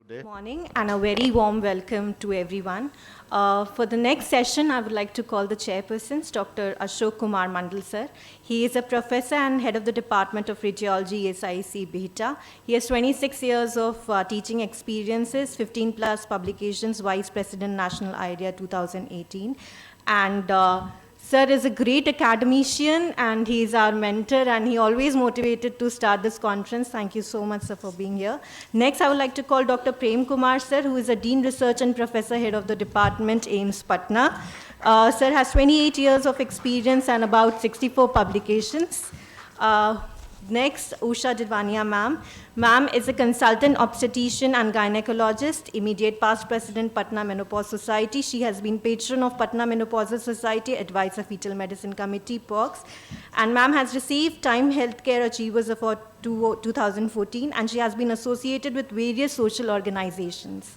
Today. Morning and a very warm welcome to everyone. For the next session, I would like to call the chairpersons, Dr. Ashok Kumar Mandal sir. He is a professor and head of the Department of Radiology, SIC Bihta. He has 26 years of teaching experiences, 15 plus publications, Vice President National IDEA 2018. And Sir is a great academician and he is our mentor and he always motivated to start this conference. Thank you so much, sir, for being here. Next, I would like to call Dr. Prem Kumar, sir, who is a Dean Research and Professor Head of the Department, AIIMS Patna. Sir has 28 years of experience and about 64 publications. Next, Usha Didwania ma'am. Ma'am is a consultant obstetrician and gynecologist, immediate past president, Patna Menopause Society. She has been patron of Patna Menopause Society, advisor Fetal Medicine Committee, POX. And ma'am has received Time Healthcare Achievers Award 2014, and she has been associated with various social organizations.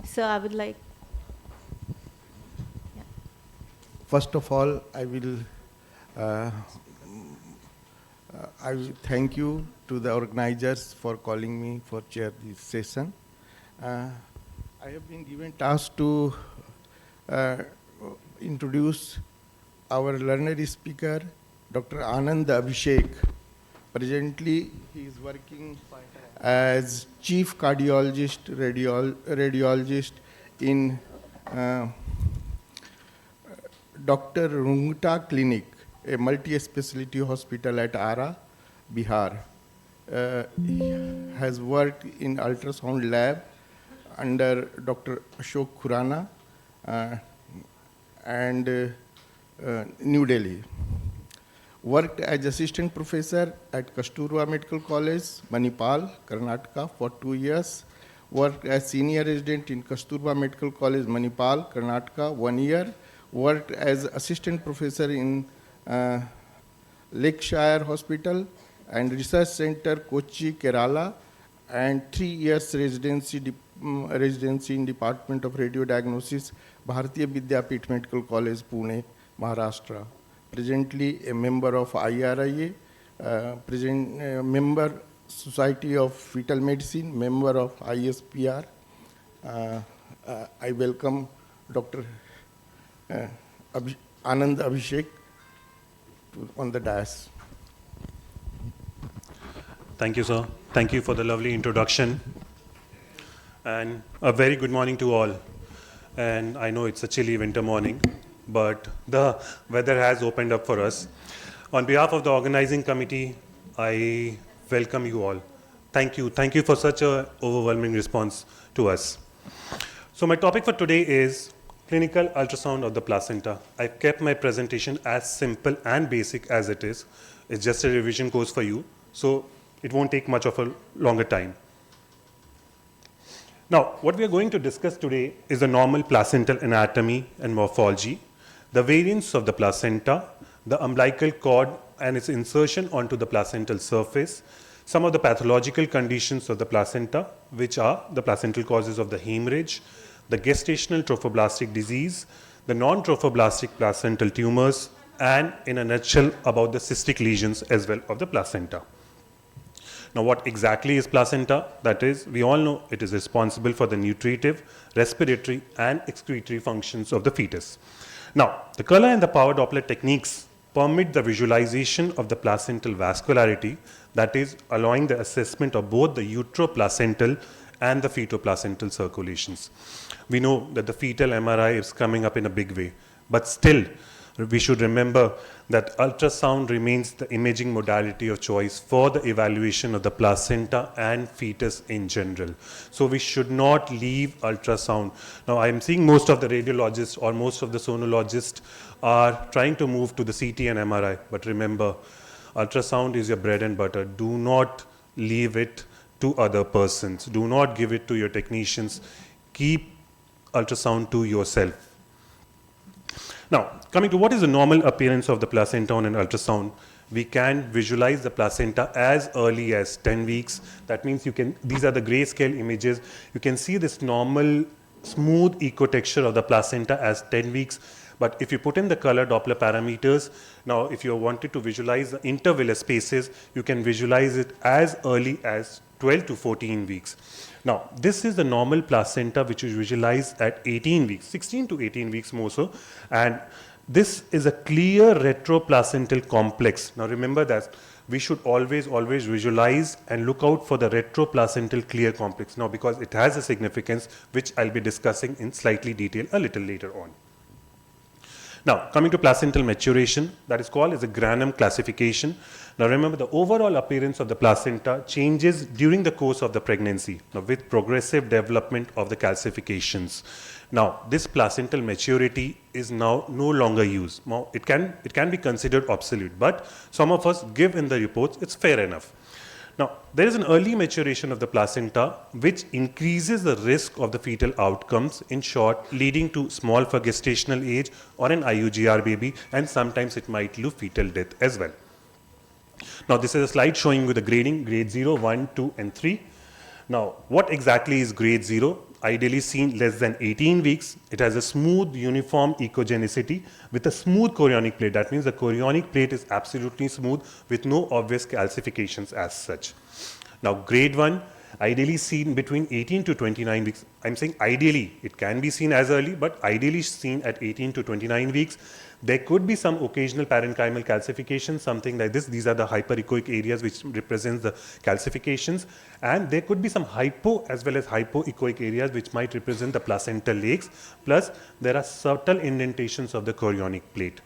So I would like. First of all, I will thank you to the organizers for calling me for chair this session. I have been given task to introduce our learned speaker, Dr. Anand Abhishek. Presently, he is working as chief cardiologist, radiologist in Dr. Rungta Clinic, a multi-specialty hospital at Ara, Bihar. He has worked in ultrasound lab under Dr. Ashok Khurana and New Delhi. Worked as assistant professor at Kasturba Medical College, Manipal, Karnataka for 2 years. Worked as senior resident in Kasturba Medical College, Manipal, Karnataka, 1 year. Worked as assistant professor in Lakeshire Hospital and Research Center, Kochi, Kerala, and 3 years residency in Department of Radiodiagnosis, Bharatiya Vidyapeeth Medical College, Pune, Maharashtra. Presently a member of IRIA, member Society of Fetal Medicine, member of ISPR. I welcome Dr. Anand Abhishek on the dais. Thank you, sir. Thank you for the lovely introduction. And a very good morning to all. And I know it's a chilly winter morning, but the weather has opened up for us. On behalf of the organizing committee, I welcome you all. Thank you. Thank you for such an overwhelming response to us. So my topic for today is clinical ultrasound of the placenta. I've kept my presentation as simple and basic as it is. It's just a revision course for you, so it won't take much of a longer time. Now, what we are going to discuss today is the normal placental anatomy and morphology, the variants of the placenta, the umbilical cord and its insertion onto the placental surface, some of the pathological conditions of the placenta, which are the placental causes of the hemorrhage, the gestational trophoblastic disease, the non-trophoblastic placental tumors, and in a nutshell about the cystic lesions as well of the placenta. Now, what exactly is placenta? That is, we all know it is responsible for the nutritive, respiratory, and excretory functions of the fetus. Now, the color and the power Doppler techniques permit the visualization of the placental vascularity, that is, allowing the assessment of both the uteroplacental and the fetoplacental circulations. We know that the fetal MRI is coming up in a big way, but still, we should remember that ultrasound remains the imaging modality of choice for the evaluation of the placenta and fetus in general. So we should not leave ultrasound. Now, I'm seeing most of the radiologists or most of the sonologists are trying to move to the CT and MRI, but remember, ultrasound is your bread and butter. Do not leave it to other persons. Do not give it to your technicians. Keep ultrasound to yourself. Now, coming to what is the normal appearance of the placenta on an ultrasound, we can visualize the placenta as early as 10 weeks. That means these are the grayscale images. You can see this normal smooth ecotexture of the placenta as 10 weeks. But if you put in the color Doppler parameters, now if you wanted to visualize the intervillous spaces, you can visualize it as early as 12 to 14 weeks. Now, this is the normal placenta which is visualized at 18 weeks, 16 to 18 weeks more so. And this is a clear retroplacental complex. Now, remember that we should always visualize and look out for the retroplacental clear complex. Now, because it has a significance which I'll be discussing in slightly detail a little later on. Now, coming to placental maturation, that is called as a Granum classification. Now, remember the overall appearance of the placenta changes during the course of the pregnancy, now with progressive development of the calcifications. Now, this placental maturity is now no longer used. Now, it can be considered obsolete, but some of us give in the reports, it's fair enough. Now, there is an early maturation of the placenta which increases the risk of the fetal outcomes, in short, leading to small for gestational age or an IUGR baby, and sometimes it might lead to fetal death as well. Now, this is a slide showing you the grading, grade 0, 1, 2, and 3. Now, what exactly is grade 0? Ideally seen less than 18 weeks. It has a smooth, uniform echogenicity with a smooth chorionic plate. That means the chorionic plate is absolutely smooth with no obvious calcifications as such. Now, grade 1, ideally seen between 18 to 29 weeks. I'm saying ideally, it can be seen as early, but ideally seen at 18 to 29 weeks. There could be some occasional parenchymal calcification, something like this. These are the hyperechoic areas which represents the calcifications. And there could be some hypo as well as hypoechoic areas which might represent the placental lakes. Plus, there are subtle indentations of the chorionic plate.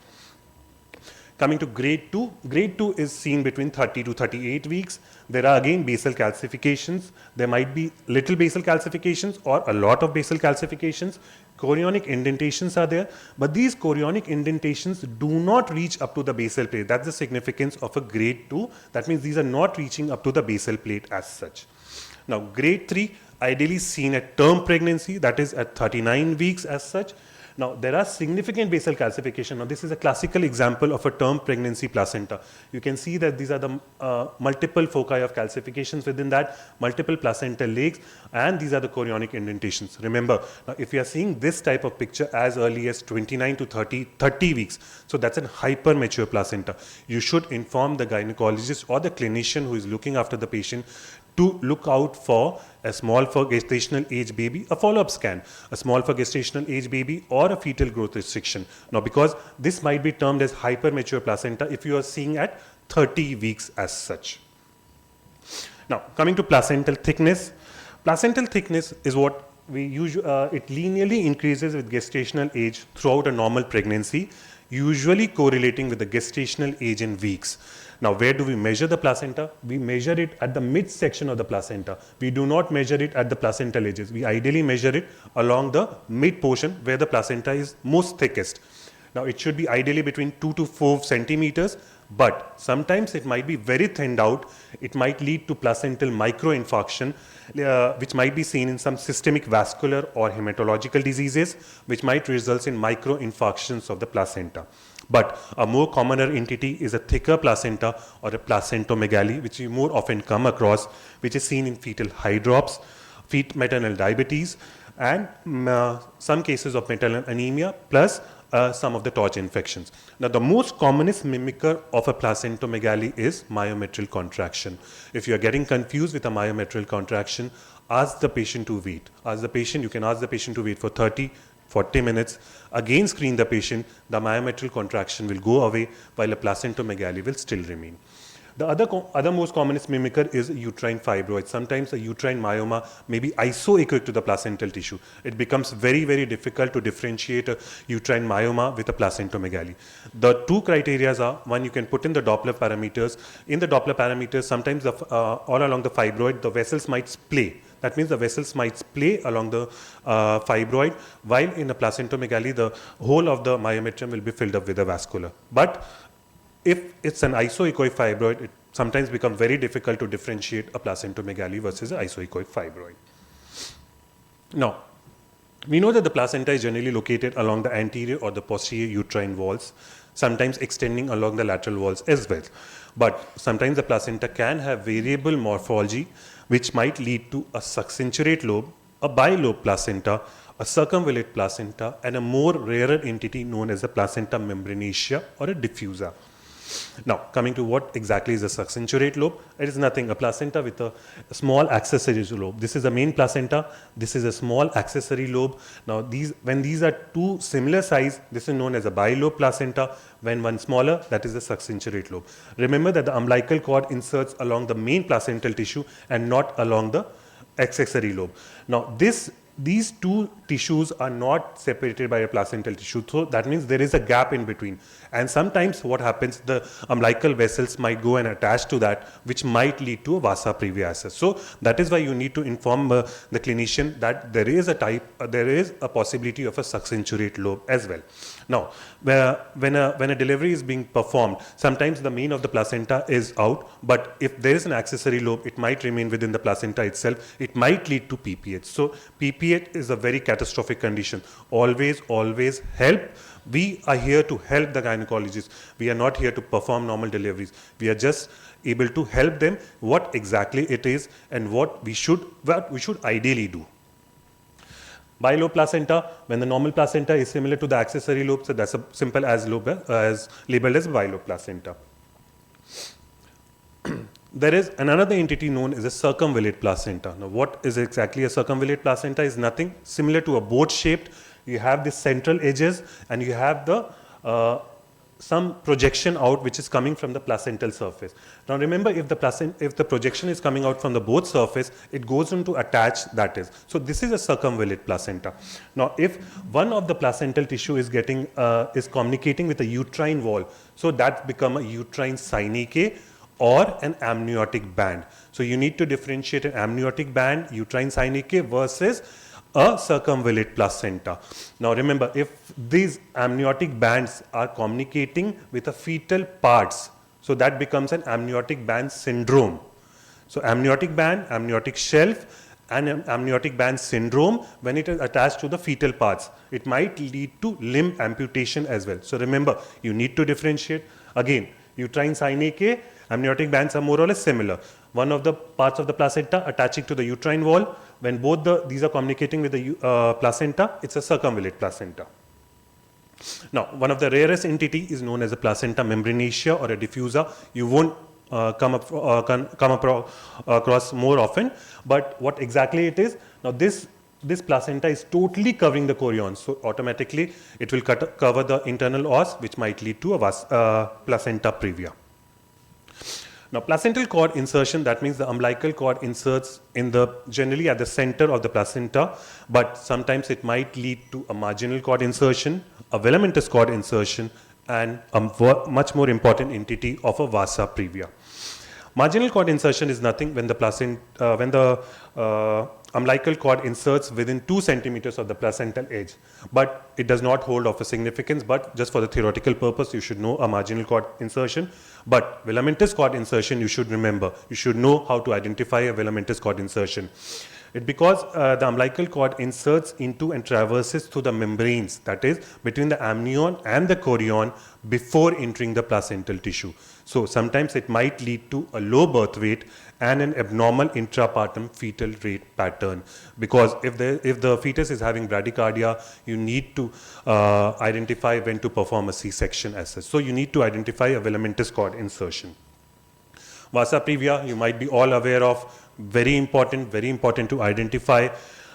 Coming to grade 2 is seen between 30 to 38 weeks. There are again basal calcifications. There might be little basal calcifications or a lot of basal calcifications. Chorionic indentations are there, but these chorionic indentations do not reach up to the basal plate. That's the significance of a grade 2. That means these are not reaching up to the basal plate as such. Now, grade 3, ideally seen at term pregnancy, that is at 39 weeks as such. Now, there are significant basal calcification. Now, this is a classical example of a term pregnancy placenta. You can see that these are the multiple foci of calcifications within that, multiple placental lakes, and these are the chorionic indentations. Remember, now, if you are seeing this type of picture as early as 29 to 30 weeks, so that's a hypermature placenta. You should inform the gynecologist or the clinician who is looking after the patient to look out for a small for gestational age baby, a follow-up scan, a small for gestational age baby, or a fetal growth restriction. Now, because this might be termed as hypermature placenta if you are seeing at 30 weeks as such. Now, coming to placental thickness. Placental thickness is what we usually, it linearly increases with gestational age throughout a normal pregnancy, usually correlating with the gestational age in weeks. Now, where do we measure the placenta? We measure it at the midsection of the placenta. We do not measure it at the placental edges. We ideally measure it along the mid portion where the placenta is most thickest. Now, it should be ideally between 2 to 4 centimeters, but sometimes it might be very thinned out. It might lead to placental microinfarction, which might be seen in some systemic vascular or hematological diseases, which might result in microinfarctions of the placenta. But a more commoner entity is a thicker placenta or a placentomegaly, which you more often come across, which is seen in fetal hydrops, maternal diabetes, and some cases of maternal anemia, plus some of the torch infections. Now, the most commonest mimicker of a placentomegaly is myometrial contraction. If you are getting confused with a myometrial contraction, ask the patient to wait. You can ask the patient to wait for 30-40 minutes. Again, screen the patient. The myometrial contraction will go away while a placentomegaly will still remain. The other most commonest mimicker is uterine fibroid. Sometimes a uterine myoma may be isoechoic to the placental tissue. It becomes very, very difficult to differentiate a uterine myoma with a placentomegaly. The two criteria are, one, you can put in the Doppler parameters. In the Doppler parameters, sometimes all along the fibroid, the vessels might splay. That means the vessels might splay along the fibroid, while in a placentomegaly, the whole of the myometrium will be filled up with the vascular. But if it's an isoechoic fibroid, it sometimes becomes very difficult to differentiate a placentomegaly versus an isoechoic fibroid. Now, We know that the placenta is generally located along the anterior or the posterior uterine walls, sometimes extending along the lateral walls as well. But sometimes the placenta can have variable morphology, which might lead to a succinturate lobe, a bilobe placenta, a circumvallate placenta, and a more rarer entity known as the placenta membranacea or a diffusa. Now, coming to what exactly is a succinturate lobe, it is nothing, a placenta with a small accessory lobe. This is the main placenta, this is a small accessory lobe. Now, when these are two similar size, this is known as a bilobe placenta. When one smaller, that is the succinturate lobe. Remember that the umbilical cord inserts along the main placental tissue and not along the accessory lobe. Now, these two tissues are not separated by a placental tissue, so that means there is a gap in between. And sometimes what happens, the umbilical vessels might go and attach to that, which might lead to a vasa previa access. So that is why you need to inform the clinician that there is a possibility of a succinturate lobe as well. Now, when a delivery is being performed, sometimes the main of the placenta is out, but if there is an accessory lobe, it might remain within the placenta itself. It might lead to PPH. So PPH is a very catastrophic condition. Always help. We are here to help the gynecologists. We are not here to perform normal deliveries. We are just able to help them what exactly it is and what we should ideally do. Bilobe placenta, when the normal placenta is similar to the accessory lobe, so that's as simple as labeled as bilobe placenta. There is another entity known as a circumvallate placenta. Now, what is exactly a circumvallate placenta? Is nothing similar to a boat shaped. You have the central edges and you have the some projection out which is coming from the placental surface. Now remember, if the projection is coming out from the both surface, it goes into attach, that is. So this is a circumvallate placenta. Now if one of the placental tissue is communicating with a uterine wall, so that become a uterine synechiae or an amniotic band. So you need to differentiate an amniotic band, uterine synechiae versus a circumvallate placenta. Now remember, if these amniotic bands are communicating with the fetal parts, so that becomes an amniotic band syndrome. So amniotic band, amniotic shelf, and an amniotic band syndrome, when it is attached to the fetal parts, it might lead to limb amputation as well. So remember, you need to differentiate. Again, uterine synechiae, amniotic bands are more or less similar. One of the parts of the placenta attaching to the uterine wall. When both these are communicating with the placenta, it's a circumvallate placenta. Now, one of the rarest entity is known as a placenta membranacea or a diffusa. You won't come across more often, but what exactly it is? Now, this placenta is totally covering the chorion, so automatically it will cover the internal os, which might lead to a placenta previa. Now, placental cord insertion, that means the umbilical cord inserts generally at the center of the placenta, but sometimes it might lead to a marginal cord insertion, a velamentous cord insertion, and a much more important entity of a vasa previa. Marginal cord insertion is nothing when the umbilical cord inserts within 2 centimeters of the placental edge, but it does not hold of a significance, but just for the theoretical purpose, you should know a marginal cord insertion. But velamentous cord insertion, you should remember. You should know how to identify a velamentous cord insertion. It's because the umbilical cord inserts into and traverses through the membranes, that is, between the amnion and the chorion before entering the placental tissue. So sometimes it might lead to a low birth weight and an abnormal intrapartum fetal rate pattern. Because if the fetus is having bradycardia, you need to identify when to perform a C-section as such. So you need to identify a velamentous cord insertion. Vasa previa, you might be all aware of, very important to identify.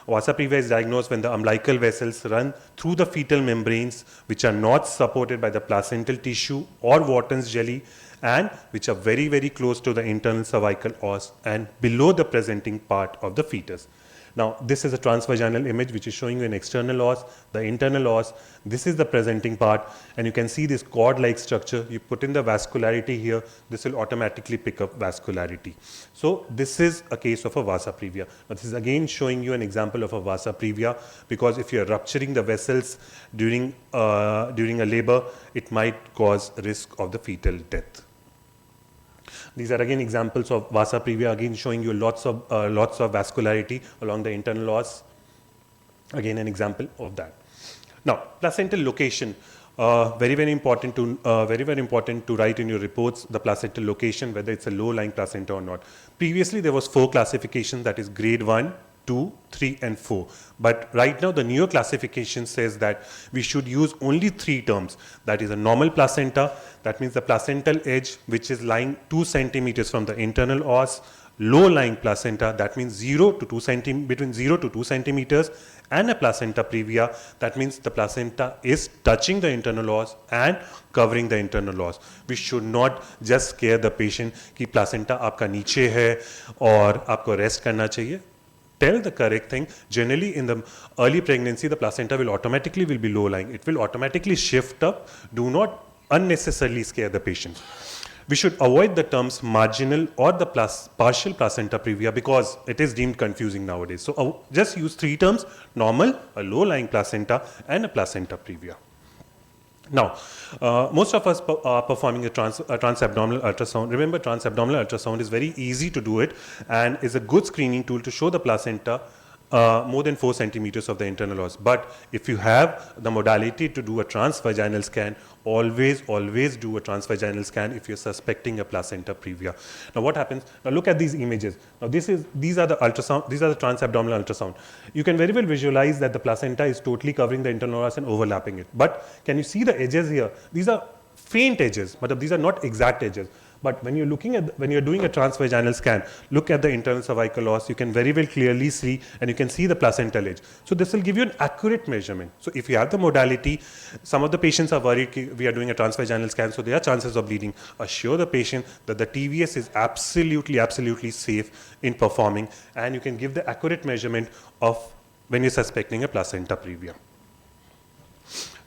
Vasa previa is diagnosed when the umbilical vessels run through the fetal membranes, which are not supported by the placental tissue or Wharton's jelly, and which are very, very close to the internal cervical os and below the presenting part of the fetus. Now, this is a transvaginal image which is showing you an external os, the internal os. This is the presenting part, and you can see this cord-like structure. You put in the vascularity here, this will automatically pick up vascularity. So, this is a case of a vasa previa. Now, this is again showing you an example of a vasa previa, because if you are rupturing the vessels during a labor, it might cause risk of the fetal death. These are again examples of vasa previa, again showing you lots of vascularity along the internal os. Again, an example of that. Now, placental location. Very important to write in your reports the placental location, whether it's a low-lying placenta or not. Previously, there was 4 classifications, that is grade 1, 2, 3, and 4. But right now, the newer classification says that we should use only 3 terms. That is a normal placenta, that means the placental edge which is lying 2 centimeters from the internal os. Low-lying placenta, that means between 0 to 2 centimeters, and a placenta previa, that means the placenta is touching the internal os and covering the internal os. We should not just scare the patient कि placenta आपका नीचे है और आपको rest करना चाहिए. Tell the correct thing. Generally, in the early pregnancy, the placenta will automatically be low-lying. It will automatically shift up. Do not unnecessarily scare the patient. We should avoid the terms marginal or the partial placenta previa because it is deemed confusing nowadays. So just use 3 terms: normal, a low-lying placenta, and a placenta previa. Now, most of us are performing a transabdominal ultrasound. Remember, transabdominal ultrasound is very easy to do it and is a good screening tool to show the placenta more than 4 centimeters of the internal os. But if you have the modality to do a transvaginal scan, always do a transvaginal scan if you're suspecting a placenta previa. Now what happens? Now look at these images. Now these are the ultrasound. These are the transabdominal ultrasound. You can very well visualize that the placenta is totally covering the internal os and overlapping it. But can you see the edges here? These are faint edges, but these are not exact edges. But when you're doing a transvaginal scan, look at the internal cervical os, you can very well clearly see, and you can see the placental edge. So this will give you an accurate measurement. So if you have the modality, some of the patients are worried we are doing a transvaginal scan, so there are chances of bleeding. Assure the patient that the TVS is absolutely safe in performing, and you can give the accurate measurement of when you're suspecting a placenta previa.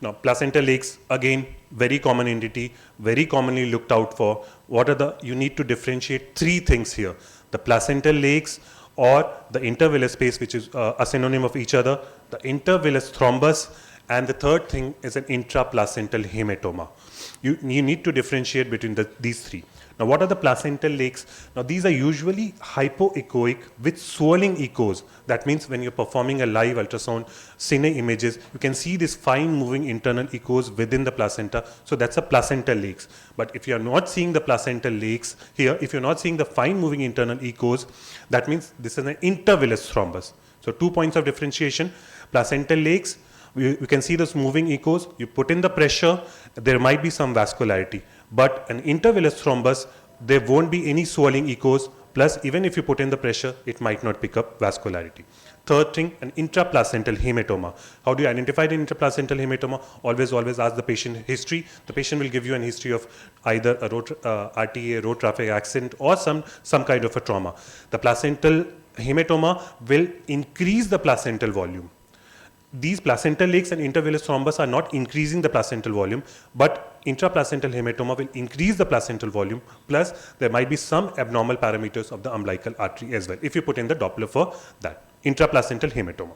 Now, placental lakes, again, very common entity, very commonly looked out for. You need to differentiate 3 things here: the placental lakes or the intervillous space, which is a synonym of each other, the intervillous thrombus, and the third thing is an intraplacental hematoma. You need to differentiate between these 3. Now, what are the placental lakes? Now, these are usually hypoechoic with swirling echoes. That means when you're performing a live ultrasound, cine images, you can see these fine moving internal echoes within the placenta. So that's a placental lakes. But if you're not seeing the placental lakes here, if you're not seeing the fine moving internal echoes, that means this is an intervillous thrombus. So 2 points of differentiation: placental lakes, you can see those moving echoes, you put in the pressure, there might be some vascularity. But an intervillous thrombus, there won't be any swirling echoes, plus even if you put in the pressure, it might not pick up vascularity. Third thing, an intraplacental hematoma. How do you identify the intraplacental hematoma? Always ask the patient history. The patient will give you an history of either a RTA, road traffic accident, or some kind of a trauma. The placental hematoma will increase the placental volume. These placental lakes and intervillous thrombus are not increasing the placental volume, but intraplacental hematoma will increase the placental volume, plus there might be some abnormal parameters of the umbilical artery as well, if you put in the Doppler for that, intraplacental hematoma.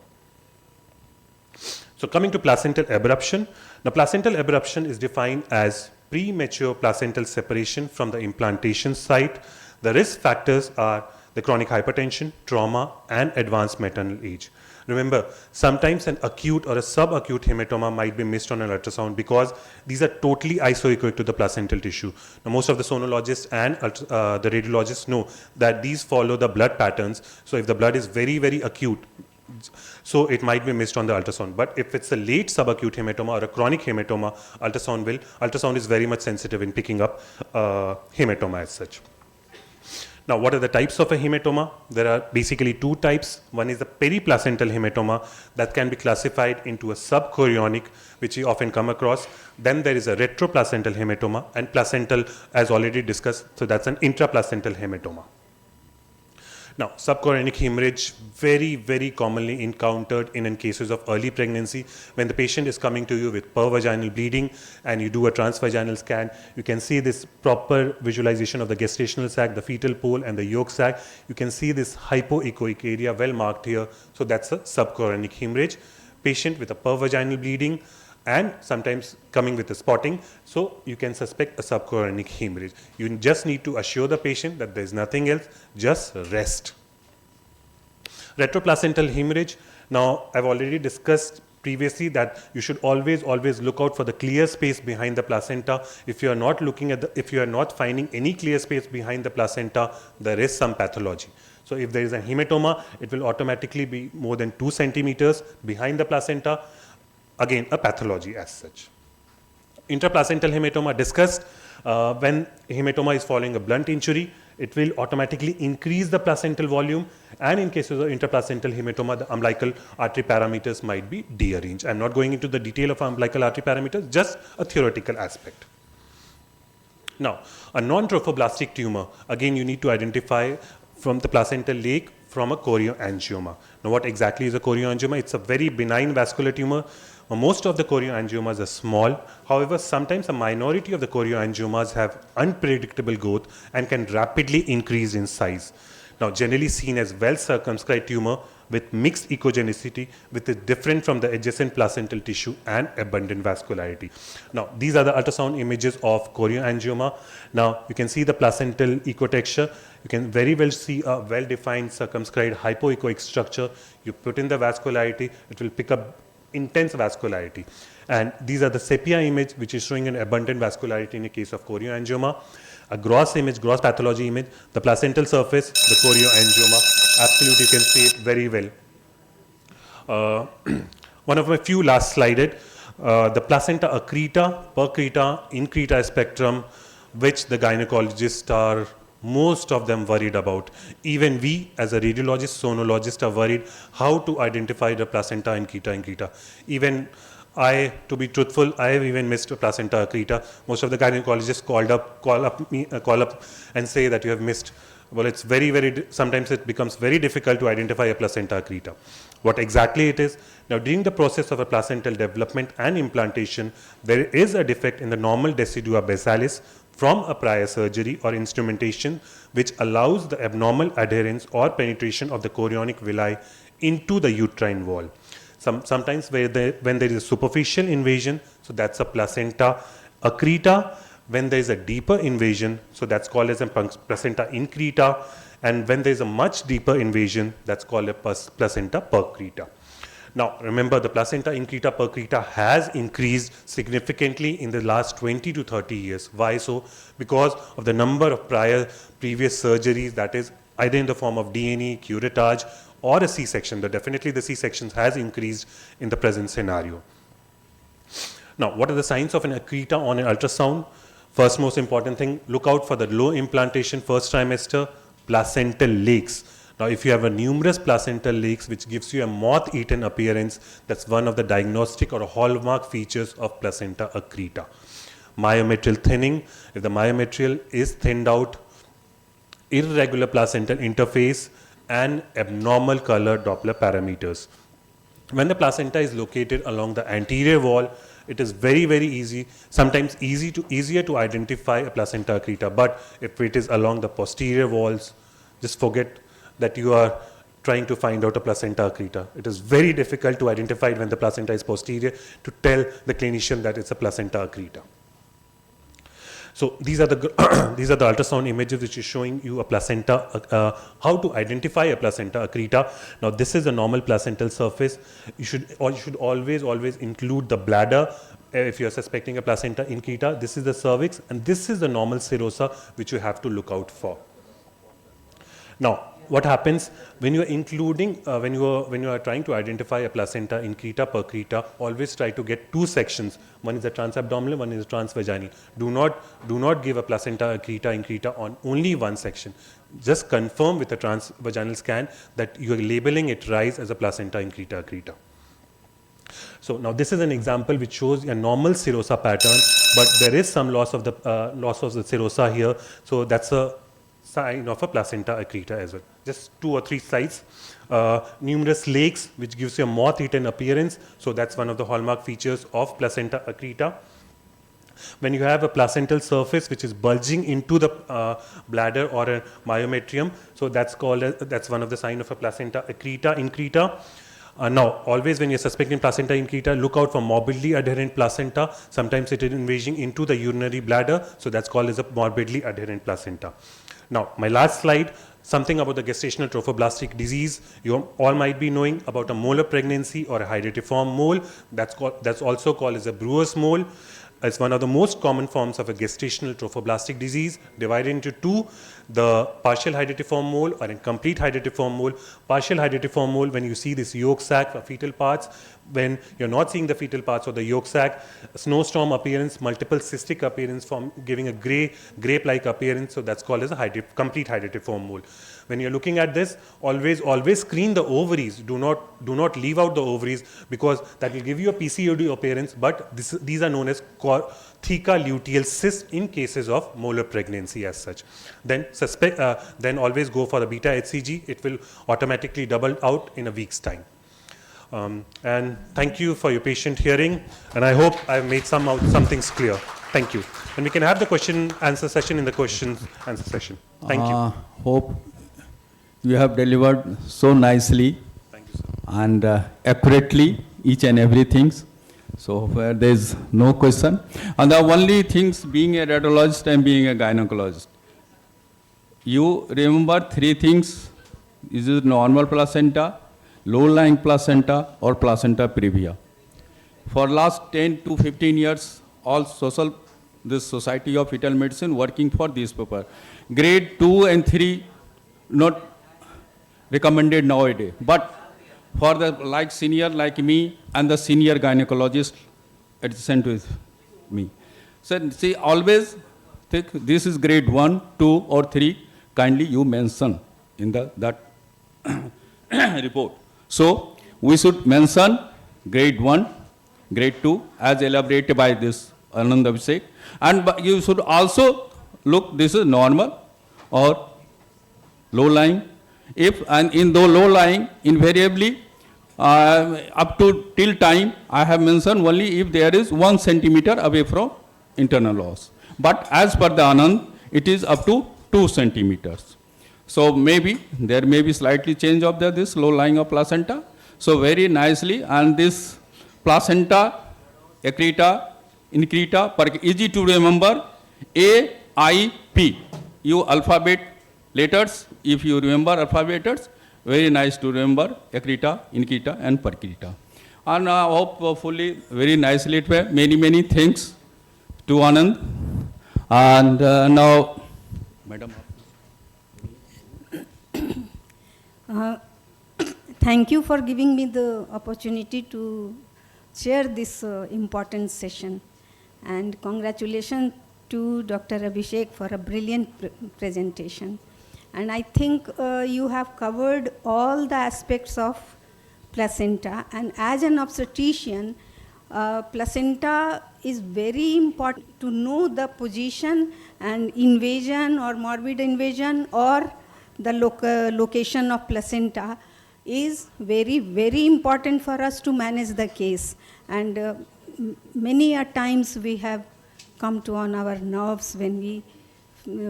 So coming to placental abruption. Now, placental abruption is defined as premature placental separation from the implantation site. The risk factors are the chronic hypertension, trauma, and advanced maternal age. Remember, sometimes an acute or a subacute hematoma might be missed on an ultrasound because these are totally isoechoic to the placental tissue. Now, most of the sonologists and the radiologists know that these follow the blood patterns. So if the blood is very, very acute, so it might be missed on the ultrasound. But if it's a late subacute hematoma or a chronic hematoma, ultrasound is very much sensitive in picking up hematoma as such. Now, what are the types of a hematoma? There are basically 2 types. One is the periplacental hematoma that can be classified into a subchorionic, which you often come across. Then there is a retroplacental hematoma, and placental, as already discussed, so that's an intraplacental hematoma. Now, subchorionic hemorrhage, very, very commonly encountered in cases of early pregnancy. When the patient is coming to you with pervaginal bleeding and you do a transvaginal scan, you can see this proper visualization of the gestational sac, the fetal pole, and the yolk sac. You can see this hypoechoic area well marked here. So that's a subchorionic hemorrhage. Patient with a pervaginal bleeding and sometimes coming with a spotting, so you can suspect a subchorionic hemorrhage. You just need to assure the patient that there is nothing else, just rest. Retroplacental hemorrhage. Now, I've already discussed previously that you should always look out for the clear space behind the placenta. If you are not if you are not finding any clear space behind the placenta, there is some pathology. So if there is a hematoma, it will automatically be more than 2 centimeters behind the placenta. Again, a pathology as such. Intraplacental hematoma discussed. When hematoma is following a blunt injury, it will automatically increase the placental volume, and in cases of intraplacental hematoma, the umbilical artery parameters might be dearranged. I'm not going into the detail of umbilical artery parameters, just a theoretical aspect. Now, a non-trophoblastic tumor, again you need to identify from the placental lake from a chorioangioma. Now, what exactly is a chorioangioma? It's a very benign vascular tumor. Most of the chorioangiomas are small. However, sometimes a minority of the chorioangiomas have unpredictable growth and can rapidly increase in size. Now, generally seen as well-circumscribed tumor with mixed echogenicity, which is different from the adjacent placental tissue and abundant vascularity. Now, these are the ultrasound images of chorioangioma. Now, you can see the placental ecotexture. You can very well see a well-defined circumscribed hypoechoic structure. You put in the vascularity, it will pick up intense vascularity. And these are the sepia image, which is showing an abundant vascularity in the case of chorioangioma. A gross image, gross pathology image, the placental surface, the chorioangioma. Absolutely, you can see it very well. One of my few last slided, the placenta accreta, percreta, increta spectrum, which the gynecologists are most of them worried about. Even we as a radiologist, sonologist are worried how to identify the placenta increta. Even I, to be truthful, I have even missed a placenta accreta. Most of the gynecologists call up and say that you have missed. Well, it's sometimes it becomes very difficult to identify a placenta accreta. What exactly it is? Now, during the process of a placental development and implantation, there is a defect in the normal decidua basalis from a prior surgery or instrumentation, which allows the abnormal adherence or penetration of the chorionic villi into the uterine wall. Sometimes when there is a superficial invasion, so that's a placenta accreta. When there is a deeper invasion, so that's called as a placenta increta. And when there is a much deeper invasion, that's called a placenta percreta. Now, remember, the placenta increta percreta has increased significantly in the last 20 to 30 years. Why so? Because of the number of previous surgeries, that is either in the form of DNA, curettage, or a C-section. Definitely the C-sections has increased in the present scenario. Now, what are the signs of an accreta on an ultrasound? First most important thing, look out for the low implantation first trimester, placental lakes. Now, if you have a numerous placental lakes, which gives you a moth-eaten appearance, that's one of the diagnostic or hallmark features of placenta accreta. Myometrial thinning, if the myometrial is thinned out, irregular placental interface, and abnormal color Doppler parameters. When the placenta is located along the anterior wall, it is very easy, sometimes easier to identify a placenta accreta. But if it is along the posterior walls, just forget that you are trying to find out a placenta accreta. It is very difficult to identify when the placenta is posterior to tell the clinician that it's a placenta accreta. So these are the these are the ultrasound images which is showing you a placenta, how to identify a placenta accreta. Now, this is a normal placental surface. You should always include the bladder if you are suspecting a placenta increta. This is the cervix, and this is the normal serosa which you have to look out for. Now, what happens when you are including, when you are trying to identify a placenta increta percreta, always try to get two sections. One is the transabdominal, one is the transvaginal. Do not give a placenta increta on only one section. Just confirm with the transvaginal scan that you are labeling it rise as a placenta increta. So now this is an example which shows a normal serosa pattern, but there is some loss of the serosa here. So that's a sign of a placenta accreta as well. Just 2 or 3 sites, numerous lakes, which gives you a moth-eaten appearance. So that's one of the hallmark features of placenta accreta. When you have a placental surface which is bulging into the bladder or a myometrium, so that's one of the signs of a placenta increta. Now, always when you're suspecting placenta increta, look out for morbidly adherent placenta. Sometimes it is invading into the urinary bladder, so that's called as a morbidly adherent placenta. Now, my last slide, something about the gestational trophoblastic disease. You all might be knowing about a molar pregnancy or a hydatiform mole. That's also called as a Brewer's mole. It's one of the most common forms of a gestational trophoblastic disease, divided into two: the partial hydatiform mole or a complete hydatiform mole. Partial hydatiform mole, when you see this yolk sac for fetal parts, when you're not seeing the fetal parts of the yolk sac, snowstorm appearance, multiple cystic appearance, form giving a grape-like appearance. So that's called as a complete hydatiform mole. When you're looking at this, always screen the ovaries. Do not leave out the ovaries, because that will give you a PCOD appearance. But these are known as theca luteal cysts in cases of molar pregnancy as such. Then always go for the beta HCG. It will automatically double out in a week's time. And thank you for your patient hearing, and I hope I've made some things clear. Thank you. And we can have the question answer session in the question answer session. Thank you. Hope you have delivered so nicely. Thank you, sir. And accurately each and everything. So where there is no question. And the only things, being a radiologist and being a gynecologist, you remember three things: is it normal placenta, low-lying placenta, or placenta previa? For last 10 to 15 years, all this Society of Fetal Medicine working for this paper. Grade 2 and 3 not recommended nowadays, but for the senior like me and the senior gynecologist adjacent with me. So see, always think this is grade 1, 2 or 3, kindly you mention in that report. So we should mention grade 1, grade 2 as elaborated by this Anand Abhishek, and you should also look this is normal or low-lying. If and in the low-lying, invariably up to till time I have mentioned only if there is 1 centimeter away from internal os. But as per the Anand, it is up to 2 centimeters. So maybe there may be slightly change of this low-lying of placenta. So very nicely, and this placenta, accreta, increta, easy to remember, A, I, P. You alphabet letters, if you remember alphabet letters, very nice to remember accreta, increta and percreta. And hopefully very nicely it were many thanks to Anand. And now, Madam. Thank you for giving me the opportunity to chair this important session. And congratulations to Dr. Abhishek for a brilliant presentation. And I think you have covered all the aspects of placenta. And as an obstetrician, placenta is very important to know the position and invasion or morbid invasion or the location of placenta is very important for us to manage the case. And many a times we have come to on our nerves when we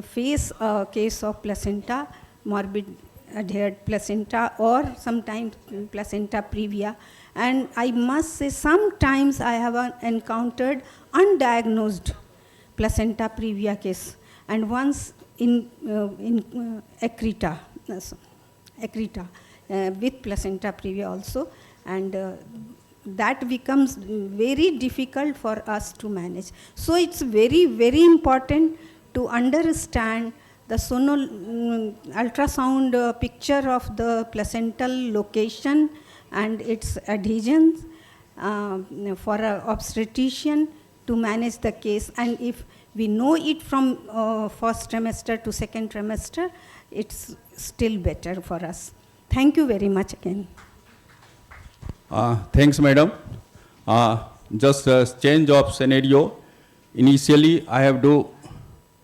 face a case of placenta, morbid adhered placenta, or sometimes placenta previa. And I must say sometimes I have encountered undiagnosed placenta previa case. And once in accreta with placenta previa also, and that becomes very difficult for us to manage. So it's very important to understand the ultrasound picture of the placental location and its adhesions for an obstetrician to manage the case. And if we know it from first trimester to second trimester, it's still better for us. Thank you very much again. Thanks, madam. Just a change of scenario. Initially, I have do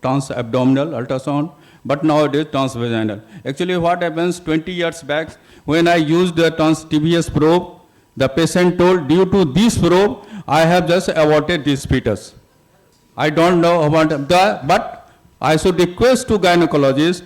trans-abdominal ultrasound, but nowadays transvaginal. Actually, what happens 20 years back, when I used the trans-TBS probe, the patient told, due to this probe, I have just aborted this fetus. I don't know about that, but I should request to gynecologist,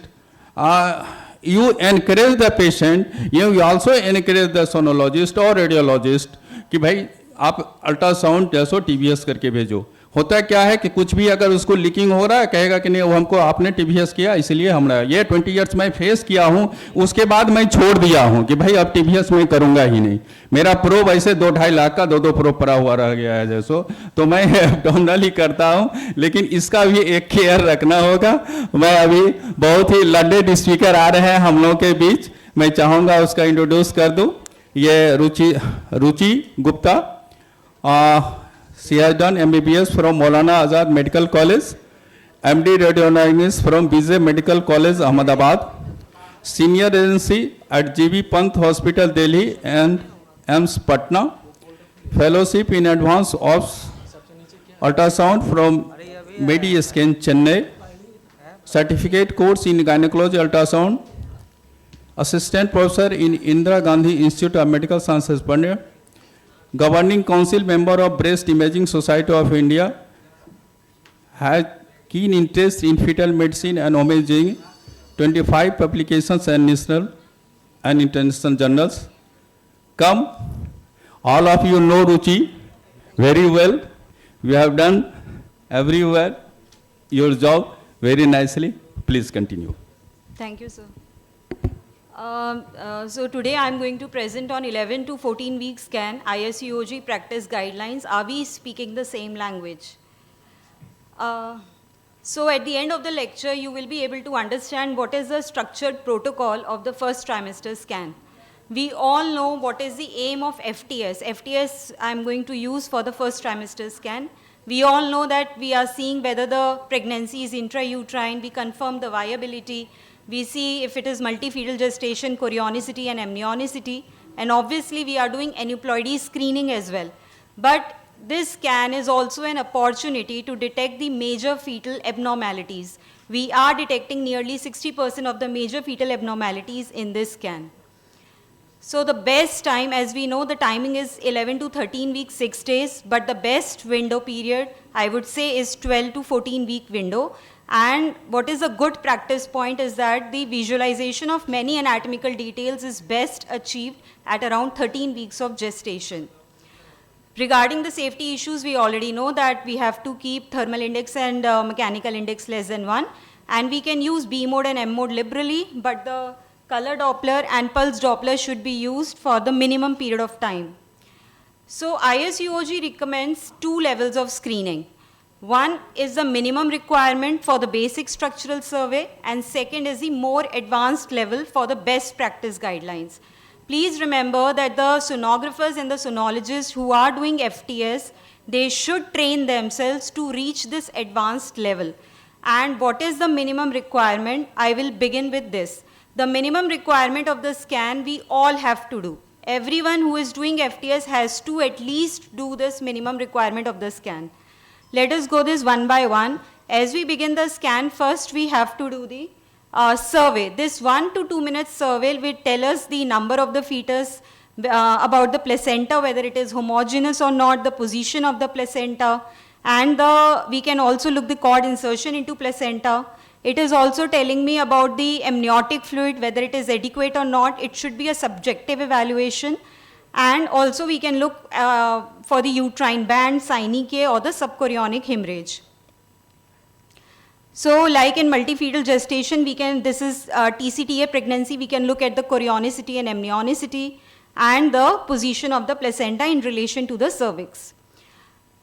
you encourage the patient, you also encourage the sonologist or radiologist कि भाई आप ultrasound जैसो TBS करके भेजो. होता क्या है कि कुछ भी अगर उसको लीकिंग हो रहा है कहेगा कि नहीं वो हमको आपने टीवीएस किया इसलिए हमरा ये 20 इयर्स मैं फेस किया हूँ, उसके बाद मैं छोड़ दिया हूँ कि भाई अब टीवीएस मैं करूँगा ही नहीं। मेरा प्रो वैसे 2-2.5 लाख का 2 प्रो पड़ा हुआ रह गया है जैसो, तो मैं एब्डोमिनल ही करता हूँ, लेकिन इसका भी एक केयर रखना होगा। मैं अभी बहुत ही लर्नेड स्पीकर आ रहे हैं हम लोग के बीच, मैं चाहूँगा उसका इंट्रोड्यूस कर दूँ। ये रुचि Gupta, she has done MBBS from Maulana Azad Medical College, MD Radiologist from BJ Medical College, Ahmedabad, Senior Residency at GB Pant Hospital, Delhi and AIIMS Patna, Fellowship in Advanced Ops Ultrasound from MediScan Chennai, Certificate Course in Gynecology Ultrasound, Assistant Professor in Indira Gandhi Institute of Medical Sciences, Pune, Governing Council member of Breast Imaging Society of India, has keen interest in fetal medicine and imaging, 25 publications and national and international journals. Come, all of you know Ruchi very well. We have done everywhere your job very nicely. Please continue. Thank you, sir. So today I'm going to present on 11 to 14 week scan ISUOG practice guidelines. Are we speaking the same language? So at the end of the lecture, you will be able to understand what is the structured protocol of the first trimester scan. We all know what is the aim of FTS. FTS I'm going to use for the first trimester scan. We all know that we are seeing whether the pregnancy is intrauterine, we confirm the viability, we see if it is multifetal gestation, chorionicity and amnionicity, and obviously we are doing aneuploidy screening as well. But this scan is also an opportunity to detect the major fetal abnormalities. We are detecting nearly 60% of the major fetal abnormalities in this scan. So the best time, as we know, the timing is 11 to 13 weeks, 6 days, but the best window period, I would say, is 12 to 14 week window. And what is a good practice point is that the visualization of many anatomical details is best achieved at around 13 weeks of gestation. Regarding the safety issues, we already know that we have to keep thermal index and mechanical index less than 1. And we can use B mode and M mode liberally, but the color Doppler and pulse Doppler should be used for the minimum period of time. So ISUOG recommends 2 levels of screening. One is the minimum requirement for the basic structural survey, and second is the more advanced level for the best practice guidelines. Please remember that the sonographers and the sonologists who are doing FTS, they should train themselves to reach this advanced level. And what is the minimum requirement? I will begin with this. The minimum requirement of the scan we all have to do. Everyone who is doing FTS has to at least do this minimum requirement of the scan. Let us go this one by one. As we begin the scan, first we have to do the survey. This 1 to 2 minute survey will tell us the number of the fetus, about the placenta, whether it is homogeneous or not, the position of the placenta, and we can also look the cord insertion into placenta. It is also telling me about the amniotic fluid, whether it is adequate or not. It should be a subjective evaluation. And also we can look for the uterine band, sine K, or the subchorionic hemorrhage. So like in multifetal gestation, we can, this is TCTA pregnancy, we can look at the chorionicity and amnionicity and the position of the placenta in relation to the cervix.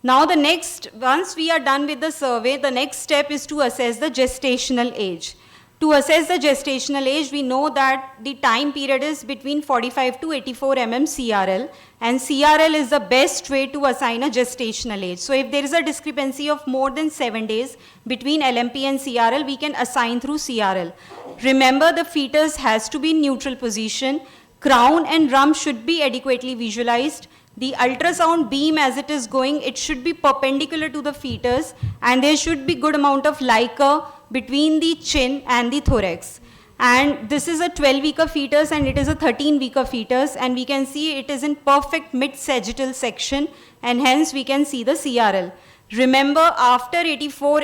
Now the next, once we are done with the survey, the next step is to assess the gestational age. To assess the gestational age, we know that the time period is between 45 to 84 CRL, and CRL is the best way to assign a gestational age. So if there is a discrepancy of more than 7 days between LMP and CRL, we can assign through CRL. Remember, the fetus has to be in neutral position. Crown and rump should be adequately visualized. The ultrasound beam, as it is going, it should be perpendicular to the fetus, and there should be good amount of liquor between the chin and the thorax. And this is a 12-weeker fetus and it is a 13-weeker fetus, and we can see it is in perfect mid-sagittal section, and hence we can see the CRL. Remember, after 84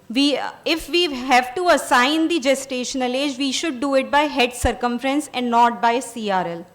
if we have to assign the gestational age, we should do it by head circumference and not by CRL.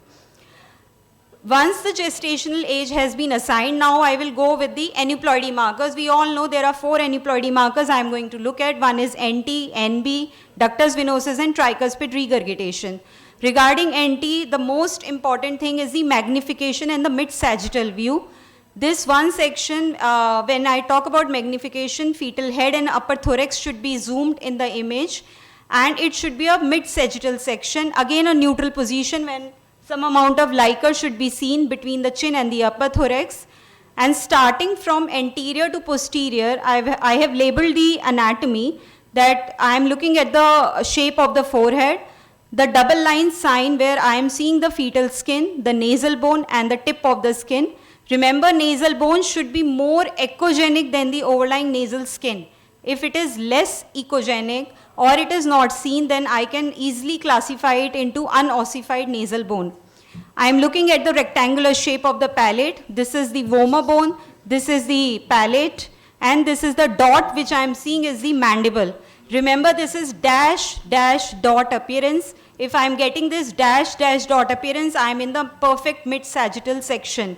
Once the gestational age has been assigned, now I will go with the aneuploidy markers. We all know there are 4 aneuploidy markers I am going to look at. One is NT, NB, ductus venosus and tricuspid regurgitation. Regarding NT, the most important thing is the magnification and the mid-sagittal view. This one section, when I talk about magnification, fetal head and upper thorax should be zoomed in the image, and it should be a mid-sagittal section, again a neutral position when some amount of liquor should be seen between the chin and the upper thorax. And starting from anterior to posterior, I have labeled the anatomy that I am looking at the shape of the forehead, the double line sign where I am seeing the fetal skin, the nasal bone and the tip of the skin. Remember, nasal bone should be more echogenic than the overlying nasal skin. If it is less echogenic or it is not seen, then I can easily classify it into unossified nasal bone. I am looking at the rectangular shape of the palate. This is the vomer bone, this is the palate, and this is the dot which I am seeing is the mandible. Remember, this is dash, dash, dot appearance. If I am getting this dash, dash, dot appearance, I am in the perfect mid-sagittal section.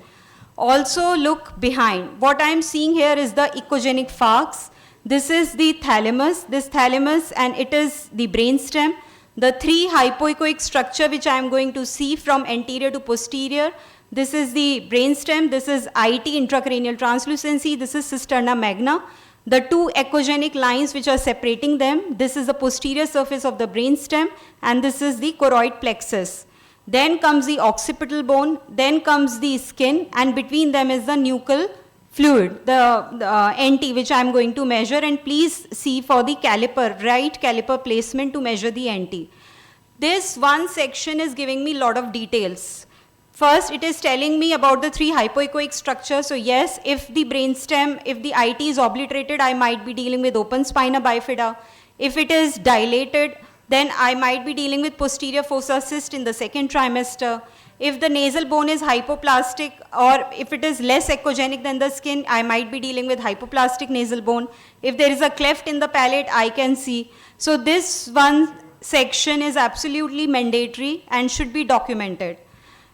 Also look behind. What I am seeing here is the echogenic falx. This is the thalamus, and it is the brainstem. The 3 hypoechoic structure which I am going to see from anterior to posterior. This is the brainstem, this is IT, intracranial translucency, this is cisterna magna. The 2 echogenic lines which are separating them, this is the posterior surface of the brainstem, and this is the choroid plexus. Then comes the occipital bone, then comes the skin, and between them is the nuchal fluid, the NT, which I am going to measure, and please see for the caliper, right caliper placement to measure the NT. This one section is giving me a lot of details. First, it is telling me about the 3 hypoechoic structures. So yes, if the brainstem, if the IT is obliterated, I might be dealing with open spina bifida. If it is dilated, then I might be dealing with posterior fossa cyst in the 2nd trimester. If the nasal bone is hypoplastic, or if it is less echogenic than the skin, I might be dealing with hypoplastic nasal bone. If there is a cleft in the palate, I can see. So this one section is absolutely mandatory and should be documented.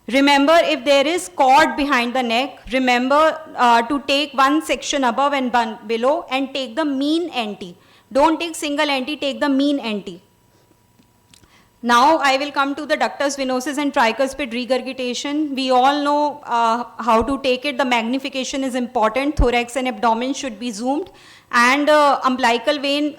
Remember, if there is cord behind the neck, remember to take one section above and one below and take the mean NT. Don't take single NT, take the mean NT. Now I will come to the ductus venosus and tricuspid regurgitation. We all know how to take it. The magnification is important. Thorax and abdomen should be zoomed. And umbilical vein,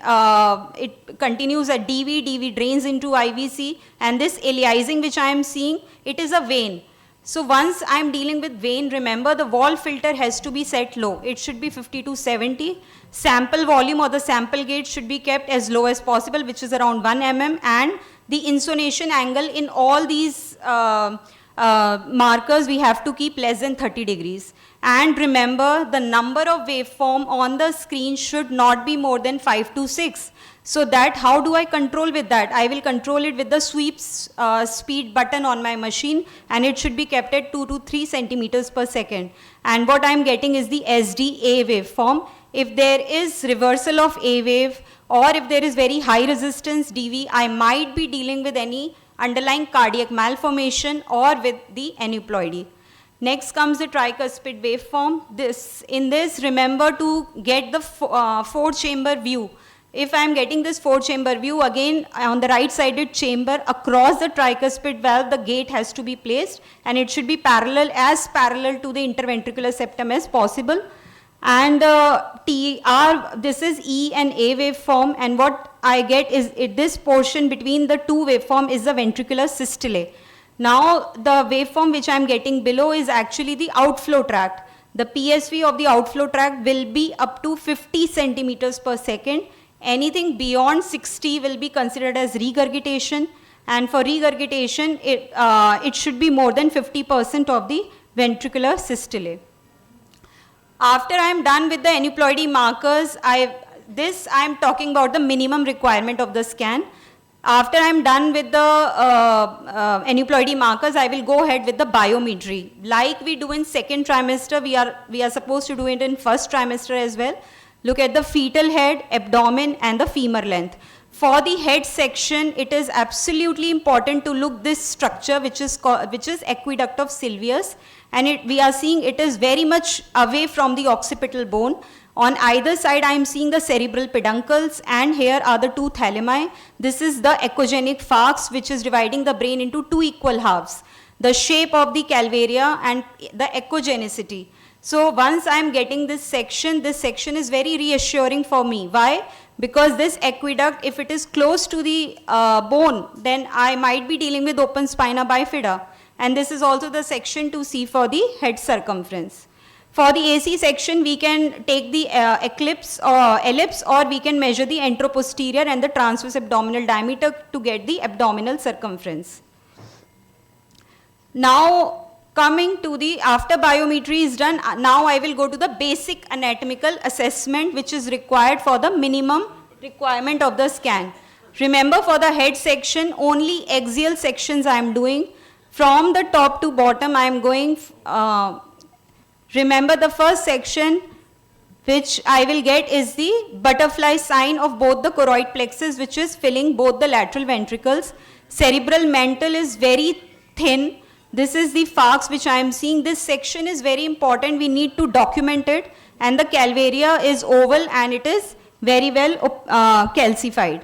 it continues at DV, DV drains into IVC. And this aliasing which I am seeing, it is a vein. So once I am dealing with vein, remember the wall filter has to be set low. It should be 50 to 70. Sample volume or the sample gauge should be kept as low as possible, which is around 1 mm. And the insonation angle in all these markers we have to keep less than 30 degrees. And remember, the number of waveform on the screen should not be more than 5 to 6. So that, how do I control with that? I will control it with the sweep speed button on my machine, and it should be kept at 2 to 3 centimeters per second. And what I am getting is the SDA waveform. If there is reversal of A wave, or if there is very high resistance DV, I might be dealing with any underlying cardiac malformation or with the aneuploidy. Next comes the tricuspid waveform. In this, remember to get the 4-chamber view. If I am getting this 4-chamber view, again on the right-sided chamber across the tricuspid valve, the gate has to be placed, and it should be as parallel to the interventricular septum as possible. And this is E and A waveform, and what I get is this portion between the 2 waveform is the ventricular systole. Now the waveform which I am getting below is actually the outflow tract. The PSV of the outflow tract will be up to 50 centimeters per second. Anything beyond 60 will be considered as regurgitation, and for regurgitation it should be more than 50% of the ventricular systole. After I am done with the aneuploidy markers, I am talking about the minimum requirement of the scan. After I am done with the aneuploidy markers, I will go ahead with the biometry. Like we do in 2nd trimester, we are supposed to do it in 1st trimester as well. Look at the fetal head, abdomen and the femur length. For the head section, it is absolutely important to look this structure, which is aqueduct of Sylvius, and we are seeing it is very much away from the occipital bone. On either side, I am seeing the cerebral peduncles, and here are the two thalami. This is the echogenic falx, which is dividing the brain into two equal halves. The shape of the calvaria and the echogenicity. So once I am getting this section is very reassuring for me. Why? Because this aqueduct, if it is close to the bone, then I might be dealing with open spina bifida. And this is also the section to see for the head circumference. For the AC section, we can take the ellipse, or we can measure the anteroposterior and the transverse abdominal diameter to get the abdominal circumference. Now, coming to the, after biometry is done, now I will go to the basic anatomical assessment which is required for the minimum requirement of the scan. Remember, for the head section, only axial sections I am doing. From the top to bottom, I am going, remember the first section which I will get is the butterfly sign of both the choroid plexus, which is filling both the lateral ventricles. Cerebral mantle is very thin. This is the falx which I am seeing. This section is very important. We need to document it. And the calvaria is oval and it is very well calcified.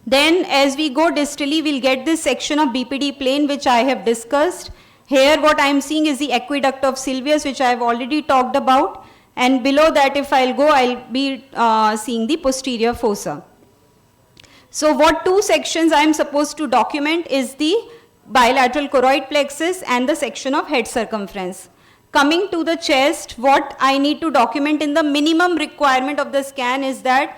Then as we go distally, we'll get this section of BPD plane which I have discussed. Here what I am seeing is the aqueduct of Sylvius, which I have already talked about. And below that, if I'll go, I'll be seeing the posterior fossa. So what two sections I am supposed to document is the bilateral choroid plexus and the section of head circumference. Coming to the chest, what I need to document in the minimum requirement of the scan is that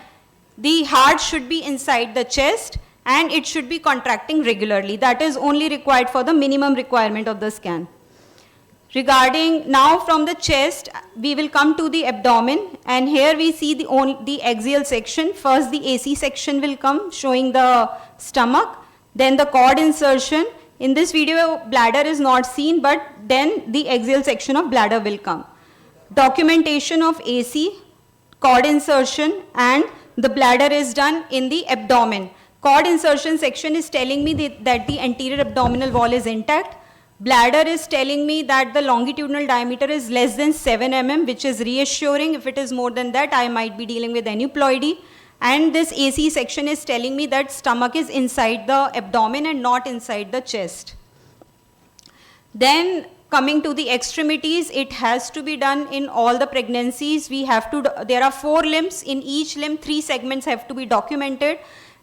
the heart should be inside the chest and it should be contracting regularly. That is only required for the minimum requirement of the scan. Regarding now from the chest, we will come to the abdomen, and here we see the axial section. First the AC section will come showing the stomach, then the cord insertion. In this video, bladder is not seen, but then the axial section of bladder will come. Documentation of AC, cord insertion, and the bladder is done in the abdomen. Cord insertion section is telling me that the anterior abdominal wall is intact. Bladder is telling me that the longitudinal diameter is less than 7 mm, which is reassuring. If it is more than that, I might be dealing with aneuploidy. And this AC section is telling me that stomach is inside the abdomen and not inside the chest. Then coming to the extremities, it has to be done in all the pregnancies. There are 4 limbs. In each limb, 3 segments have to be documented.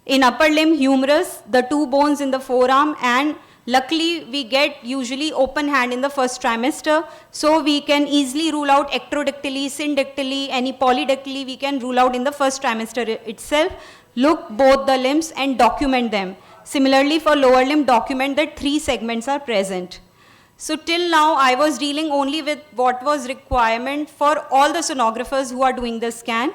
In upper limb, humerus, the 2 bones in the forearm, and luckily we get usually open hand in the first trimester, so we can easily rule out ectrodactyly, syndactyly, any polydactyly we can rule out in the first trimester itself. Look both the limbs and document them. Similarly for lower limb, document that 3 segments are present. So till now I was dealing only with what was requirement for all the sonographers who are doing the scan,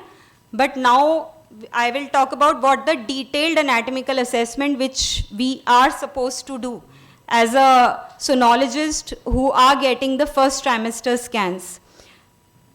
but now I will talk about what the detailed anatomical assessment which we are supposed to do as a sonologist who are getting the first trimester scans.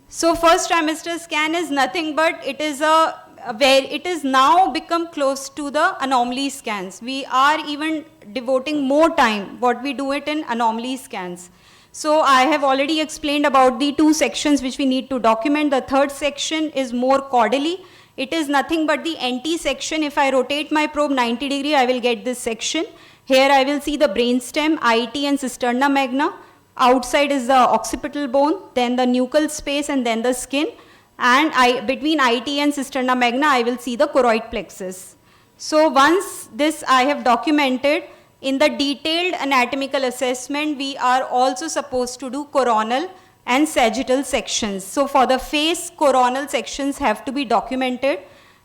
So first trimester scan is nothing but it is it is now become close to the anomaly scans. We are even devoting more time what we do it in anomaly scans. So I have already explained about the 2 sections which we need to document. The third section is more caudally. It is nothing but the NT section. If I rotate my probe 90 degree, I will get this section. Here I will see the brainstem, IT and cisterna magna. Outside is the occipital bone, then the nuchal space, and then the skin. And between IT and cisterna magna, I will see the choroid plexus. So once this I have documented, in the detailed anatomical assessment, we are also supposed to do coronal and sagittal sections. So for the face, coronal sections have to be documented.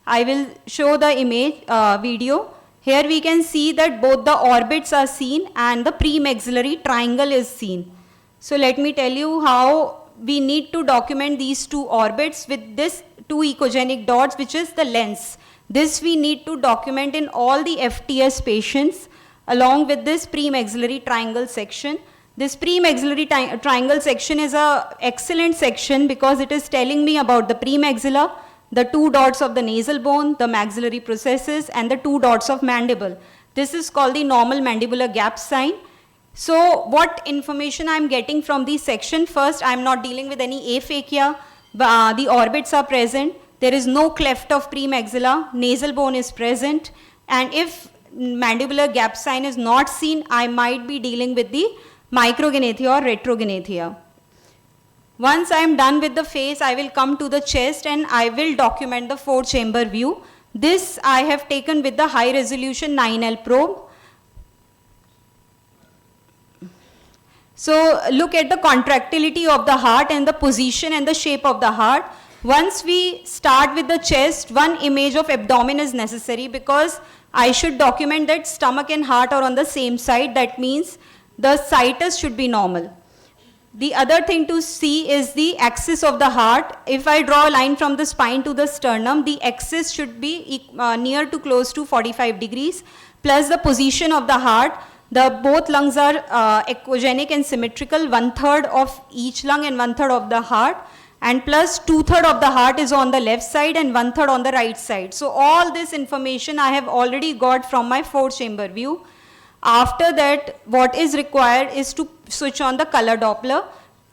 I will show the image video. Here we can see that both the orbits are seen and the premaxillary triangle is seen. So let me tell you how we need to document these 2 orbits with this 2 echogenic dots, which is the lens. This we need to document in all the FTS patients along with this premaxillary triangle section. This premaxillary triangle section is an excellent section because it is telling me about the premaxilla, the 2 dots of the nasal bone, the maxillary processes, and the 2 dots of mandible. This is called the normal mandibular gap sign. So what information I'm getting from this section? First, I'm not dealing with any aphakia. The orbits are present. There is no cleft of premaxilla. Nasal bone is present. And if mandibular gap sign is not seen, I might be dealing with the micrognathia or retrognathia. Once I am done with the face, I will come to the chest and I will document the 4-chamber view. This I have taken with the high resolution 9L probe. So look at the contractility of the heart and the position and the shape of the heart. Once we start with the chest, one image of abdomen is necessary because I should document that stomach and heart are on the same side. That means the situs should be normal. The other thing to see is the axis of the heart. If I draw a line from the spine to the sternum, the axis should be near to close to 45 degrees, plus the position of the heart. Both lungs are echogenic and symmetrical, 1/3 of each lung and 1/3 of the heart, and plus 2/3 of the heart is on the left side and 1/3 on the right side. So all this information I have already got from my 4-chamber view. After that, what is required is to switch on the color Doppler.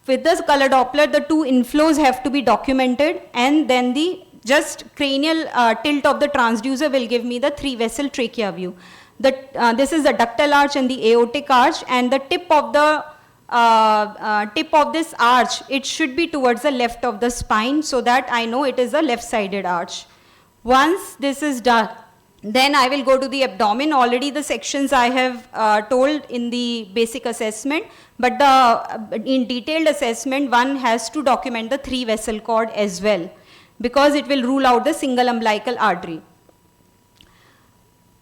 With this color Doppler, the 2 inflows have to be documented, and then the just cranial tilt of the transducer will give me the 3-vessel trachea view. This is the ductal arch and the aortic arch, and the tip of this arch, it should be towards the left of the spine, so that I know it is a left-sided arch. Once this is done, then I will go to the abdomen. Already the sections I have told in the basic assessment, but in detailed assessment, one has to document the 3-vessel cord as well, because it will rule out the single umbilical artery.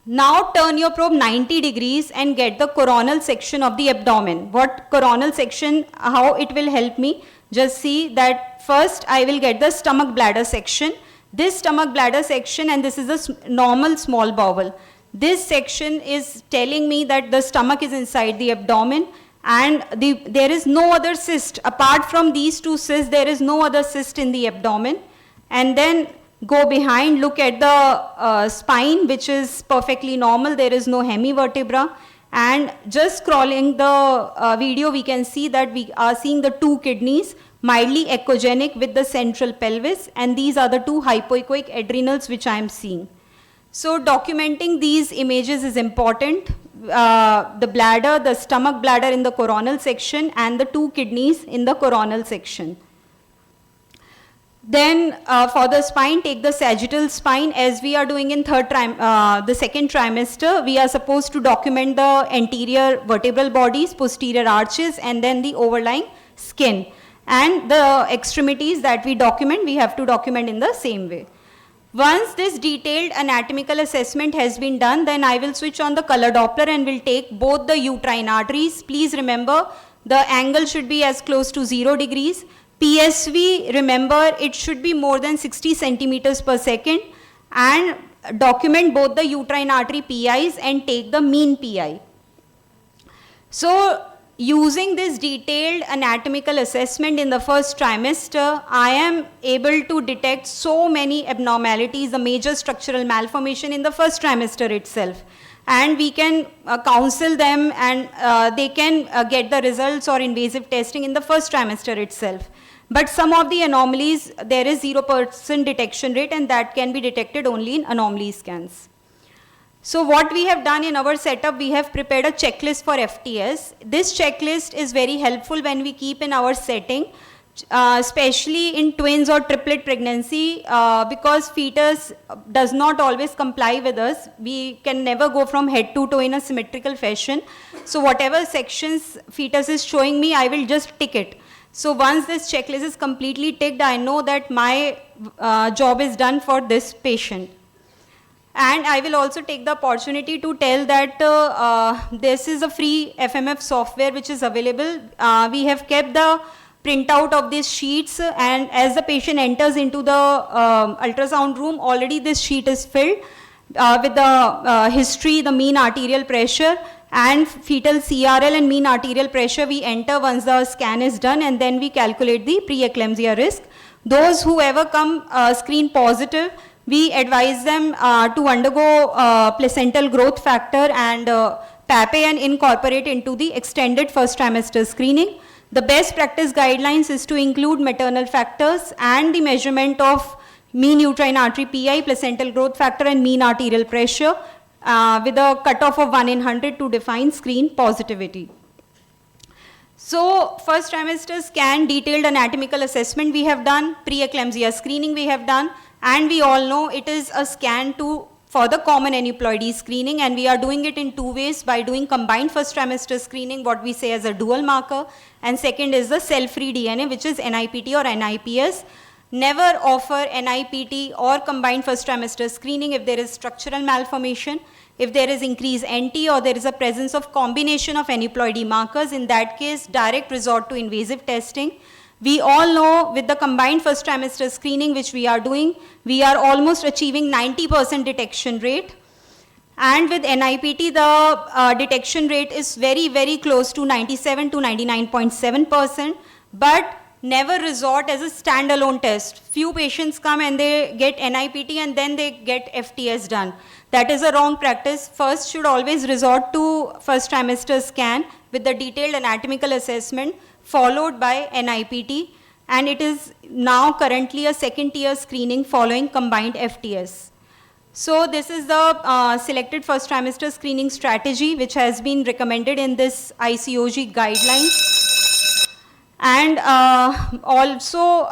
Now turn your probe 90 degrees and get the coronal section of the abdomen. What coronal section, how it will help me? Just see that first I will get the stomach bladder section. This stomach bladder section, and this is a normal small bowel. This section is telling me that the stomach is inside the abdomen, and there is no other cyst. Apart from these 2 cysts, there is no other cyst in the abdomen. And then go behind, look at the spine, which is perfectly normal. There is no hemivertebra. And just scrolling the video, we can see that we are seeing the 2 kidneys, mildly echogenic with the central pelvis, and these are the 2 hypoechoic adrenals which I am seeing. So documenting these images is important. The bladder, the stomach bladder in the coronal section, and the 2 kidneys in the coronal section. Then for the spine, take the sagittal spine. As we are doing in the second trimester, we are supposed to document the anterior vertebral bodies, posterior arches, and then the overlying skin. And the extremities that we document, we have to document in the same way. Once this detailed anatomical assessment has been done, then I will switch on the color Doppler and will take both the uterine arteries. Please remember, the angle should be as close to 0 degrees. PSV, remember, it should be more than 60 centimeters per second, and document both the uterine artery PIs and take the mean PI. So, using this detailed anatomical assessment in the first trimester, I am able to detect so many abnormalities, the major structural malformation in the first trimester itself. And we can counsel them, and they can get the results or invasive testing in the first trimester itself. But some of the anomalies, there is 0% detection rate, and that can be detected only in anomaly scans. So what we have done in our setup, we have prepared a checklist for FTS. This checklist is very helpful when we keep in our setting, especially in twins or triplet pregnancy, because fetus does not always comply with us. We can never go from head to toe in a symmetrical fashion. So whatever sections fetus is showing me, I will just tick it. So once this checklist is completely ticked, I know that my job is done for this patient. And I will also take the opportunity to tell that this is a free FMF software which is available. We have kept the printout of these sheets, and as the patient enters into the ultrasound room, already this sheet is filled with the history, the mean arterial pressure, and fetal CRL and mean arterial pressure we enter once the scan is done, and then we calculate the preeclampsia risk. Those who ever come screen positive, we advise them to undergo placental growth factor and PAPE and incorporate into the extended first trimester screening. The best practice guidelines is to include maternal factors and the measurement of mean uterine artery PI, placental growth factor and mean arterial pressure with a cutoff of 1 in 100 to define screen positivity. So first trimester scan, detailed anatomical assessment we have done, preeclampsia screening we have done, and we all know it is a scan for the common aneuploidy screening, and we are doing it in 2 ways, by doing combined first trimester screening, what we say as a dual marker, and second is the cell-free DNA, which is NIPT or NIPS. Never offer NIPT or combined first trimester screening if there is structural malformation, if there is increased NT or there is a presence of combination of aneuploidy markers. In that case, direct resort to invasive testing. We all know with the combined first trimester screening which we are doing, we are almost achieving 90% detection rate. And with NIPT, the detection rate is very, very close to 97 to 99.7%, but never resort as a standalone test. Few patients come and they get NIPT and then they get FTS done. That is a wrong practice. First should always resort to first trimester scan with the detailed anatomical assessment followed by NIPT, and it is now currently a second tier screening following combined FTS. So this is the selected first trimester screening strategy which has been recommended in this ICOG guidelines. And also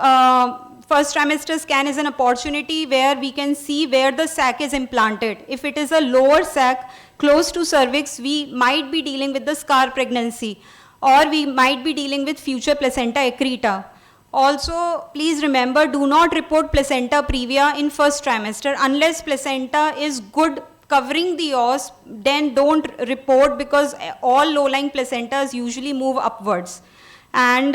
first trimester scan is an opportunity where we can see where the sac is implanted. If it is a lower sac close to cervix, we might be dealing with the scar pregnancy, or we might be dealing with future placenta accreta. Also, please remember, do not report placenta previa in first trimester unless placenta is good covering the os. Then don't report, because all low-lying placentas usually move upwards. And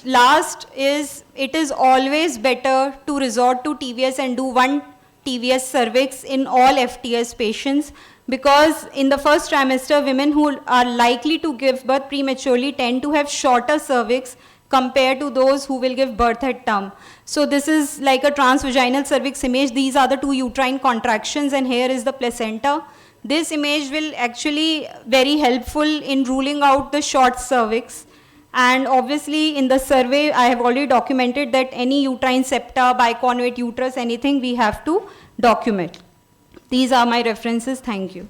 last is, it is always better to resort to TVS and do one TVS cervix in all FTS patients, because in the first trimester, women who are likely to give birth prematurely tend to have shorter cervix compared to those who will give birth at term. So this is like a transvaginal cervix image. These are the 2 uterine contractions, and here is the placenta. This image will actually very helpful in ruling out the short cervix. And obviously in the survey, I have already documented that any uterine septa, biconvate uterus, anything we have to document. These are my references. Thank you.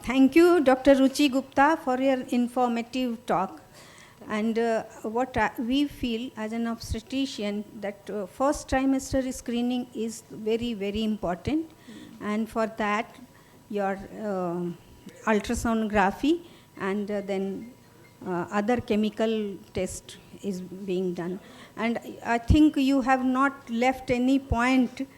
Thank you, Dr. Ruchi Gupta, for your informative talk. And we feel as an obstetrician that first trimester screening is very, very important. And for that, your ultrasonography and then other chemical test is being done. And I think you have not left any point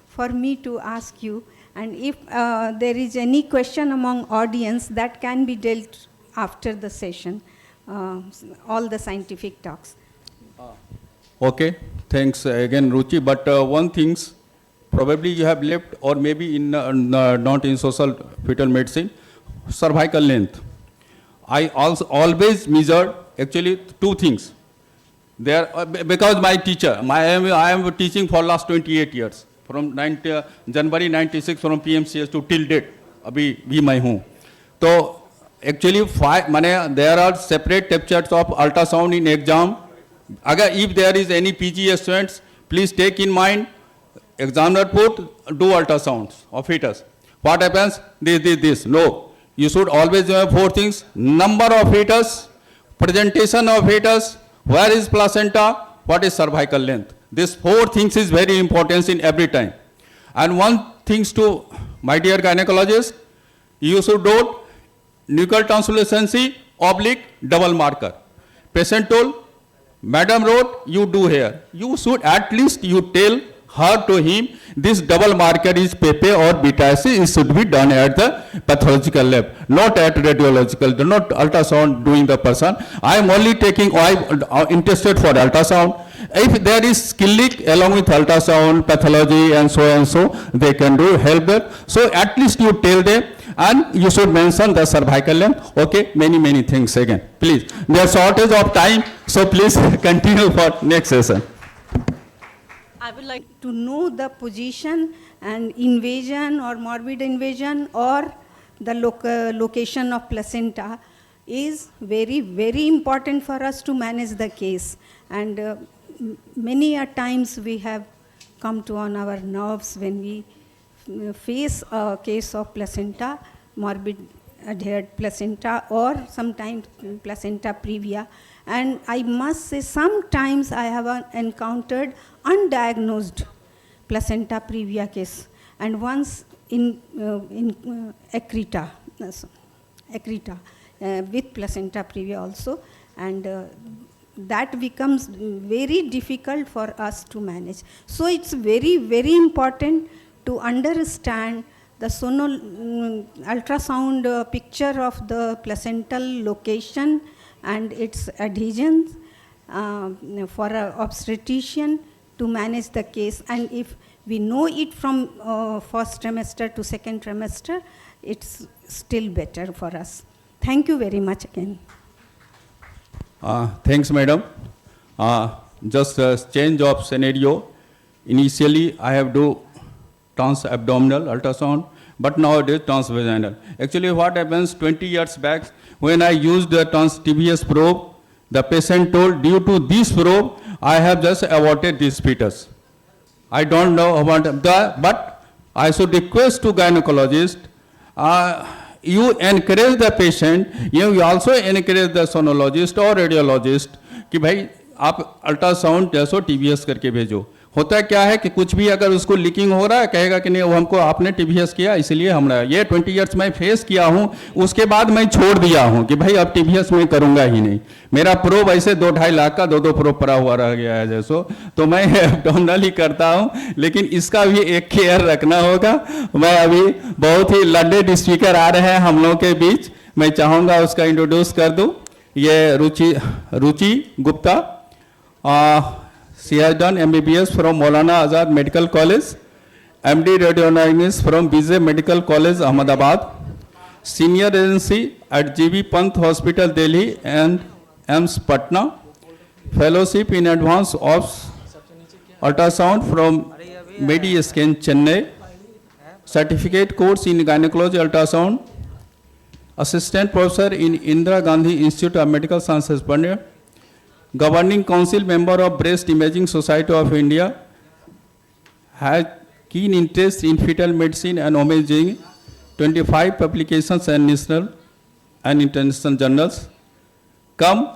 for me to ask you. And if there is any question among audience, that can be dealt after the session, all the scientific talks. Okay, thanks again, Ruchi. But one thing's probably you have left, or maybe in not in social fetal medicine, cervical length. I also always measured actually 2 things. There, because my teacher, I am teaching for last 28 years, from January 96 from PMCS to till date. Abhi bhi मैं हूँ. तो actually there are separate chapters of ultrasound in exam. Agar if there is any PG students, please take in mind, examiner put do ultrasounds of fetus. What happens? This. No. You should always have 4 things: number of fetus, presentation of fetus, where is placenta, what is cervical length. These 4 things is very important in every time. And one things to my dear gynecologist, you should do nuchal translucency / double marker. Patient told, Madam wrote, you do here. You should at least you tell her to him, this double marker is Pepe or beta C, it should be done at the pathological lab, not at radiological, not ultrasound doing the person. I am only taking, I am interested for ultrasound. If there is skill leak along with ultrasound, pathology and so, they can do help them. So at least you tell them, and you should mention the cervical length. Okay, many things again. Please, there's shortage of time, so please continue for next session. I would like to know the position and invasion or morbid invasion or the location of placenta is very important for us to manage the case. And many a times we have come to on our nerves when we face a case of placenta, morbid adhered placenta, or sometimes placenta previa. And I must say, sometimes I have encountered undiagnosed placenta previa case. And once in Akrita with placenta previa also, and that becomes very difficult for us to manage. So it's very important to understand the ultrasound picture of the placental location and its adhesions for an obstetrician to manage the case. And if we know it from first trimester to second trimester, it's still better for us. Thank you very much again. Thanks, madam. Just a change of scenario. Initially, I have do transabdominal ultrasound, but nowadays transvaginal. Actually, what happens 20 years back, when I used the TBS probe, the patient told, due to this probe, I have just aborted this fetus. I don't know about that, but I should request to gynecologist, you encourage the patient, you also encourage the sonologist or radiologist कि भाई आप ultrasound जैसो TBS करके भेजो. होता क्या है कि कुछ भी अगर उसको लीकिंग हो रहा है, कहेगा कि नहीं वो हमको आपने TBS किया इसलिए हमरा ये 20 इयर्स मैं फेस किया हूँ. उसके बाद मैं छोड़ दिया हूँ कि भाई अब TBS मैं करूँगा ही नहीं. मेरा प्रोब ऐसे 2-2.5 लाख का 2 प्रोब पड़ा हुआ रह गया है जैसो, तो मैं एब्डोमिनल ही करता हूँ. लेकिन इसका भी एक केयर रखना होगा. मैं अभी बहुत ही लर्नेड स्पीकर आ रहे हैं हम लोग के बीच, मैं चाहूँगा उसका इंट्रोड्यूस कर दूँ. ये रुचि Gupta. She has done MBBS from Maulana Azad Medical College, MD Radiology from BJ Medical College, Ahmedabad, Senior Residency at GB Pant Hospital, Delhi and AIIMS Patna, Fellowship in Advanced Ops Ultrasound from Mediscan, Chennai, Certificate Course in Gynecology Ultrasound, Assistant Professor in Indira Gandhi Institute of Medical Sciences, Pune, Governing Council member of Breast Imaging Society of India, has keen interest in fetal medicine and imaging, 25 publications and national and international journals. Come,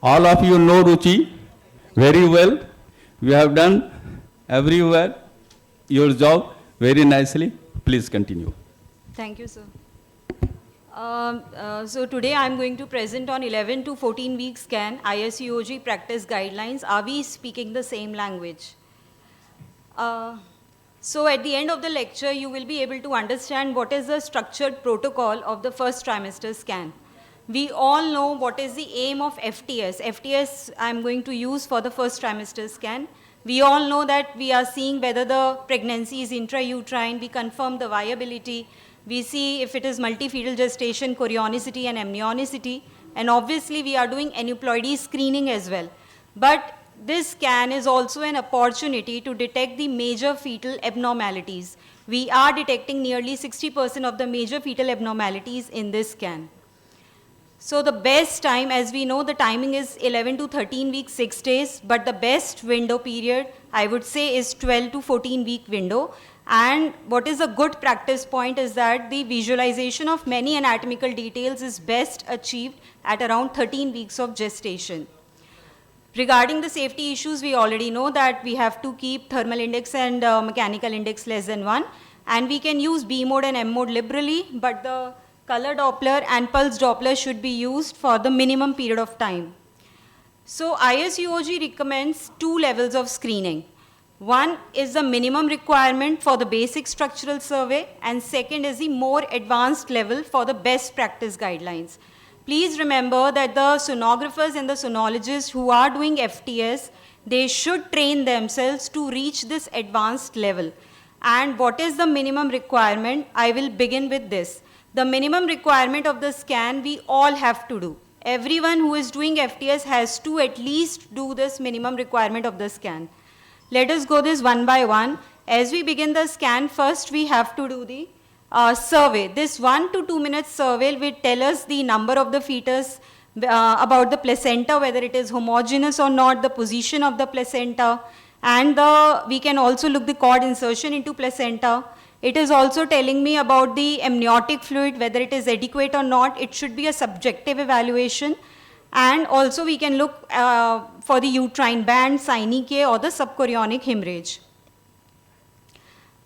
all of you know Ruchi very well. You have done everywhere your job very nicely. Please continue. Thank you, sir. So today I'm going to present on 11 to 14 week scan ISUOG practice guidelines. Are we speaking the same language? So at the end of the lecture, you will be able to understand what is the structured protocol of the first trimester scan. We all know what is the aim of FTS. FTS I'm going to use for the first trimester scan. We all know that we are seeing whether the pregnancy is intrauterine, we confirm the viability, we see if it is multifetal gestation, chorionicity and amnionicity, and obviously we are doing aneuploidy screening as well. But this scan is also an opportunity to detect the major fetal abnormalities. We are detecting nearly 60% of the major fetal abnormalities in this scan. So the best time, as we know, the timing is 11 to 13 weeks, 6 days, but the best window period, I would say, is 12 to 14 week window. And what is a good practice point is that the visualization of many anatomical details is best achieved at around 13 weeks of gestation. Regarding the safety issues, we already know that we have to keep thermal index and mechanical index less than 1. And we can use B mode and M mode liberally, but the color Doppler and pulse Doppler should be used for the minimum period of time. So ISUOG recommends 2 levels of screening. One is the minimum requirement for the basic structural survey, and second is the more advanced level for the best practice guidelines. Please remember that the sonographers and the sonologists who are doing FTS, they should train themselves to reach this advanced level. and what is the minimum requirement, I will begin with this. The minimum requirement of the scan we all have to do. Everyone who is doing FTS has to at least do this minimum requirement of the scan. Let us go this one by one. As we begin the scan, first we have to do the survey. This 1 to 2 minutes survey will tell us the number of the fetus, about the placenta, whether it is homogeneous or not, the position of the placenta, and we can also look the cord insertion into placenta. It is also telling me about the amniotic fluid, whether it is adequate or not. It should be a subjective evaluation. And also we can look for the uterine band, Sine or the subchorionic hemorrhage.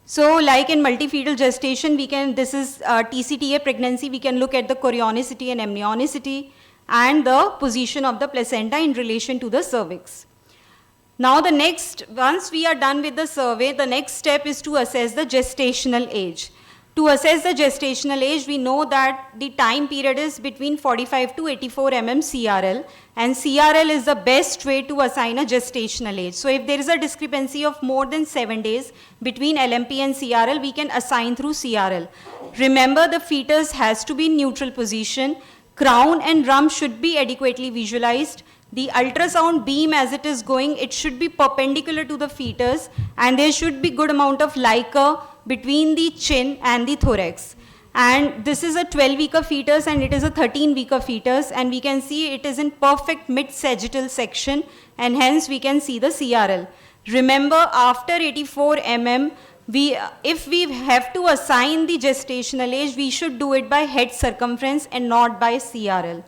So like in multifetal gestation, this is TCTA pregnancy, we can look at the chorionicity and amnionicity and the position of the placenta in relation to the cervix. Now once we are done with the survey, the next step is to assess the gestational age. To assess the gestational age, we know that the time period is between 45 to 84 CRL, and CRL is the best way to assign a gestational age. So if there is a discrepancy of more than 7 days between LMP and CRL, we can assign through CRL. Remember, the fetus has to be in neutral position. Crown and rump should be adequately visualized. The ultrasound beam as it is going, it should be perpendicular to the fetus, and there should be good amount of liquor between the chin and the thorax. And this is a 12-weeker fetus and it is a 13-weeker fetus, and we can see it is in perfect mid-sagittal section, and hence we can see the CRL. Remember, after 84 if we have to assign the gestational age, we should do it by head circumference and not by CRL.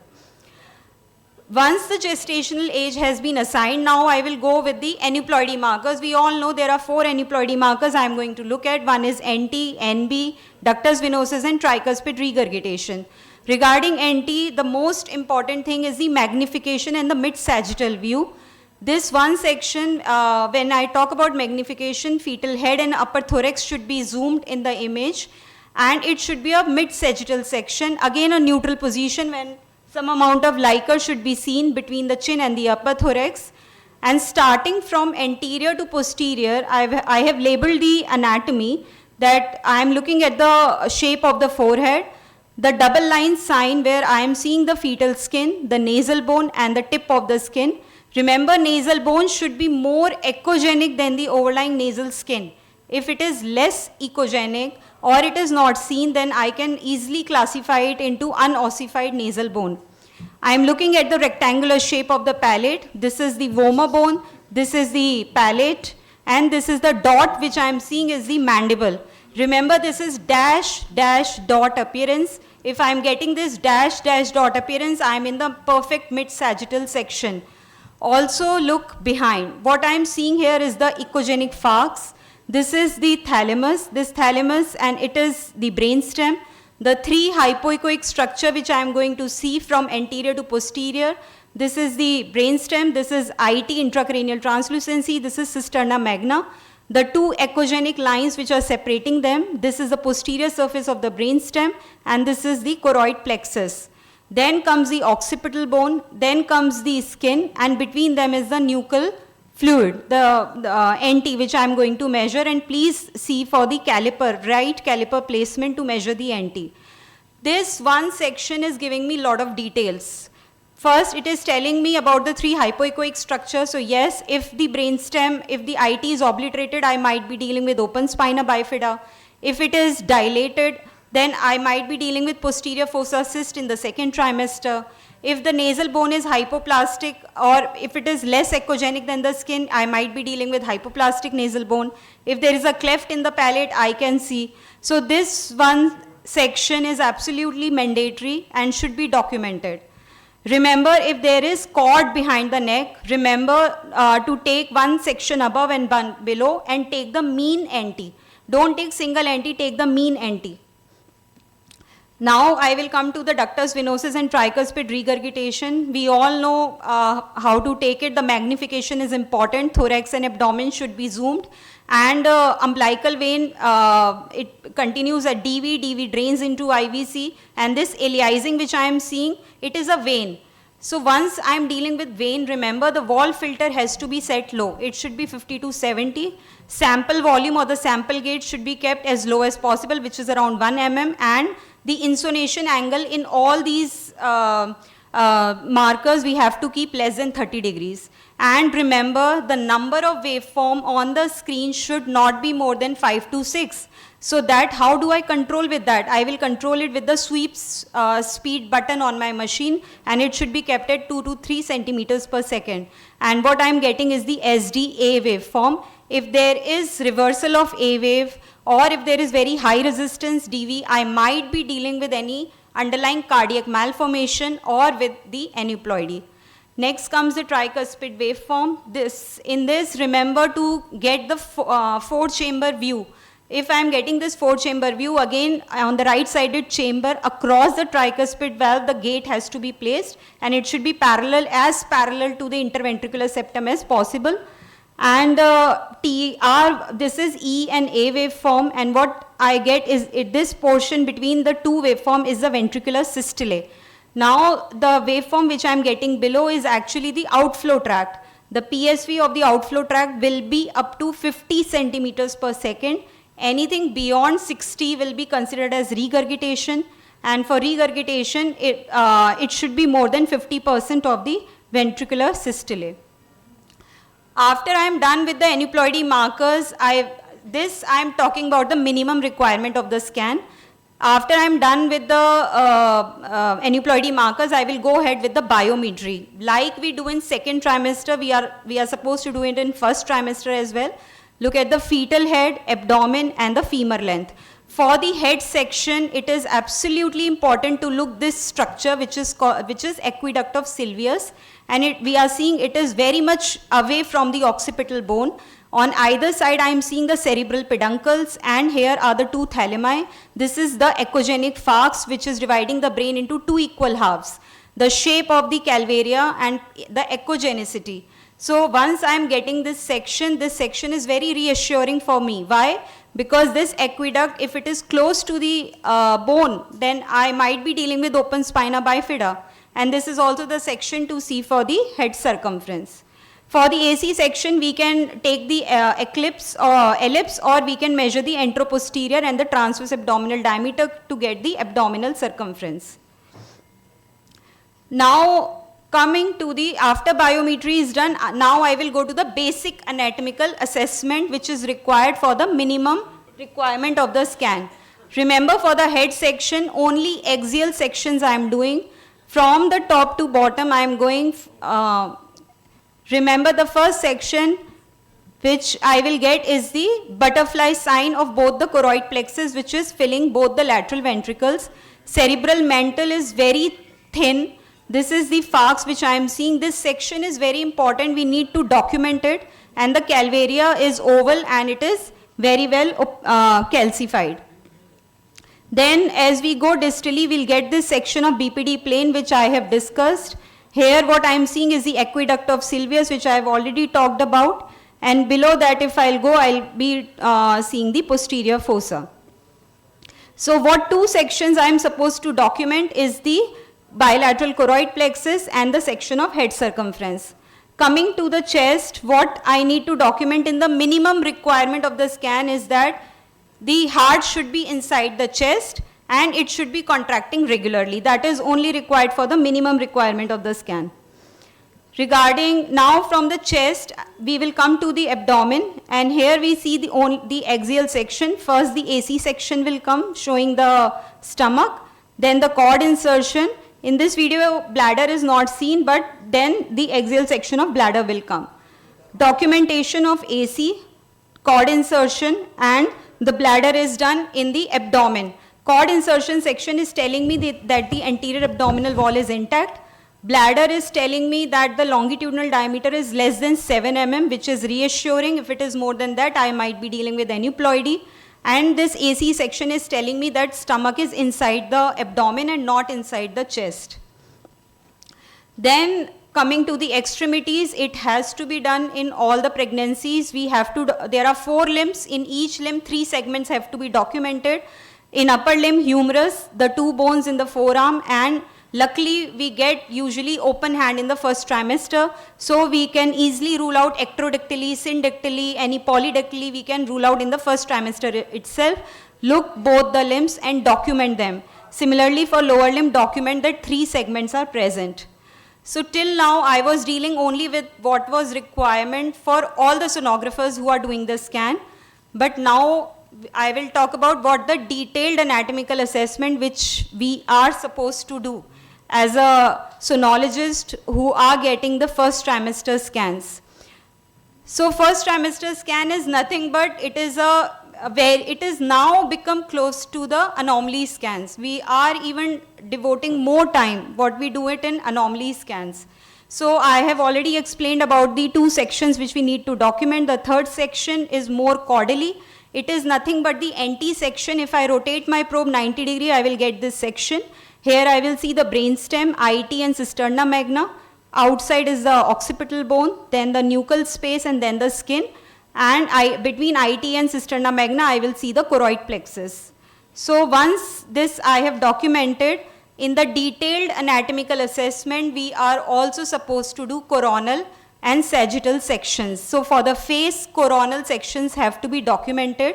Once the gestational age has been assigned, now I will go with the aneuploidy markers. We all know there are 4 aneuploidy markers I am going to look at. One is NT, NB, ductus venosus, and tricuspid regurgitation. Regarding NT, the most important thing is the magnification and the mid-sagittal view. This one section, when I talk about magnification, fetal head and upper thorax should be zoomed in the image, and it should be a mid-sagittal section, again a neutral position when some amount of liquor should be seen between the chin and the upper thorax. And starting from anterior to posterior, I have labeled the anatomy that I am looking at the shape of the forehead, the double line sign where I am seeing the fetal skin, the nasal bone and the tip of the skin. Remember, nasal bone should be more echogenic than the overlying nasal skin. If it is less echogenic or it is not seen, then I can easily classify it into unossified nasal bone. I am looking at the rectangular shape of the palate. This is the vomer bone, this is the palate, and this is the dot which I am seeing is the mandible. Remember, this is dash, dash, dot appearance. If I am getting this dash, dash, dot appearance, I am in the perfect mid-sagittal section. Also look behind. What I am seeing here is the echogenic falx. This is the thalamus, and it is the brainstem. The 3 hypoechoic structure which I am going to see from anterior to posterior. This is the brainstem, this is IT, intracranial translucency, this is cisterna magna. The 2 echogenic lines which are separating them, this is the posterior surface of the brainstem, and this is the choroid plexus. Then comes the occipital bone, then comes the skin, and between them is the nuchal fluid, the NT, which I am going to measure, and please see for the caliper, right caliper placement to measure the NT. This one section is giving me a lot of details. First, it is telling me about the 3 hypoechoic structures. So yes, if the brainstem, if the IT is obliterated, I might be dealing with open spina bifida. If it is dilated, then I might be dealing with posterior fossa cyst in the 2nd trimester. If the nasal bone is hypoplastic, or if it is less echogenic than the skin, I might be dealing with hypoplastic nasal bone. If there is a cleft in the palate, I can see. So this one section is absolutely mandatory and should be documented. Remember, if there is cord behind the neck, remember to take one section above and one below and take the mean NT. Don't take single NT, take the mean NT. Now I will come to the ductus venosus and tricuspid regurgitation. We all know how to take it. The magnification is important. Thorax and abdomen should be zoomed. And umbilical vein, it continues at DV drains into IVC. And this aliasing which I am seeing, it is a vein. So once I'm dealing with vein, remember the wall filter has to be set low. It should be 50 to 70. Sample volume or the sample gauge should be kept as low as possible, which is around 1 mm, and the insonation angle in all these markers we have to keep less than 30 degrees. And remember, the number of waveform on the screen should not be more than 5 to 6. So that, how do I control with that? I will control it with the sweep speed button on my machine, and it should be kept at 2 to 3 centimeters per second. And what I'm getting is the SDA waveform. If there is reversal of A wave, or if there is very high resistance DV, I might be dealing with any underlying cardiac malformation or with the aneuploidy. Next comes the tricuspid waveform. In this, remember to get the 4-chamber view. If I am getting this 4-chamber view, again on the right-sided chamber across the tricuspid valve, the gate has to be placed, and it should be as parallel to the interventricular septum as possible. And this is E and A waveform, and what I get is this portion between the two waveform is the ventricular systole. Now the waveform which I am getting below is actually the outflow tract. The PSV of the outflow tract will be up to 50 centimeters per second. Anything beyond 60 will be considered as regurgitation, and for regurgitation, it should be more than 50% of the ventricular systole. After I am done with the aneuploidy markers, I am talking about the minimum requirement of the scan. After I am done with the aneuploidy markers, I will go ahead with the biometry. Like we do in second trimester, we are supposed to do it in first trimester as well. Look at the fetal head, abdomen, and the femur length. For the head section, it is absolutely important to look this structure, which is aqueduct of Sylvius, and we are seeing it is very much away from the occipital bone. On either side, I am seeing the cerebral peduncles, and here are the two thalami. This is the echogenic falx, which is dividing the brain into two equal halves. The shape of the calvaria and the echogenicity. So once I am getting this section is very reassuring for me. Why? Because this aqueduct, if it is close to the bone, then I might be dealing with open spina bifida. And this is also the section to see for the head circumference. For the AC section, we can take the ellipse, or we can measure the anteroposterior and the transverse abdominal diameter to get the abdominal circumference. Now, coming to the, after biometry is done, now I will go to the basic anatomical assessment which is required for the minimum requirement of the scan. Remember, for the head section, only axial sections I am doing. From the top to bottom, I am going, remember the first section which I will get is the butterfly sign of both the choroid plexus, which is filling both the lateral ventricles. Cerebral mantle is very thin. This is the falx which I am seeing. This section is very important. We need to document it. And the calvaria is oval and it is very well calcified. Then as we go distally, we'll get this section of BPD plane which I have discussed. Here what I am seeing is the aqueduct of Sylvius, which I have already talked about. And below that, if I'll go, I'll be seeing the posterior fossa. So what two sections I am supposed to document is the bilateral choroid plexus and the section of head circumference. Coming to the chest, what I need to document in the minimum requirement of the scan is that the heart should be inside the chest and it should be contracting regularly. That is only required for the minimum requirement of the scan. Regarding now from the chest, we will come to the abdomen, and here we see the axial section. First the AC section will come showing the stomach, then the cord insertion. In this video, bladder is not seen, but then the axial section of bladder will come. Documentation of AC, cord insertion, and the bladder is done in the abdomen. Cord insertion section is telling me that the anterior abdominal wall is intact. Bladder is telling me that the longitudinal diameter is less than 7 mm, which is reassuring. If it is more than that, I might be dealing with aneuploidy. And this AC section is telling me that stomach is inside the abdomen and not inside the chest. Then coming to the extremities, it has to be done in all the pregnancies. There are 4 limbs. In each limb, 3 segments have to be documented. In upper limb, humerus, the 2 bones in the forearm, and Luckily, we get usually open hand in the first trimester, so we can easily rule out ectrodactyly, syndactyly, any polydactyly we can rule out in the first trimester itself. Look both the limbs and document them. Similarly, for lower limb, document that 3 segments are present. So till now, I was dealing only with what was requirement for all the sonographers who are doing the scan. But now I will talk about what the detailed anatomical assessment which we are supposed to do as a sonologist who are getting the first trimester scans. So first trimester scan is nothing but it is where it is now become close to the anomaly scans. We are even devoting more time what we do it in anomaly scans. So I have already explained about the 2 sections which we need to document. The third section is more caudally. It is nothing but the NT section. If I rotate my probe 90 degree, I will get this section. Here I will see the brainstem, IT and cisterna magna. Outside is the occipital bone, then the nuchal space and then the skin. And between IT and cisterna magna, I will see the choroid plexus. So once this I have documented, in the detailed anatomical assessment, we are also supposed to do coronal and sagittal sections. So for the face, coronal sections have to be documented.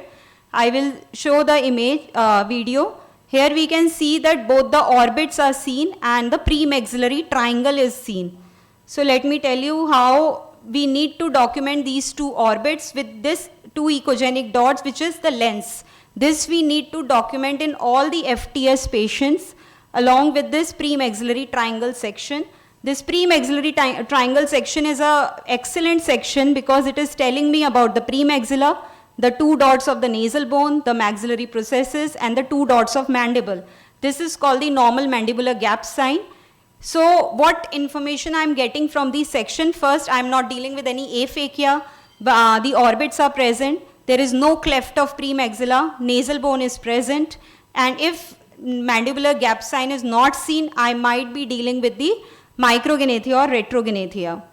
I will show the image video. Here we can see that both the orbits are seen and the premaxillary triangle is seen. So let me tell you how we need to document these 2 orbits with this 2 echogenic dots, which is the lens. This we need to document in all the FTS patients along with this premaxillary triangle section. This premaxillary triangle section is an excellent section because it is telling me about the premaxilla, the 2 dots of the nasal bone, the maxillary processes, and the 2 dots of mandible. This is called the normal mandibular gap sign. So what information I am getting from this section? First, I am not dealing with any aphakia. The orbits are present. There is no cleft of premaxilla. Nasal bone is present. And if mandibular gap sign is not seen, I might be dealing with the micrognathia or retrognathia.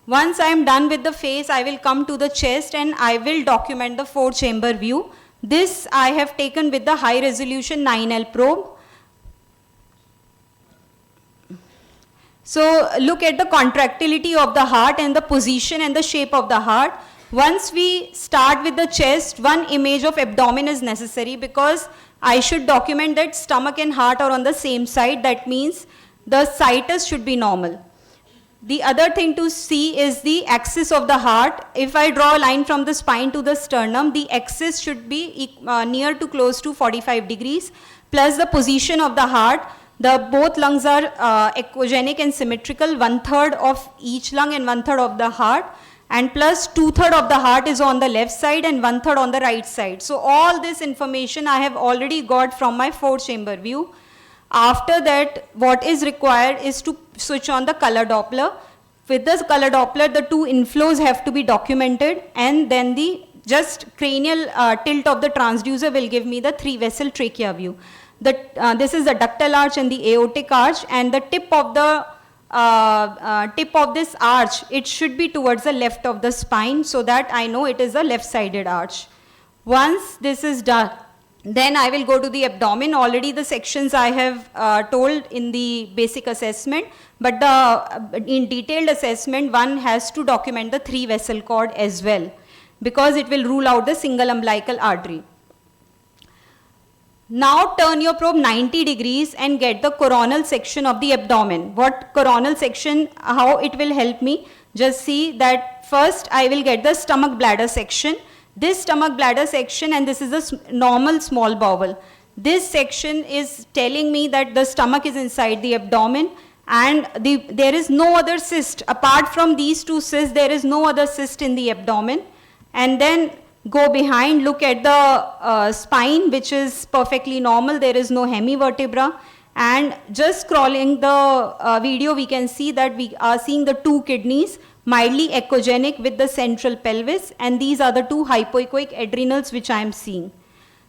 Once I am done with the face, I will come to the chest and I will document the 4-chamber view. This I have taken with the high resolution 9L probe. So look at the contractility of the heart and the position and the shape of the heart. Once we start with the chest, one image of abdomen is necessary because I should document that stomach and heart are on the same side. That means the situs should be normal. The other thing to see is the axis of the heart. If I draw a line from the spine to the sternum, the axis should be near to close to 45 degrees, plus the position of the heart. Both lungs are echogenic and symmetrical, 1/3 of each lung and 1/3 of the heart, and plus 2/3 of the heart is on the left side and 1/3 on the right side. So all this information I have already got from my 4-chamber view. After that, what is required is to switch on the color Doppler. With this color Doppler, the 2 inflows have to be documented, and then the just cranial tilt of the transducer will give me the 3-vessel trachea view. This is the ductal arch and the aortic arch, and the tip of this arch, it should be towards the left of the spine so that I know it is a left-sided arch. Once this is done, then I will go to the abdomen. Already the sections I have told in the basic assessment, but in detailed assessment, one has to document the 3-vessel cord as well because it will rule out the single umbilical artery. Now turn your probe 90 degrees and get the coronal section of the abdomen. What coronal section, how it will help me? Just see that first I will get the stomach bladder section. This stomach bladder section, and this is a normal small bowel. This section is telling me that the stomach is inside the abdomen and there is no other cyst. Apart from these 2 cysts, there is no other cyst in the abdomen. And then go behind, look at the spine, which is perfectly normal. There is no hemivertebra. And just scrolling the video, we can see that we are seeing the 2 kidneys, mildly echogenic with the central pelvis, and these are the 2 hypoechoic adrenals which I am seeing.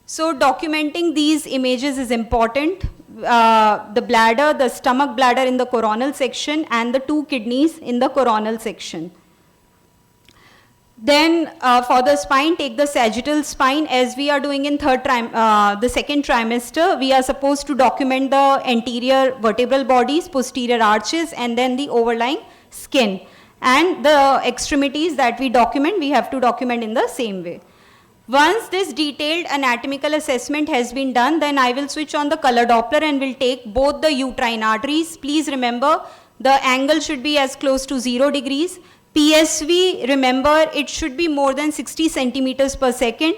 So documenting these images is important. The bladder, the stomach bladder in the coronal section, and the 2 kidneys in the coronal section. Then for the spine, take the sagittal spine. As we are doing in the second trimester, we are supposed to document the anterior vertebral bodies, posterior arches, and then the overlying skin. And the extremities that we document, we have to document in the same way. Once this detailed anatomical assessment has been done, then I will switch on the color Doppler and will take both the uterine arteries. Please remember, the angle should be as close to 0 degrees. PSV, remember, it should be more than 60 centimeters per second,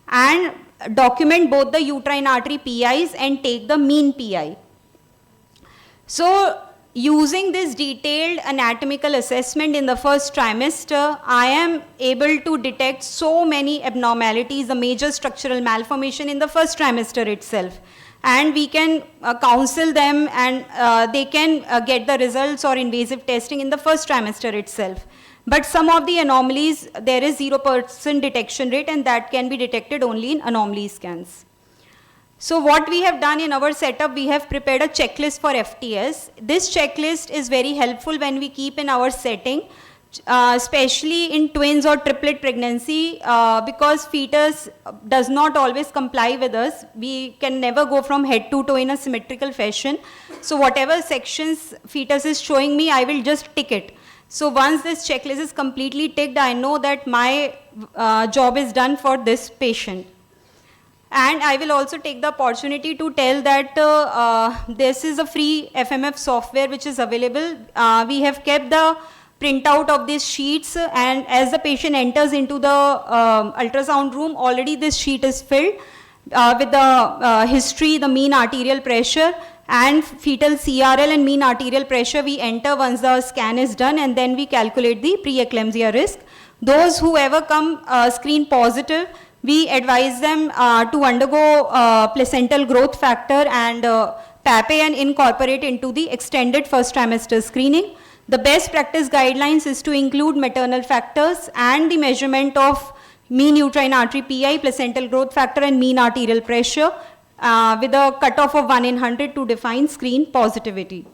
and document both the uterine artery PIs and take the mean PI. So, using this detailed anatomical assessment in the first trimester, I am able to detect so many abnormalities, the major structural malformation in the first trimester itself. And we can counsel them, and they can get the results or invasive testing in the first trimester itself. But some of the anomalies, there is 0% detection rate, and that can be detected only in anomaly scans. So what we have done in our setup, we have prepared a checklist for FTS. This checklist is very helpful when we keep in our setting, especially in twins or triplet pregnancy, because fetus does not always comply with us. We can never go from head to toe in a symmetrical fashion. So whatever sections fetus is showing me, I will just tick it. So once this checklist is completely ticked, I know that my job is done for this patient. And I will also take the opportunity to tell that this is a free FMF software which is available. We have kept the printout of these sheets, and as the patient enters into the ultrasound room, already this sheet is filled with the history, the mean arterial pressure, and fetal CRL and mean arterial pressure we enter once the scan is done, and then we calculate the preeclampsia risk. Those who ever come screen positive, we advise them to undergo placental growth factor and PAPE and incorporate into the extended first trimester screening. The best practice guidelines is to include maternal factors and the measurement of mean uterine artery PI, placental growth factor, and mean arterial pressure with a cutoff of 1 in 100 to define screen positivity.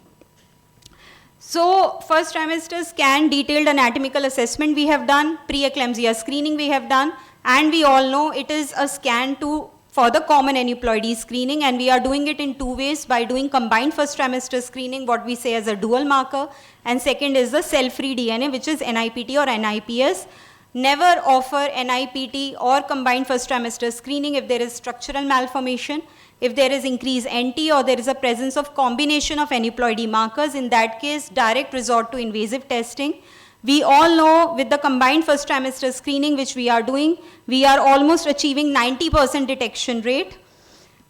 So first trimester scan, detailed anatomical assessment we have done, preeclampsia screening we have done, and we all know it is a scan for the common aneuploidy screening, and we are doing it in 2 ways, by doing combined first trimester screening, what we say as a dual marker, and second is the cell-free DNA, which is NIPT or NIPS. Never offer NIPT or combined first trimester screening if there is structural malformation, if there is increased NT, or there is a presence of combination of aneuploidy markers. In that case, direct resort to invasive testing. We all know with the combined first trimester screening which we are doing, we are almost achieving 90% detection rate.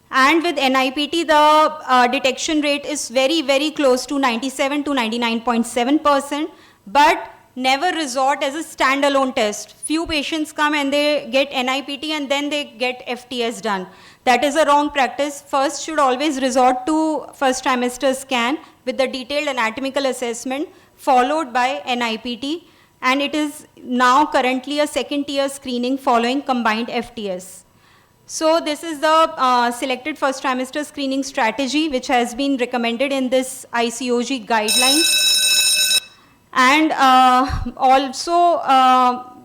And with NIPT, the detection rate is very, very close to 97 to 99.7%, but never resort as a standalone test. Few patients come and they get NIPT and then they get FTS done. That is a wrong practice. First should always resort to first trimester scan with the detailed anatomical assessment followed by NIPT, and it is now currently a second tier screening following combined FTS. So this is the selected first trimester screening strategy which has been recommended in this ICOG guidelines. And also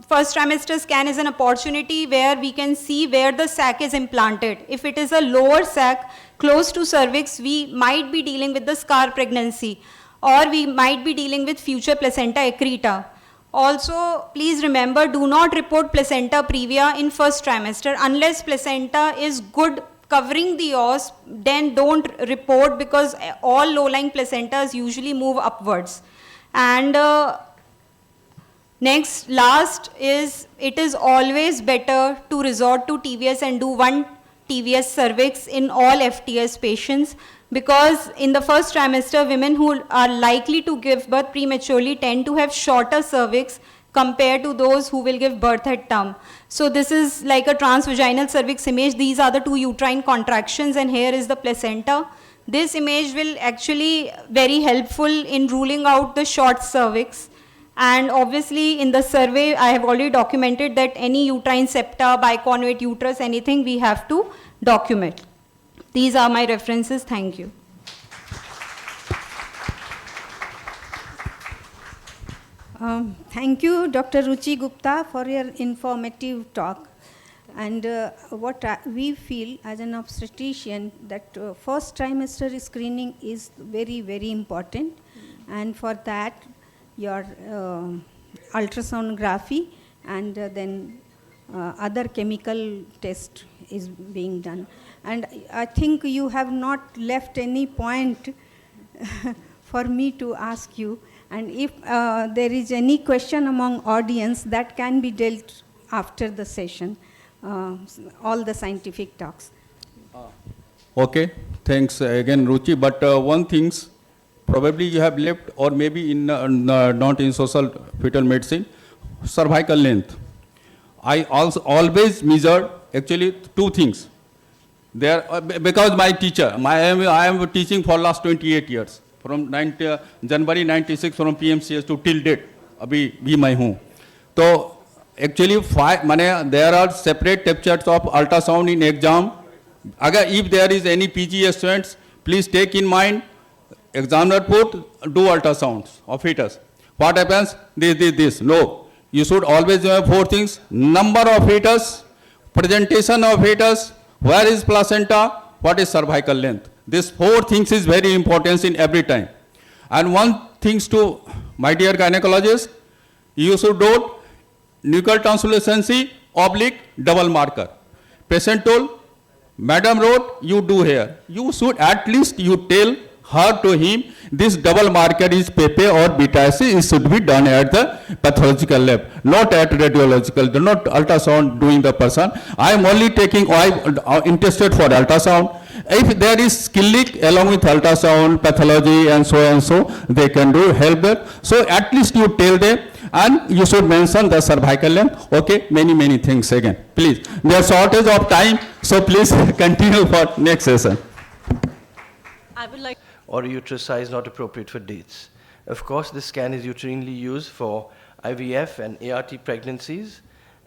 first trimester scan is an opportunity where we can see where the sac is implanted. If it is a lower sac close to cervix, we might be dealing with the scar pregnancy, or we might be dealing with future placenta accreta. Also, please remember, do not report placenta previa in first trimester unless placenta is good covering the os. Then don't report, because all low-lying placentas usually move upwards. And last is, it is always better to resort to TVS and do one TVS cervix in all FTS patients, because in the first trimester, women who are likely to give birth prematurely tend to have shorter cervix compared to those who will give birth at term. So this is like a transvaginal cervix image. These are the 2 uterine contractions, and here is the placenta. This image will actually very helpful in ruling out the short cervix. And obviously in the survey, I have already documented that any uterine septa, biconvate uterus, anything we have to document. These are my references. Thank you. Thank you, Dr. Ruchi Gupta, for your informative talk. And we feel as an obstetrician that first trimester screening is very, very important. And for that, your ultrasonography and then other chemical test is being done. And I think you have not left any point for me to ask you. And if there is any question among audience, that can be dealt after the session, all the scientific talks. Okay, thanks again, Ruchi. But one things, probably you have left, or maybe in not in social fetal medicine, cervical length. I also always measured actually two things. There, because my teacher, I am teaching for last 28 years. From January 96 from PMCS to till date, अभी भी मैं हूँ. तो actually there are separate chapters of ultrasound in exam. Agar if there is any PG students, please take in mind, examiner put do ultrasounds of fetus. What happens? This. No. You should always have four things: number of fetus, presentation of fetus, where is placenta, what is cervical length. These four things is very important in every time. And one things to my dear gynecologist, you should do nuchal translucency / double marker. Patient told, Madam wrote, you do here. You should at least you tell her to him, this double marker is Pepe or beta C, it should be done at the pathological lab, not at radiological, not ultrasound doing the person. I am only taking, I am interested for ultrasound. If there is skill leak along with ultrasound, pathology and so, they can do help them. So at least you tell them, and you should mention the cervical length. Okay, many things again. Please, there is shortage of time, so please continue for next session. I would like. Or uterus size not appropriate for dates. Of course, this scan is routinely used for IVF and ART pregnancies,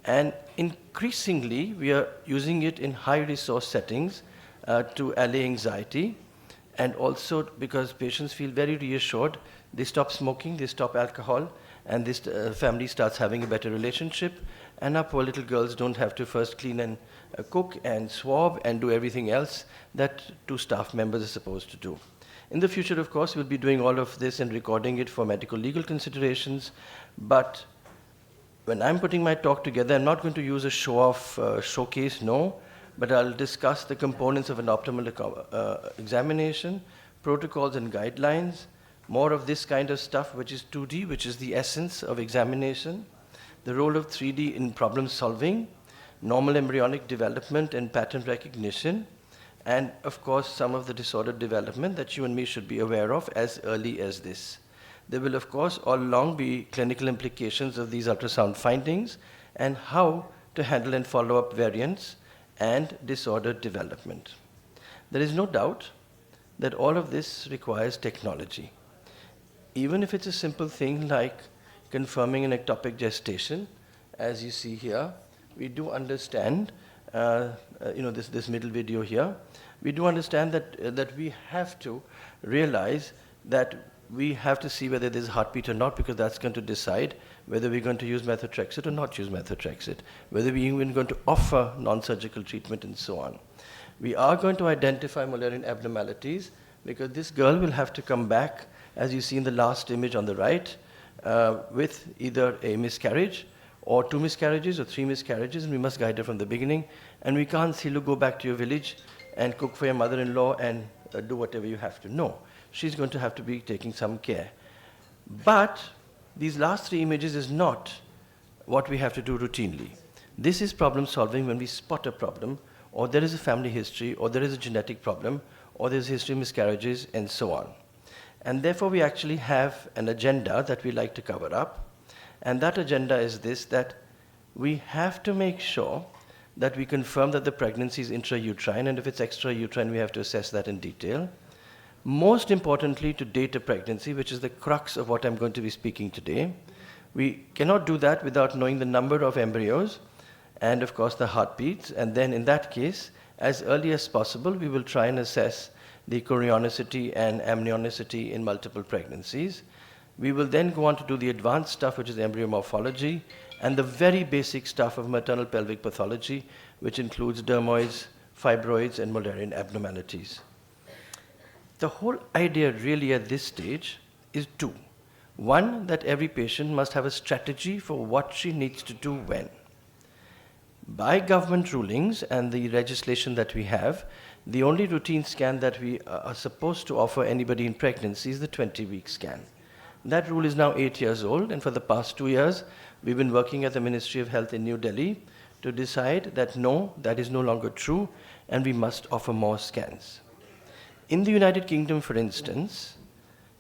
and increasingly we are using it in high resource settings to allay anxiety, and also because patients feel very reassured, they stop smoking, they stop alcohol, and this family starts having a better relationship, and our poor little girls don't have to first clean and cook and swab and do everything else that two staff members are supposed to do. In the future, of course, we'll be doing all of this and recording it for medical legal considerations, but when I'm putting my talk together, I'm not going to use a show-off showcase, no, but I'll discuss the components of an optimal examination, protocols and guidelines, more of this kind of stuff, which is 2D, which is the essence of examination, the role of 3D in problem solving, normal embryonic development and pattern recognition, and of course some of the disordered development that you and me should be aware of as early as this. There will of course all along be clinical implications of these ultrasound findings and how to handle and follow up variants and disordered development. There is no doubt that all of this requires technology. Even if it's a simple thing like confirming an ectopic gestation, as you see here, we do understand, this middle video here, we do understand that we have to realize that we have to see whether there's heartbeat or not, because that's going to decide whether we're going to use methotrexate or not use methotrexate, whether we're even going to offer non-surgical treatment and so on. We are going to identify Mullerian abnormalities because this girl will have to come back, as you see in the last image on the right, with either a miscarriage or 2 miscarriages or 3 miscarriages, and we must guide her from the beginning. And we can't say, look, go back to your village and cook for your mother-in-law and do whatever you have to. No, she's going to have to be taking some care. But these last 3 images is not what we have to do routinely. This is problem solving when we spot a problem, or there is a family history, or there is a genetic problem, or there's a history of miscarriages, and so on. And therefore, we actually have an agenda that we like to cover up. And that agenda is this, that we have to make sure that we confirm that the pregnancy is intrauterine, and if it's extrauterine, we have to assess that in detail. Most importantly, to date a pregnancy, which is the crux of what I'm going to be speaking today, we cannot do that without knowing the number of embryos and, of course, the heartbeats. And then in that case, as early as possible, we will try and assess the chorionicity and amnionicity in multiple pregnancies. We will then go on to do the advanced stuff, which is embryomorphology, and the very basic stuff of maternal pelvic pathology, which includes dermoids, fibroids, and Mullerian abnormalities. The whole idea really at this stage is two. One, that every patient must have a strategy for what she needs to do when. By government rulings and the legislation that we have, the only routine scan that we are supposed to offer anybody in pregnancy is the 20-week scan. That rule is now 8 years old, and for the past 2 years, we've been working at the Ministry of Health in New Delhi to decide that no, that is no longer true, and we must offer more scans. In the United Kingdom, for instance,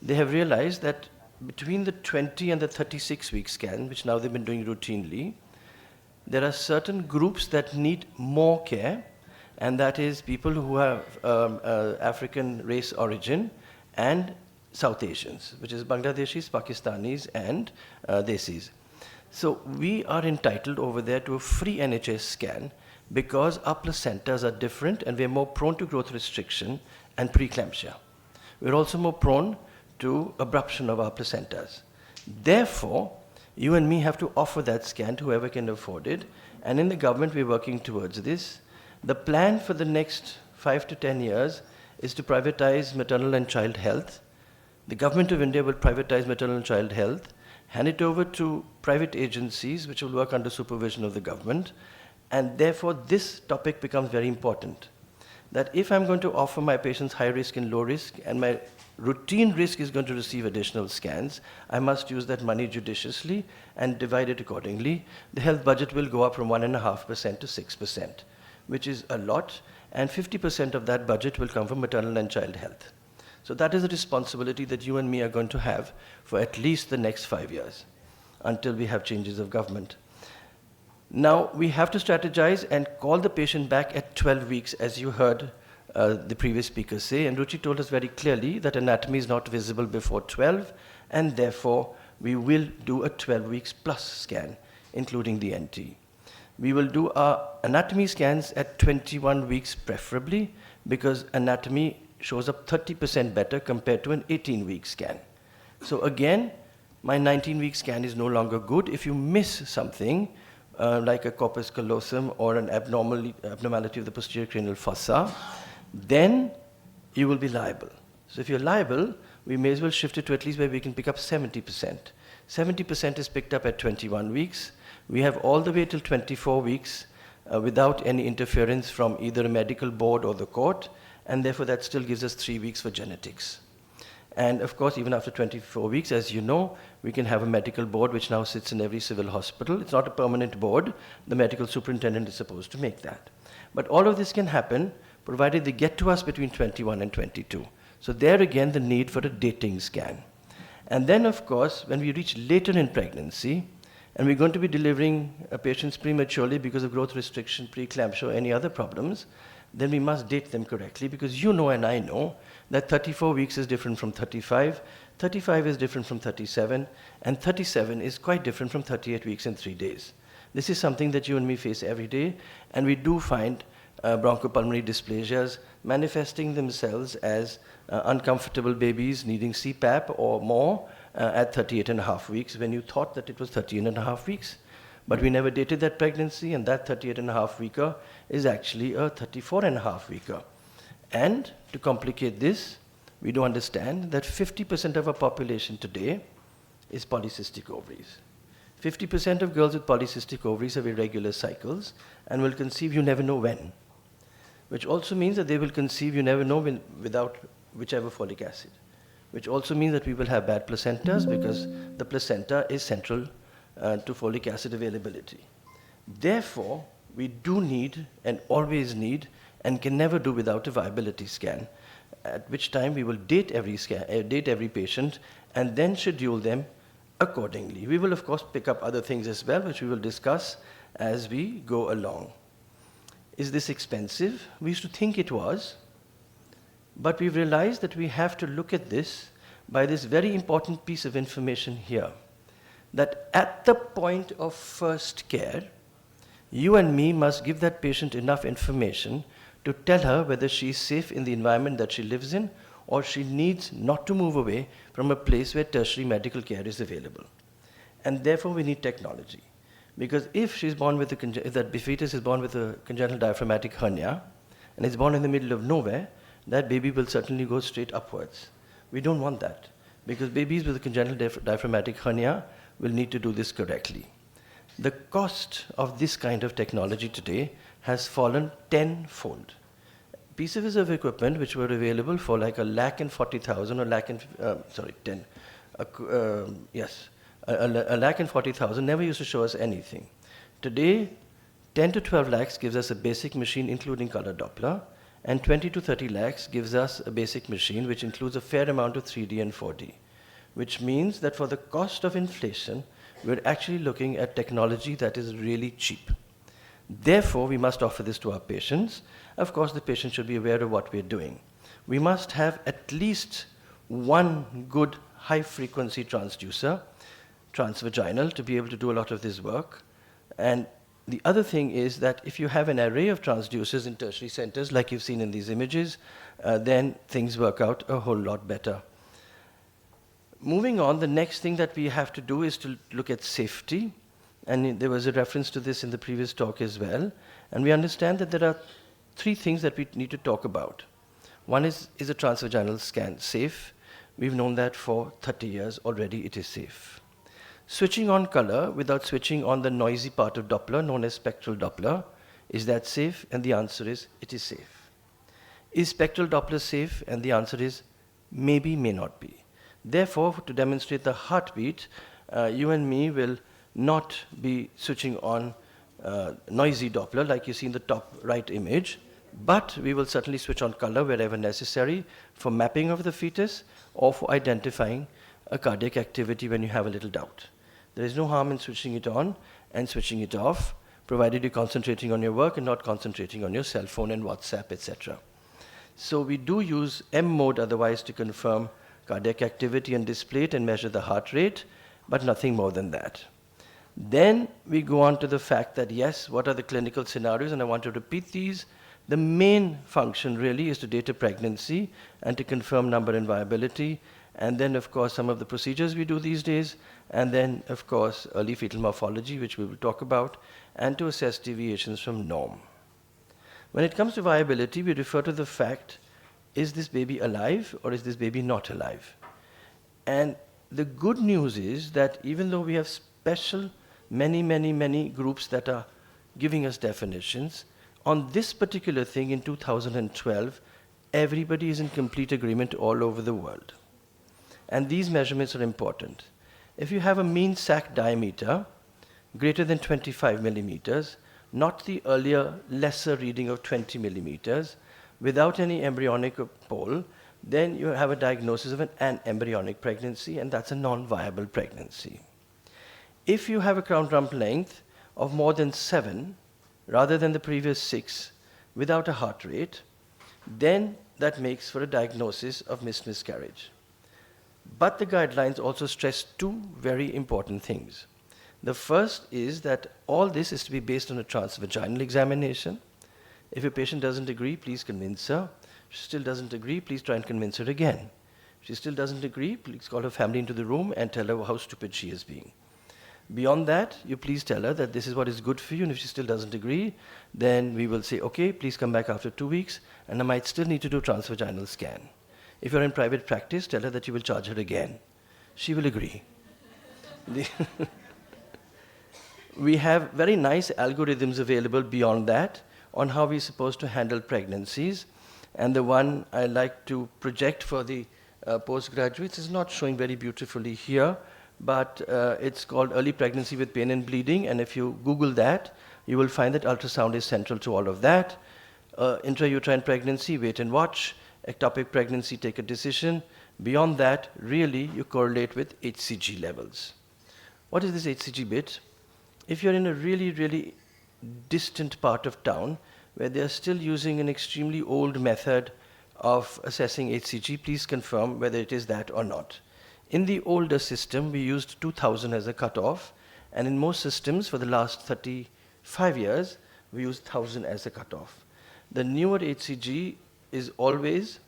they have realized that between the 20 and the 36-week scan, which now they've been doing routinely, there are certain groups that need more care, and that is people who have African race origin and South Asians, which is Bangladeshis, Pakistanis, and Desis. So we are entitled over there to a free NHS scan because our placentas are different and we're more prone to growth restriction and preeclampsia. We're also more prone to abruption of our placentas. Therefore, you and me have to offer that scan to whoever can afford it, and in the government we're working towards this. The plan for the next 5 to 10 years is to privatize maternal and child health. The government of India will privatize maternal and child health, hand it over to private agencies which will work under supervision of the government, and therefore this topic becomes very important. That if I'm going to offer my patients high risk and low risk, and my routine risk is going to receive additional scans, I must use that money judiciously and divide it accordingly. The health budget will go up from 1.5% to 6%, which is a lot, and 50% of that budget will come from maternal and child health. So that is a responsibility that you and me are going to have for at least the next 5 years, until we have changes of government. Now, we have to strategize and call the patient back at 12 weeks, as you heard the previous speaker say, and Ruchi told us very clearly that anatomy is not visible before 12, and therefore we will do a 12 weeks plus scan, including the NT. We will do our anatomy scans at 21 weeks preferably, because anatomy shows up 30% better compared to an 18-week scan. So again, my 19-week scan is no longer good. If you miss something, like a corpus callosum or an abnormality of the posterior cranial fossa, then you will be liable. So if you're liable, we may as well shift it to at least where we can pick up 70%. 70% is picked up at 21 weeks. We have all the way till 24 weeks without any interference from either a medical board or the court, and therefore that still gives us 3 weeks for genetics. And of course, even after 24 weeks, as you know, we can have a medical board which now sits in every civil hospital. It's not a permanent board. The medical superintendent is supposed to make that. But all of this can happen provided they get to us between 21 and 22. So there again, the need for a dating scan. And then, of course, when we reach later in pregnancy, and we're going to be delivering patients prematurely because of growth restriction, preeclampsia, or any other problems, then we must date them correctly, because you know and I know that 34 weeks is different from 35, 35 is different from 37, and 37 is quite different from 38 weeks and 3 days. This is something that you and me face every day, and we do find bronchopulmonary dysplasias manifesting themselves as uncomfortable babies needing CPAP or more at 38.5 weeks, when you thought that it was 13.5 weeks. But we never dated that pregnancy, and that 38.5 weeker is actually a 34.5 weeker. And to complicate this, we do understand that 50% of our population today is polycystic ovaries. 50% of girls with polycystic ovaries have irregular cycles and will conceive you never know when, which also means that they will conceive you never know when, without whichever folic acid, which also means that we will have bad placentas because the placenta is central to folic acid availability. Therefore, we do need and always need and can never do without a viability scan, at which time we will date every patient and then schedule them accordingly. We will, of course, pick up other things as well, which we will discuss as we go along. Is this expensive? We used to think it was, but we've realized that we have to look at this by this very important piece of information here, that at the point of first care, you and me must give that patient enough information to tell her whether she is safe in the environment that she lives in, or she needs not to move away from a place where tertiary medical care is available. And therefore we need technology. Because if she's born with if that fetus is born with a congenital diaphragmatic hernia, and it's born in the middle of nowhere, that baby will certainly go straight upwards. We don't want that, because babies with a congenital diaphragmatic hernia will need to do this correctly. The cost of this kind of technology today has fallen tenfold. Pieces of equipment which were available for like 1,40,000 or a lakh and 40,000 never used to show us anything. Today, 10 to 12 lakhs gives us a basic machine including color Doppler, and 20 to 30 lakhs gives us a basic machine which includes a fair amount of 3D and 4D, which means that for the cost of inflation, we're actually looking at technology that is really cheap. Therefore, we must offer this to our patients. Of course, the patient should be aware of what we're doing. We must have at least one good high-frequency transducer, transvaginal, to be able to do a lot of this work. And the other thing is that if you have an array of transducers in tertiary centers, like you've seen in these images, then things work out a whole lot better. Moving on, the next thing that we have to do is to look at safety. And there was a reference to this in the previous talk as well. And we understand that there are three things that we need to talk about. One is a transvaginal scan safe? We've known that for 30 years already it is safe. Switching on color without switching on the noisy part of Doppler, known as spectral Doppler, is that safe? And the answer is, it is safe. Is spectral Doppler safe? And the answer is, maybe, may not be. Therefore, to demonstrate the heartbeat, you and me will not be switching on noisy Doppler like you see in the top right image, but we will certainly switch on color wherever necessary for mapping of the fetus or for identifying a cardiac activity when you have a little doubt. There is no harm in switching it on and switching it off, provided you're concentrating on your work and not concentrating on your cell phone and WhatsApp, etc. So we do use M mode otherwise to confirm cardiac activity and display it and measure the heart rate, but nothing more than that. Then we go on to the fact that, yes, what are the clinical scenarios? And I want to repeat these. The main function really is to date a pregnancy and to confirm number and viability. And then, of course, some of the procedures we do these days. And then, of course, early fetal morphology, which we will talk about, and to assess deviations from norm. When it comes to viability, we refer to the fact, is this baby alive or is this baby not alive? And the good news is that even though we have special many groups that are giving us definitions, on this particular thing in 2012, everybody is in complete agreement all over the world. And these measurements are important. If you have a mean sac diameter greater than 25 millimeters, not the earlier lesser reading of 20 millimeters, without any embryonic pole, then you have a diagnosis of an embryonic pregnancy, and that's a non-viable pregnancy. If you have a crown rump length of more than 7, rather than the previous 6, without a heart rate, then that makes for a diagnosis of missed miscarriage. But the guidelines also stress two very important things. The first is that all this is to be based on a transvaginal examination. If a patient doesn't agree, please convince her. If she still doesn't agree, please try and convince her again. If she still doesn't agree, please call her family into the room and tell her how stupid she is being. Beyond that, you please tell her that this is what is good for you, and if she still doesn't agree, then we will say, okay, please come back after 2 weeks, and I might still need to do a transvaginal scan. If you're in private practice, tell her that you will charge her again. She will agree. We have very nice algorithms available beyond that on how we're supposed to handle pregnancies, and the one I like to project for the postgraduates is not showing very beautifully here, but it's called early pregnancy with pain and bleeding, and if you Google that, you will find that ultrasound is central to all of that. Intrauterine pregnancy, wait and watch. Ectopic pregnancy, take a decision. Beyond that, really, you correlate with HCG levels. What is this HCG bit? If you're in a really distant part of town where they're still using an extremely old method of assessing HCG, please confirm whether it is that or not. In the older system, we used 2000 as a cutoff, and in most systems for the last 35 years, we used 1000 as a cutoff. The newer HCG is always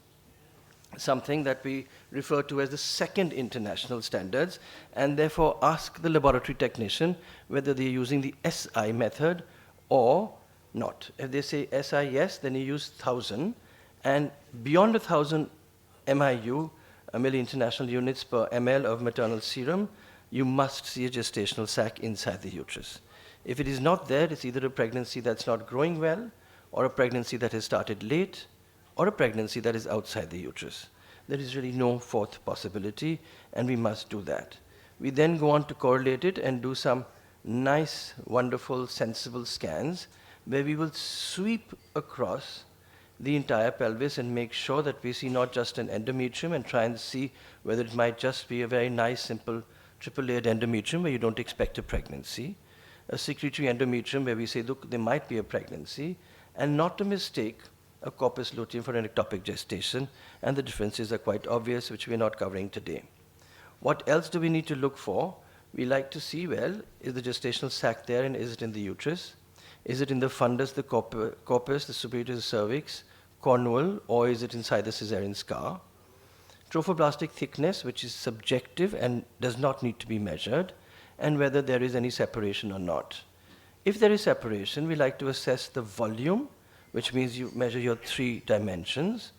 something that we refer to as the second international standards, and therefore ask the laboratory technician whether they're using the SI method or not. If they say SI yes, then you use 1000, and beyond 1000 MIU, milli international units per ml of maternal serum, you must see a gestational sac inside the uterus. If it is not there, it's either a pregnancy that's not growing well, or a pregnancy that has started late, or a pregnancy that is outside the uterus. There is really no fourth possibility, and we must do that. We then go on to correlate it and do some nice, wonderful, sensible scans where we will sweep across the entire pelvis and make sure that we see not just an endometrium and try and see whether it might just be a very nice, simple, triple-layered endometrium where you don't expect a pregnancy, a secretory endometrium where we say, look, there might be a pregnancy, and not to mistake a corpus luteum for an ectopic gestation, and the differences are quite obvious, which we're not covering today. What else do we need to look for? We like to see, well, is the gestational sac there, and is it in the uterus? Is it in the fundus, the corpus, the superior to the cervix, cornual, or is it inside the caesarean scar? Trophoblastic thickness, which is subjective and does not need to be measured, and whether there is any separation or not. If there is separation, we like to assess the volume, which means you measure your 3 dimensions,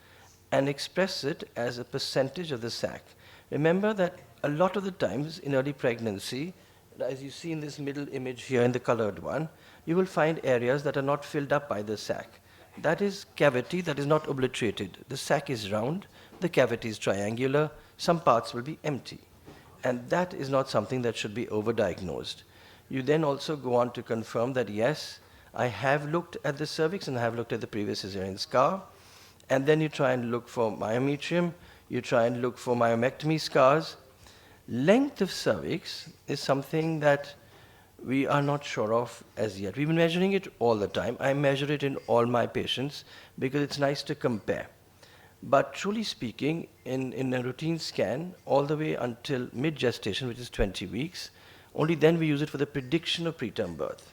and express it as a percentage of the sac. Remember that a lot of the times in early pregnancy, as you see in this middle image here in the colored one, you will find areas that are not filled up by the sac. That is cavity that is not obliterated. The sac is round, the cavity is triangular, some parts will be empty. And that is not something that should be overdiagnosed. You then also go on to confirm that yes, I have looked at the cervix and I have looked at the previous caesarean scar, and then you try and look for myometrium, you try and look for myomectomy scars. Length of cervix is something that we are not sure of as yet. We've been measuring it all the time. I measure it in all my patients because it's nice to compare. But truly speaking, in a routine scan, all the way until mid-gestation, which is 20 weeks, only then we use it for the prediction of preterm birth.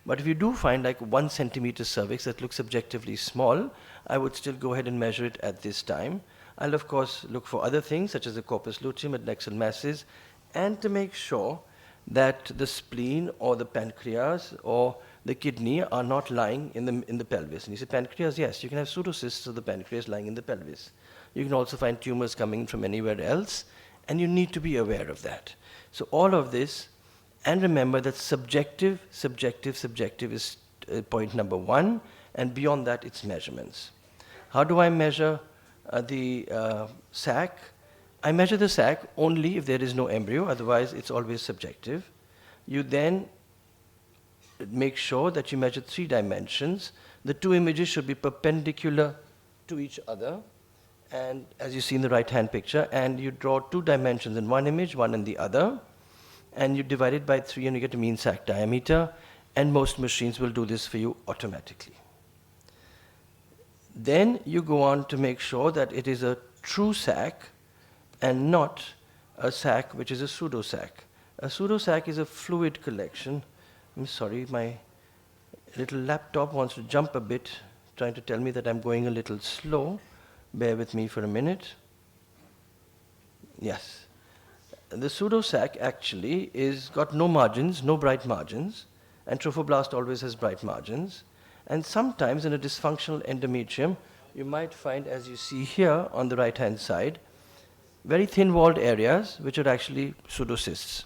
But if you do find like 1 centimeter cervix that looks subjectively small, I would still go ahead and measure it at this time. I'll of course look for other things such as the corpus luteum and adnexal masses, and to make sure that the spleen or the pancreas or the kidney are not lying in the pelvis. And you say pancreas, yes, you can have pseudocysts of the pancreas lying in the pelvis. You can also find tumors coming from anywhere else, and you need to be aware of that. So all of this, and remember that subjective is point number 1, and beyond that it's measurements. How do I measure the sac? I measure the sac only if there is no embryo, otherwise it's always subjective. You then make sure that you measure 3 dimensions. The 2 images should be perpendicular to each other, and as you see in the right-hand picture, and you draw 2 dimensions in one image, one in the other, and you divide it by 3 and you get a mean sac diameter, and most machines will do this for you automatically. Then you go on to make sure that it is a true sac and not a sac which is a pseudo-sac. A pseudo-sac is a fluid collection. I'm sorry, my little laptop wants to jump a bit, trying to tell me that I'm going a little slow. Bear with me for a minute. Yes. The pseudo-sac actually is got no margins, no bright margins, and trophoblast always has bright margins. And sometimes in a dysfunctional endometrium, you might find, as you see here on the right-hand side, very thin-walled areas which are actually pseudocysts.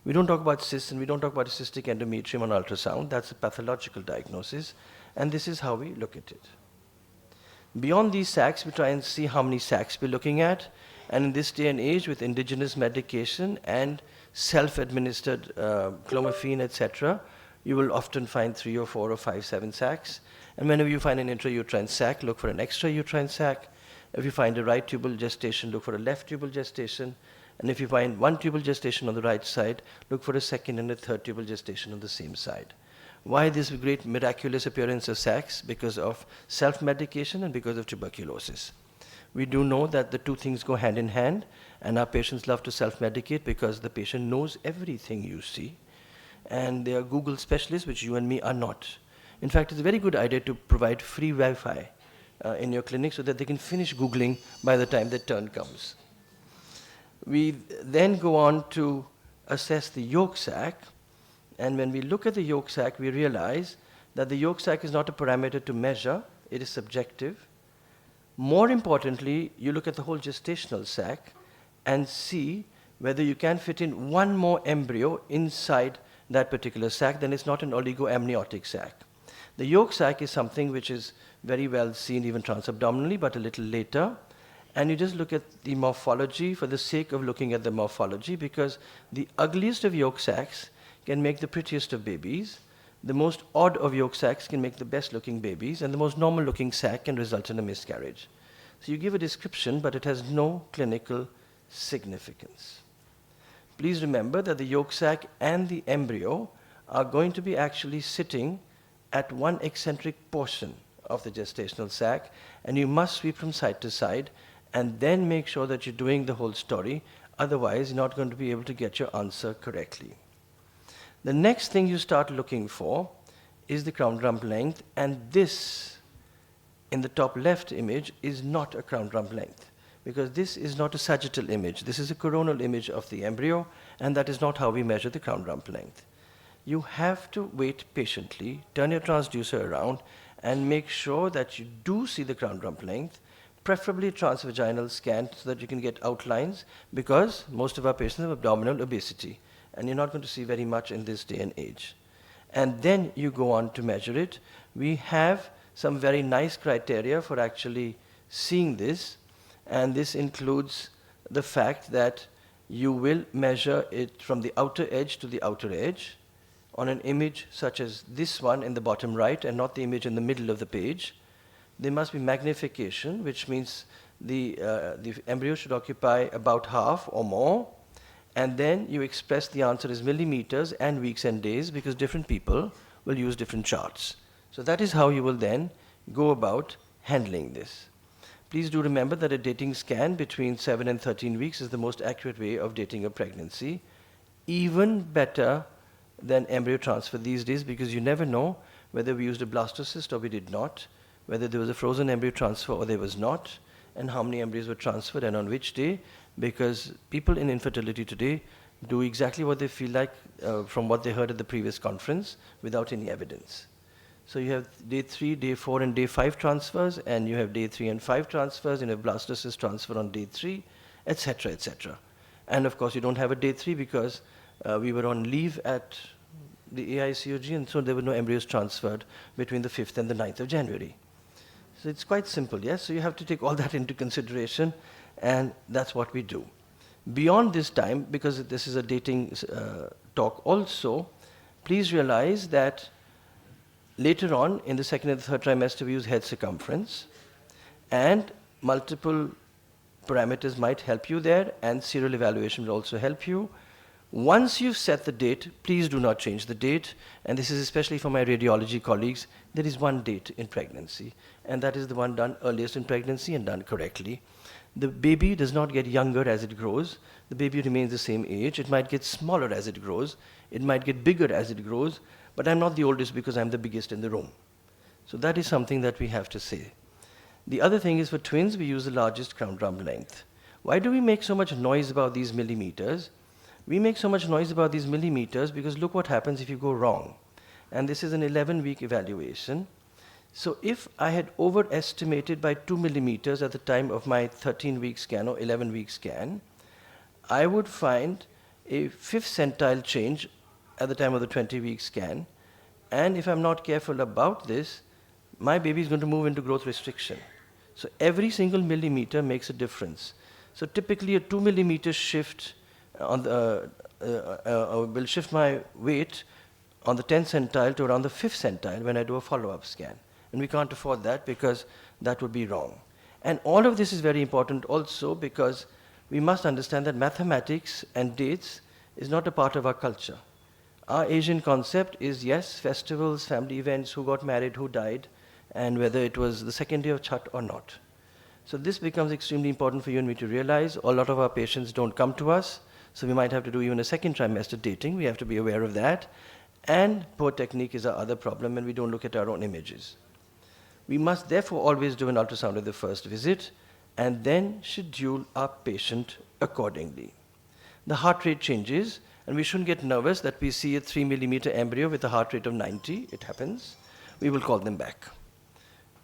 We don't talk about cysts and we don't talk about a cystic endometrium on ultrasound. That's a pathological diagnosis, and this is how we look at it. Beyond these sacs, we try and see how many sacs we're looking at. And in this day and age, with indigenous medication and self-administered clomiphene, etc., you will often find 3 or 4 or 5, 7 sacs. And whenever you find an intrauterine sac, look for an extrauterine sac. If you find a right tubal gestation, look for a left tubal gestation. And if you find 1 tubal gestation on the right side, look for a 2nd and a 3rd tubal gestation on the same side. Why this great miraculous appearance of sacs? Because of self-medication and because of tuberculosis. We do know that the 2 things go hand in hand, and our patients love to self-medicate because the patient knows everything you see, and they are Google specialists, which you and me are not. In fact, it's a very good idea to provide free Wi-Fi in your clinic so that they can finish Googling by the time their turn comes. We then go on to assess the yolk sac, and when we look at the yolk sac, we realize that the yolk sac is not a parameter to measure, it is subjective. More importantly, you look at the whole gestational sac and see whether you can fit in one more embryo inside that particular sac, then it's not an oligoamniotic sac. The yolk sac is something which is very well seen even transabdominally, but a little later. And you just look at the morphology for the sake of looking at the morphology, because the ugliest of yolk sacs can make the prettiest of babies, the most odd of yolk sacs can make the best looking babies, and the most normal looking sac can result in a miscarriage. So you give a description, but it has no clinical significance. Please remember that the yolk sac and the embryo are going to be actually sitting at one eccentric portion of the gestational sac, and you must sweep from side to side and then make sure that you're doing the whole story. Otherwise, you're not going to be able to get your answer correctly. The next thing you start looking for is the crown rump length, and this, in the top left image, is not a crown rump length, because this is not a sagittal image. This is a coronal image of the embryo, and that is not how we measure the crown rump length. You have to wait patiently, turn your transducer around, and make sure that you do see the crown rump length, preferably a transvaginal scan so that you can get outlines, because most of our patients have abdominal obesity, and you're not going to see very much in this day and age. And then you go on to measure it. We have some very nice criteria for actually seeing this, and this includes the fact that you will measure it from the outer edge to the outer edge on an image such as this one in the bottom right and not the image in the middle of the page. There must be magnification, which means the embryo should occupy about half or more, and then you express the answer as millimeters and weeks and days, because different people will use different charts. So that is how you will then go about handling this. Please do remember that a dating scan between 7 and 13 weeks is the most accurate way of dating a pregnancy, even better than embryo transfer these days, because you never know whether we used a blastocyst or we did not, whether there was a frozen embryo transfer or there was not, and how many embryos were transferred and on which day, because people in infertility today do exactly what they feel like from what they heard at the previous conference without any evidence. So you have day 3, day 4, and day 5 transfers, and you have day 3 and 5 transfers, and you have blastocyst transfer on day 3, etc., etc. And of course, you don't have a day 3 because we were on leave at the AICOG, and so there were no embryos transferred between the 5th and the 9th of January. So it's quite simple, yes? So you have to take all that into consideration, and that's what we do. Beyond this time, because this is a dating talk also, please realize that later on in the second and third trimester we use head circumference, and multiple parameters might help you there, and serial evaluation will also help you. Once you've set the date, please do not change the date, and this is especially for my radiology colleagues. There is one date in pregnancy, and that is the one done earliest in pregnancy and done correctly. The baby does not get younger as it grows. The baby remains the same age. It might get smaller as it grows. It might get bigger as it grows, but I'm not the oldest because I'm the biggest in the room. So that is something that we have to say. The other thing is, for twins, we use the largest crown rump length. Why do we make so much noise about these millimeters? We make so much noise about these millimeters because look what happens if you go wrong. And this is an 11-week evaluation. So if I had overestimated by 2 millimeters at the time of my 13-week scan or 11-week scan, I would find a 5th centile change at the time of the 20-week scan. And if I'm not careful about this, my baby is going to move into growth restriction. So every single millimeter makes a difference. So typically a 2 millimeter shift on the, will shift my weight on the 10th centile to around the 5th centile when I do a follow-up scan. And we can't afford that because that would be wrong. And all of this is very important also because we must understand that mathematics and dates is not a part of our culture. Our Asian concept is, yes, festivals, family events, who got married, who died, and whether it was the second day of Chhath or not. So this becomes extremely important for you and me to realize. A lot of our patients don't come to us, so we might have to do even a second trimester dating. We have to be aware of that. And poor technique is our other problem, and we don't look at our own images. We must therefore always do an ultrasound at the first visit and then schedule our patient accordingly. The heart rate changes, and we shouldn't get nervous that we see a 3 millimeter embryo with a heart rate of 90. It happens. We will call them back.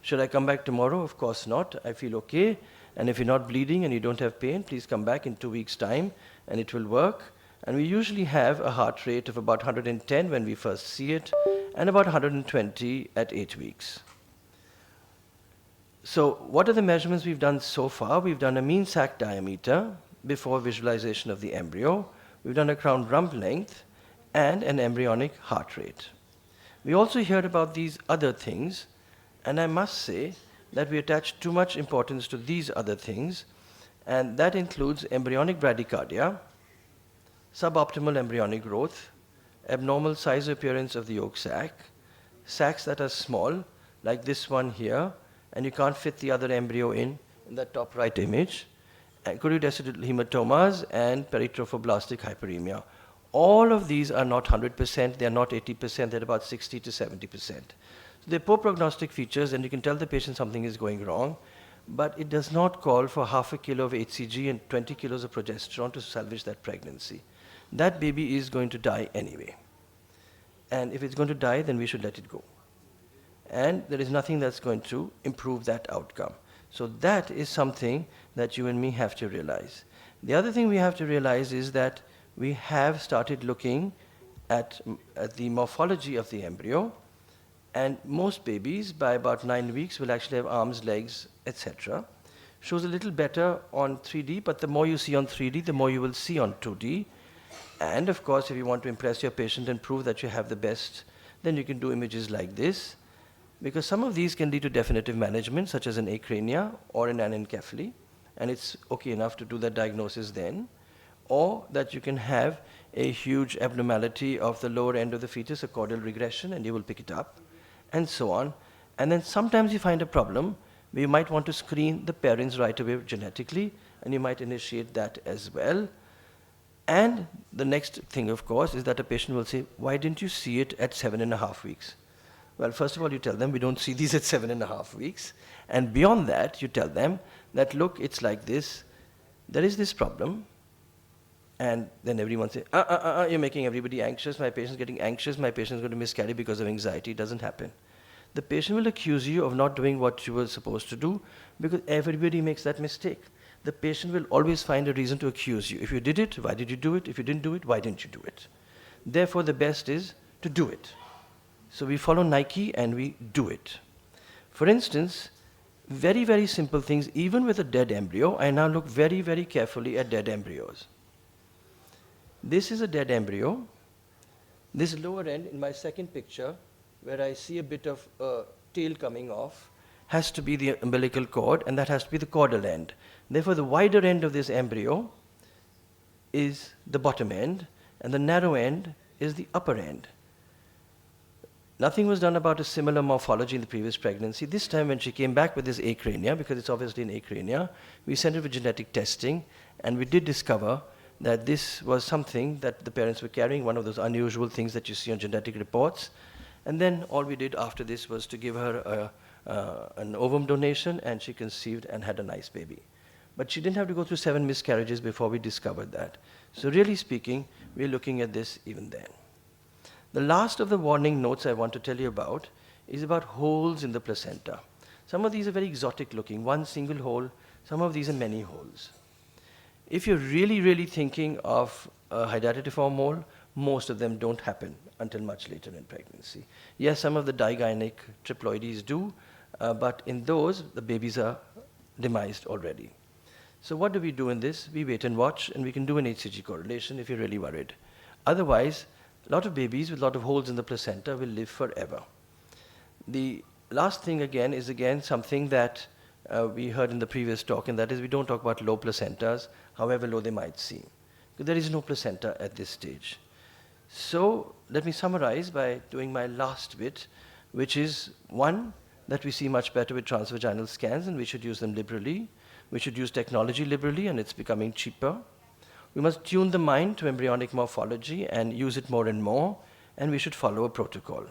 Should I come back tomorrow? Of course not. I feel okay. And if you're not bleeding and you don't have pain, please come back in 2 weeks' time and it will work. And we usually have a heart rate of about 110 when we first see it and about 120 at 8 weeks. So what are the measurements we've done so far? We've done a mean sac diameter before visualization of the embryo. We've done a crown rump length and an embryonic heart rate. We also heard about these other things, and I must say that we attach too much importance to these other things, and that includes embryonic bradycardia, suboptimal embryonic growth, abnormal size appearance of the yolk sac, sacs that are small, like this one here, and you can't fit the other embryo in the top right image, and chorioidecid hematomas and perithrophoblastic hyperemia. All of these are not 100%, they're not 80%, they're about 60 to 70%. So they're poor prognostic features, and you can tell the patient something is going wrong, but it does not call for half a kilo of HCG and 20 kilos of progesterone to salvage that pregnancy. That baby is going to die anyway. And if it's going to die, then we should let it go. And there is nothing that's going to improve that outcome. So that is something that you and me have to realize. The other thing we have to realize is that we have started looking at the morphology of the embryo, and most babies by about 9 weeks will actually have arms, legs, etc. Shows a little better on 3D, but the more you see on 3D, the more you will see on 2D. And of course, if you want to impress your patient and prove that you have the best, then you can do images like this, because some of these can lead to definitive management, such as an acrania or an anencephaly, and it's okay enough to do that diagnosis then, or that you can have a huge abnormality of the lower end of the fetus, a caudal regression, and you will pick it up, and so on. And then sometimes you find a problem where you might want to screen the parents right away genetically, and you might initiate that as well. And the next thing, of course, is that a patient will say, why didn't you see it at 7.5 weeks? Well, first of all, you tell them we don't see these at 7.5 weeks. And beyond that, you tell them that, look, it's like this. There is this problem. And then everyone says, you're making everybody anxious. My patient's getting anxious. My patient's going to miscarry because of anxiety. It doesn't happen. The patient will accuse you of not doing what you were supposed to do, because everybody makes that mistake. The patient will always find a reason to accuse you. If you did it, why did you do it? If you didn't do it, why didn't you do it? Therefore, the best is to do it. So we follow Nike and we do it. For instance, very, very simple things, even with a dead embryo, I now look very, very carefully at dead embryos. This is a dead embryo. This lower end in my second picture, where I see a bit of tail coming off, has to be the umbilical cord, and that has to be the caudal end. Therefore, the wider end of this embryo is the bottom end, and the narrow end is the upper end. Nothing was done about a similar morphology in the previous pregnancy. This time when she came back with this acrania, because it's obviously an acrania, we sent her for genetic testing, and we did discover that this was something that the parents were carrying, one of those unusual things that you see on genetic reports. And then all we did after this was to give her an ovum donation, and she conceived and had a nice baby. But she didn't have to go through 7 miscarriages before we discovered that. So really speaking, we're looking at this even then. The last of the warning notes I want to tell you about is about holes in the placenta. Some of these are very exotic looking, one single hole. Some of these are many holes. If you're really, really thinking of a hydatidiform hole, most of them don't happen until much later in pregnancy. Yes, some of the digyneic triploides do, but in those, the babies are demised already. So what do we do in this? We wait and watch, and we can do an HCG correlation if you're really worried. Otherwise, a lot of babies with a lot of holes in the placenta will live forever. The last thing again is something that we heard in the previous talk, and that is we don't talk about low placentas, however low they might seem. Because there is no placenta at this stage. So let me summarize by doing my last bit, which is one, that we see much better with transvaginal scans, and we should use them liberally. We should use technology liberally, and it's becoming cheaper. We must tune the mind to embryonic morphology and use it more and more, and we should follow a protocol.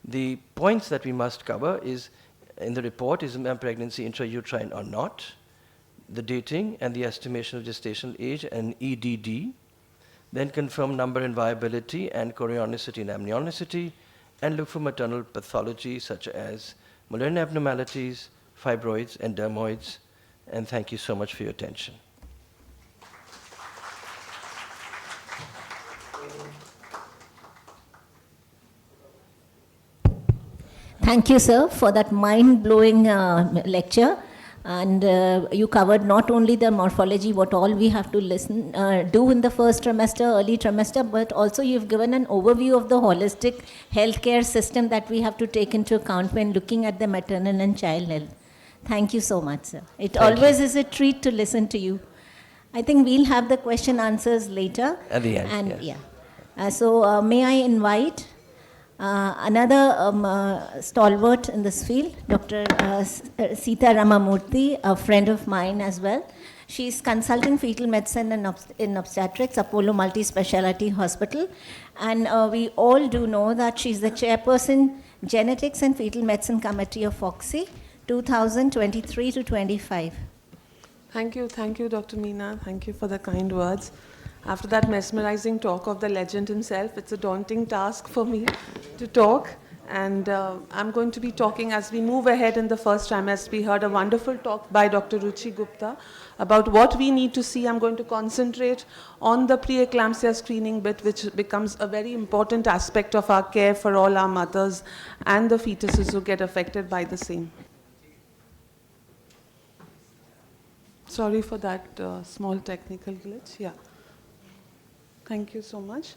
The points that we must cover is in the report, is a pregnancy intrauterine or not, the dating and the estimation of gestational age and EDD, then confirm number and viability and chorionicity and amnionicity, and look for maternal pathology such as Mullerian abnormalities, fibroids, and dermoids. And thank you so much for your attention. Thank you, sir, for that mind-blowing lecture. And you covered not only the morphology, what all we have to do in the first trimester, early trimester, but also you've given an overview of the holistic healthcare system that we have to take into account when looking at the maternal and child health. Thank you so much, sir. It always is a treat to listen to you. I think we'll have the question answers later. At the end, And yes. yeah. So may I invite another stalwart in this field, Dr. Sita Ramamurthy, a friend of mine as well. She's consultant fetal medicine and in obstetrics, Apollo Multi-Speciality Hospital. And we all do know that she's the chairperson, Genetics and Fetal Medicine Committee of FOXI, 2023 to 25. Thank you, Dr. Meena. Thank you for the kind words. After that mesmerizing talk of the legend himself, it's a daunting task for me to talk. And I'm going to be talking as we move ahead in the first trimester. We heard a wonderful talk by Dr. Ruchi Gupta about what we need to see. I'm going to concentrate on the preeclampsia screening bit, which becomes a very important aspect of our care for all our mothers and the fetuses who get affected by the same. Sorry for that small technical glitch. Yeah. Thank you so much,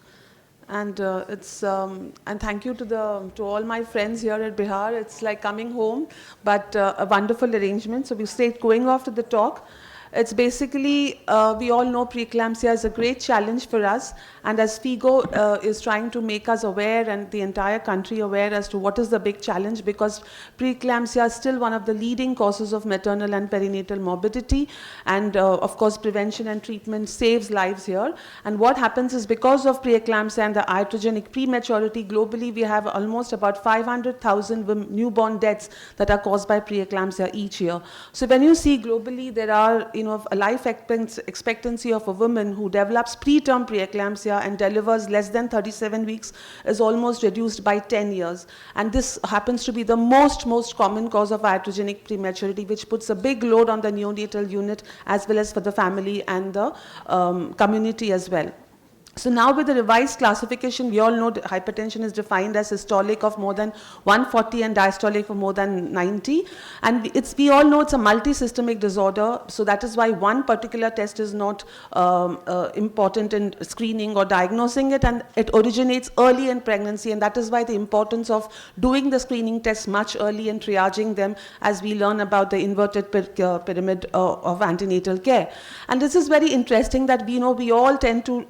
and and thank you to all my friends here at Bihar. It's like coming home, but a wonderful arrangement. So we stayed going off to the talk. It's basically, we all know preeclampsia is a great challenge for us, and as FIGO is trying to make us aware and the entire country aware as to what is the big challenge, because preeclampsia is still one of the leading causes of maternal and perinatal morbidity, and of course prevention and treatment saves lives here. And what happens is, because of preeclampsia and the iatrogenic prematurity, globally we have almost about 500,000 newborn deaths that are caused by preeclampsia each year. So when you see globally, there are, a life expectancy of a woman who develops preterm preeclampsia and delivers less than 37 weeks is almost reduced by 10 years. And this happens to be the most common cause of iatrogenic prematurity, which puts a big load on the neonatal unit as well as for the family and the community as well. So now with the revised classification, we all know that hypertension is defined as systolic of more than 140 and diastolic of more than 90. And we all know it's a multi-systemic disorder. So that is why one particular test is not important in screening or diagnosing it. And it originates early in pregnancy. And that is why the importance of doing the screening tests much early and triaging them as we learn about the inverted pyramid of antenatal care. And this is very interesting that we all tend to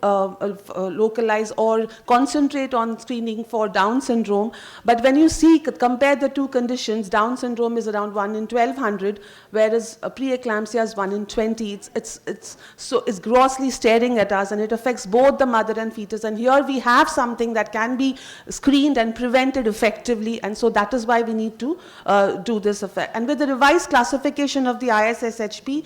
localize or concentrate on screening for Down syndrome, but when you compare the two conditions, Down syndrome is around 1 in 1200, whereas preeclampsia is 1 in 20. It's grossly staring at us, and it affects both the mother and fetus. And here we have something that can be screened and prevented effectively, and so that is why we need to do this effect. And with the revised classification of the ISSHP,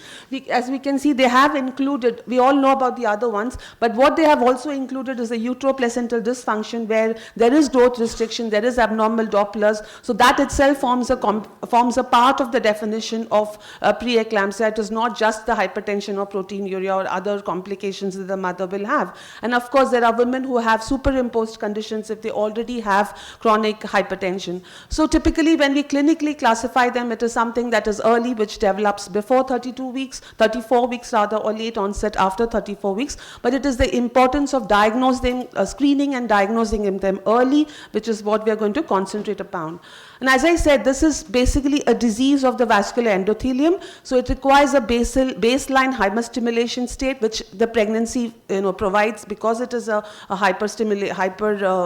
as we can see, they have included, we all know about the other ones, but what they have also included is a uteroplacental dysfunction, where there is growth restriction, there is abnormal Dopplers. So that itself forms a part of the definition of preeclampsia. It is not just the hypertension or proteinuria or other complications that the mother will have. And of course, there are women who have superimposed conditions if they already have chronic hypertension. So typically, when we clinically classify them, it is something that is early, which develops before 34 weeks rather, or late onset after 34 weeks. But it is the importance of diagnosing, screening and diagnosing them early, which is what we are going to concentrate upon. And as I said, this is basically a disease of the vascular endothelium. So it requires a baseline hyperstimulation state, which the pregnancy provides, because it is a hyper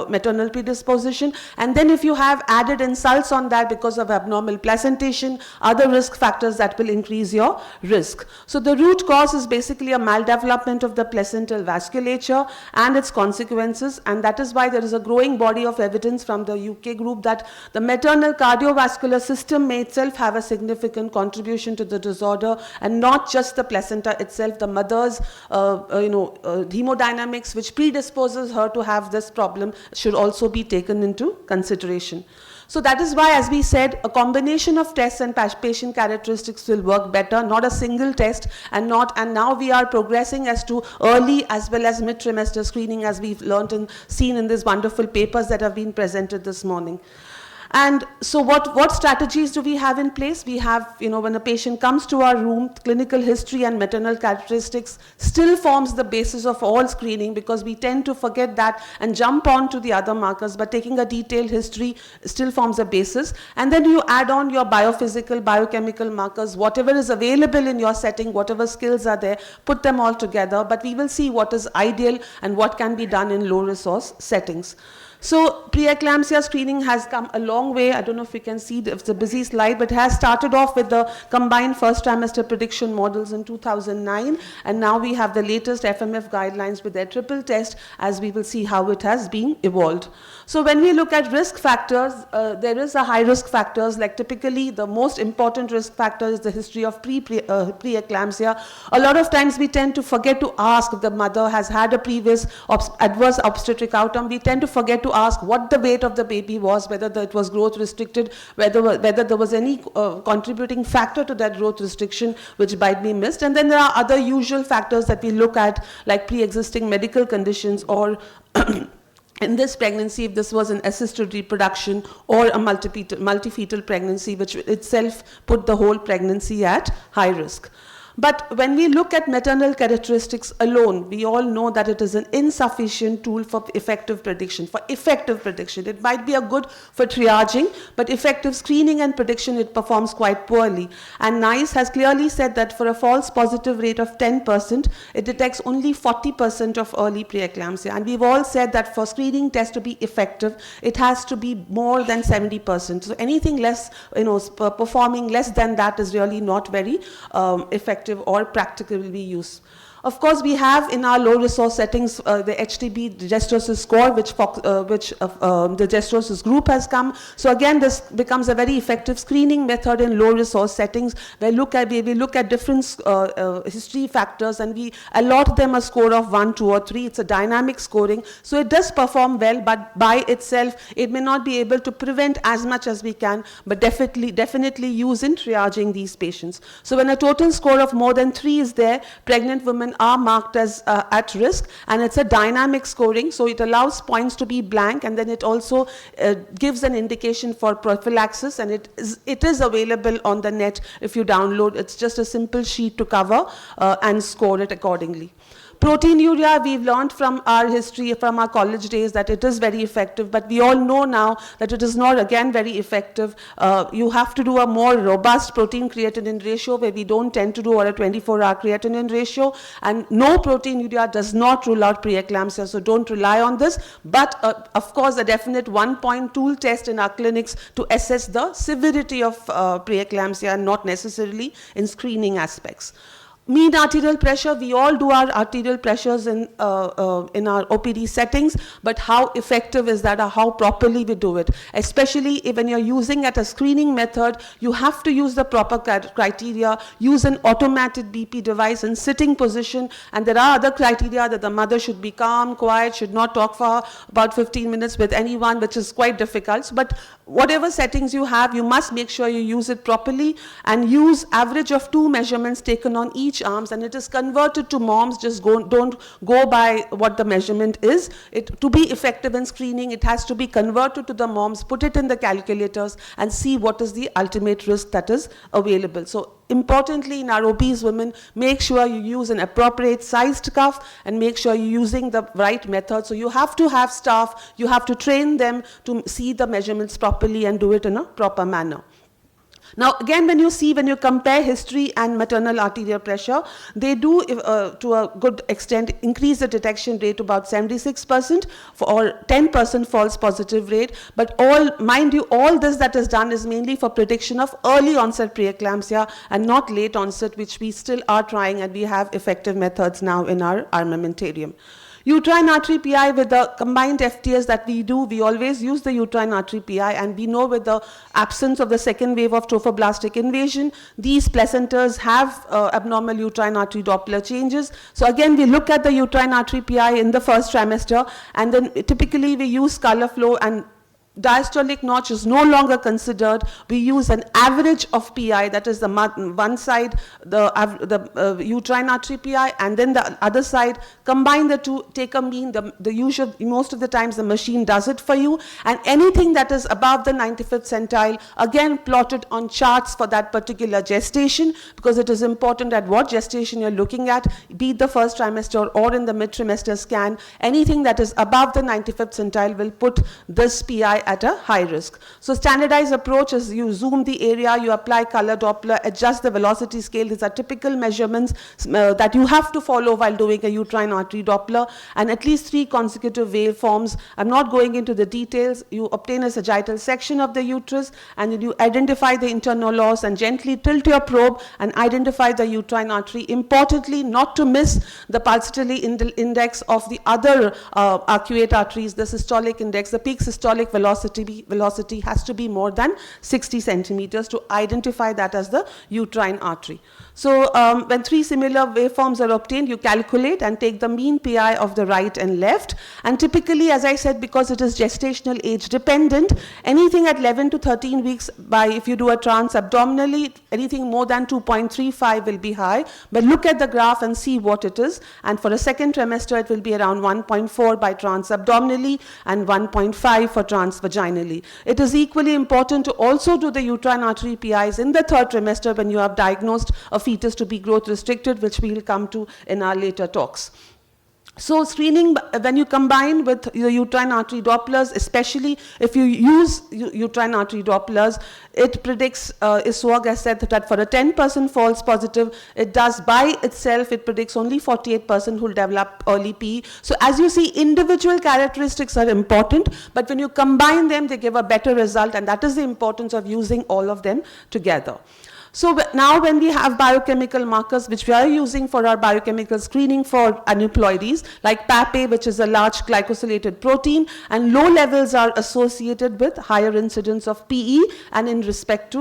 maternal predisposition. And then if you have added insults on that because of abnormal placentation, other risk factors that will increase your risk. So the root cause is basically a maldevelopment of the placental vasculature, pressure and its consequences, and that is why there is a growing body of evidence from the UK group that the maternal cardiovascular system may itself have a significant contribution to the disorder, and not just the placenta itself, the mother's hemodynamics which predisposes her to have this problem should also be taken into consideration. So that is why, as we said, a combination of tests and patient characteristics will work better, not a single test, and now we are progressing as to early as well as mid-trimester screening, as we've learned and seen in these wonderful papers that have been presented this morning. And so what strategies do we have in place? We have, when a patient comes to our room, clinical history and maternal characteristics still forms the basis of all screening, because we tend to forget that and jump on to the other markers, but taking a detailed history still forms a basis. And then you add on your biophysical, biochemical markers, whatever is available in your setting, whatever skills are there, put them all together, but we will see what is ideal and what can be done in low resource settings. So preeclampsia screening has come a long way. I don't know if you can see, it's a busy slide, but it has started off with the combined first trimester prediction models in 2009, and now we have the latest FMF guidelines with their triple test, as we will see how it has been evolved. So when we look at risk factors, there is a high risk factors, like typically the most important risk factor is the history of preeclampsia. A lot of times we tend to forget to ask if the mother has had a previous adverse obstetric outcome. We tend to forget to ask what the weight of the baby was, whether it was growth restricted, whether there was any contributing factor to that growth restriction which might be missed. And then there are other usual factors that we look at, like pre-existing medical conditions, or in this pregnancy, if this was an assisted reproduction or a multifetal pregnancy, which itself put the whole pregnancy at high risk. But when we look at maternal characteristics alone, we all know that it is an insufficient tool for effective prediction. It might be a good for triaging, but effective screening and prediction, it performs quite poorly. And NICE has clearly said that for a false positive rate of 10%, it detects only 40% of early preeclampsia. And we've all said that for screening tests to be effective, it has to be more than 70%. So anything less, performing less than that is really not very effective or practically used. Of course, we have in our low resource settings the HTB digesterosis score, which the digesterosis group has come. So again, this becomes a very effective screening method in low resource settings, where we look at different history factors, and we allot them a score of 1, 2, or 3. It's a dynamic scoring, so it does perform well, but by itself, it may not be able to prevent as much as we can, but definitely use in triaging these patients. So when a total score of more than 3 is there, pregnant women are marked as at risk, and it's a dynamic scoring, so it allows points to be blank, and then it also gives an indication for prophylaxis, and it is available on the net if you download. It's just a simple sheet to cover and score it accordingly. Proteinuria, we've learned from our history, from our college days, that it is very effective, but we all know now that it is not, again, very effective. You have to do a more robust protein creatinine ratio, where we don't tend to do, or a 24-hour creatinine ratio, and no proteinuria does not rule out preeclampsia, so don't rely on this. But of course, a definite 1-point tool test in our clinics to assess the severity of preeclampsia, and not necessarily in screening aspects. Mean arterial pressure, we all do our arterial pressures in our OPD settings, but how effective is that, or how properly we do it? Especially when you're using at a screening method, you have to use the proper criteria, use an automated BP device in sitting position, and there are other criteria that the mother should be calm, quiet, should not talk for about 15 minutes with anyone, which is quite difficult. But whatever settings you have, you must make sure you use it properly, and use average of 2 measurements taken on each arms, and it is converted to moms. Just don't go by what the measurement is. To be effective in screening, it has to be converted to the moms, put it in the calculators, and see what is the ultimate risk that is available. So importantly, in our obese women, make sure you use an appropriate sized cuff, and make sure you're using the right method. So you have to have staff, you have to train them to see the measurements properly and do it in a proper manner. Now, again, when you compare history and maternal arterial pressure, they do, to a good extent, increase the detection rate to about 76%, or 10% false positive rate. But mind you, all this that is done is mainly for prediction of early onset preeclampsia, and not late onset, which we still are trying, and we have effective methods now in our armamentarium. Uterine artery PI with the combined FTS that we do, we always use the uterine artery PI, and we know with the absence of the second wave of trophoblastic invasion, these placentas have abnormal uterine artery Doppler changes. So again, we look at the uterine artery PI in the first trimester, and then typically we use color flow, and diastolic notch is no longer considered. We use an average of PI, that is the one side, the uterine artery PI, and then the other side, combine the two, take a mean. The usual, most of the times the machine does it for you, and anything that is above the 95th centile, again plotted on charts for that particular gestation, because it is important at what gestation you're looking at, be it the first trimester or in the mid-trimester scan. Anything that is above the 95th centile will put this PI at a high risk. So standardized approach is you zoom the area, you apply color Doppler, adjust the velocity scale. These are typical measurements that you have to follow while doing a uterine artery Doppler, and at least 3 consecutive waveforms. I'm not going into the details. You obtain a sagittal section of the uterus, and then you identify the internal loss and gently tilt your probe and identify the uterine artery. Importantly, not to miss the pulsatile index of the other arcuate arteries, the systolic index, the peak systolic velocity has to be more than 60 centimeters to identify that as the uterine artery. So when 3 similar waveforms are obtained, you calculate and take the mean PI of the right and left. And typically, as I said, because it is gestational age dependent, anything at 11 to 13 weeks, if you do a transabdominally, anything more than 2.35 will be high. But look at the graph and see what it is. And for a second trimester, it will be around 1.4 by transabdominally and 1.5 for transvaginally. It is equally important to also do the uterine artery PIs in the third trimester when you have diagnosed a fetus to be growth restricted, which we will come to in our later talks. So screening, when you combine with the uterine artery Dopplers, especially if you use uterine artery Dopplers, it predicts, ISWAG has said that for a 10% false positive, it does by itself, it predicts only 48% who will develop early PE. So as you see, individual characteristics are important, but when you combine them, they give a better result, and that is the importance of using all of them together. So now when we have biochemical markers, which we are using for our biochemical screening for aneuploidies, like PAPA, which is a large glycosylated protein, and low levels are associated with higher incidence of PE, and with respect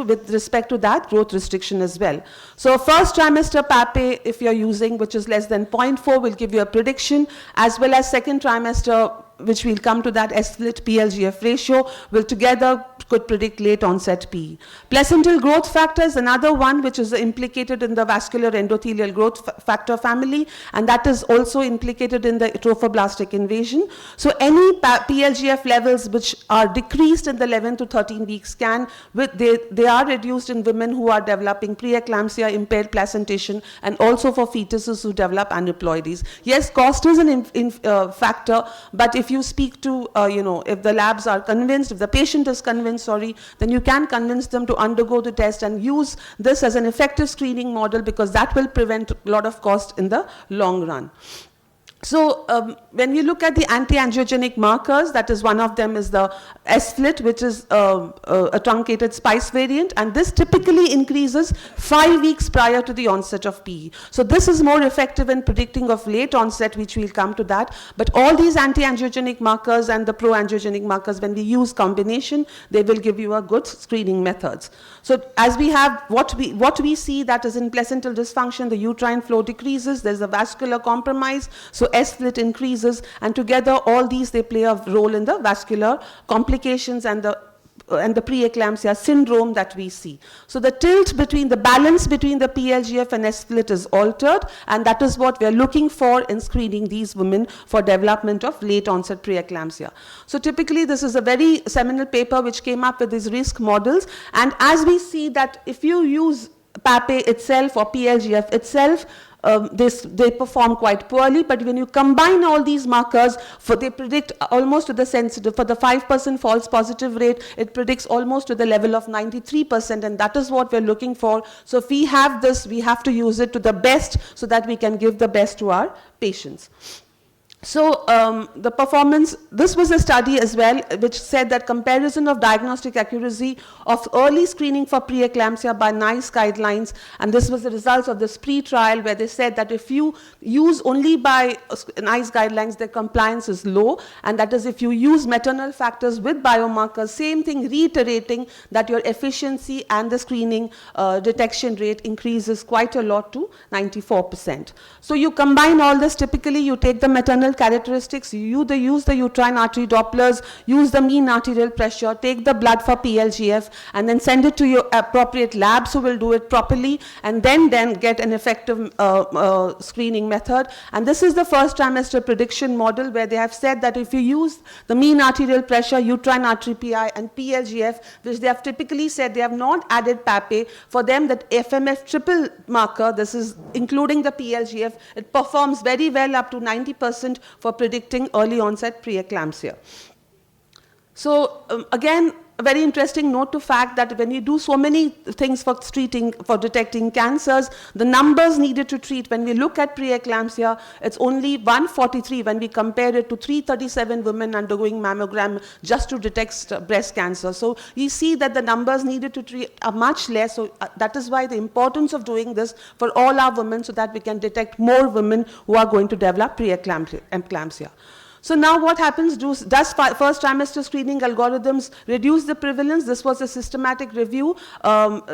to that, growth restriction as well. So first trimester PAPA, if you're using, which is less than 0.4, will give you a prediction, as well as second trimester, which we'll come to that, S-split PLGF ratio, will together could predict late onset PE. Placental growth factor is another one which is implicated in the vascular endothelial growth factor family, and that is also implicated in the trophoblastic invasion. So any PLGF levels which are decreased in the 11 to 13 week scan, they are reduced in women who are developing preeclampsia, impaired placentation, and also for fetuses who develop aneuploidies. Yes, cost is an factor, but if you speak to, if the labs are convinced, if the patient is convinced, then you can convince them to undergo the test and use this as an effective screening model, because that will prevent a lot of cost in the long run. So when you look at the anti-angiogenic markers, that is one of them is the S-split, which is a truncated SPICE variant, and this typically increases 5 weeks prior to the onset of PE. So this is more effective in predicting of late onset, which we'll come to that. But all these anti-angiogenic markers and the pro-angiogenic markers, when we use combination, they will give you a good screening methods. So as we have what we see, that is in placental dysfunction, the uterine flow decreases, there's a vascular compromise, so S-split increases, and together all these, they play a role in the vascular complications and the preeclampsia syndrome that we see. So the balance between the PLGF and S-split is altered, and that is what we are looking for in screening these women for development of late onset preeclampsia. So typically this is a very seminal paper which came up with these risk models, and as we see that if you use PAPA itself or PLGF itself, they perform quite poorly, but when you combine all these markers, they predict almost to the sensitive, for the 5% false positive rate, it predicts almost to the level of 93%, and that is what we're looking for. So if we have this, we have to use it to the best so that we can give the best to our patients. So the performance, this was a study as well, which said that comparison of diagnostic accuracy of early screening for preeclampsia by NICE guidelines, and this was the results of this pre-trial where they said that if you use only by NICE guidelines, the compliance is low, and that is if you use maternal factors with biomarkers, same thing, reiterating that your efficiency and the screening detection rate increases quite a lot to 94%. So you combine all this, typically you take the maternal characteristics, you use the uterine artery Dopplers, use the mean arterial pressure, take the blood for PLGF, and then send it to your appropriate labs who will do it properly, and then get an effective screening method. And this is the first trimester prediction model where they have said that if you use the mean arterial pressure, uterine artery PI, and PLGF, which they have typically said they have not added PAPE, for them that FMF triple marker, this is including the PLGF, it performs very well up to 90% for predicting early onset preeclampsia. So again, a very interesting note to fact that when you do so many things for detecting cancers, the numbers needed to treat, when we look at preeclampsia, it's only 143 when we compare it to 337 women undergoing mammogram just to detect breast cancer. So you see that the numbers needed to treat are much less. So that is why the importance of doing this for all our women, so that we can detect more women who are going to develop preeclampsia. So now what happens, does first trimester screening algorithms reduce the prevalence? This was a systematic review,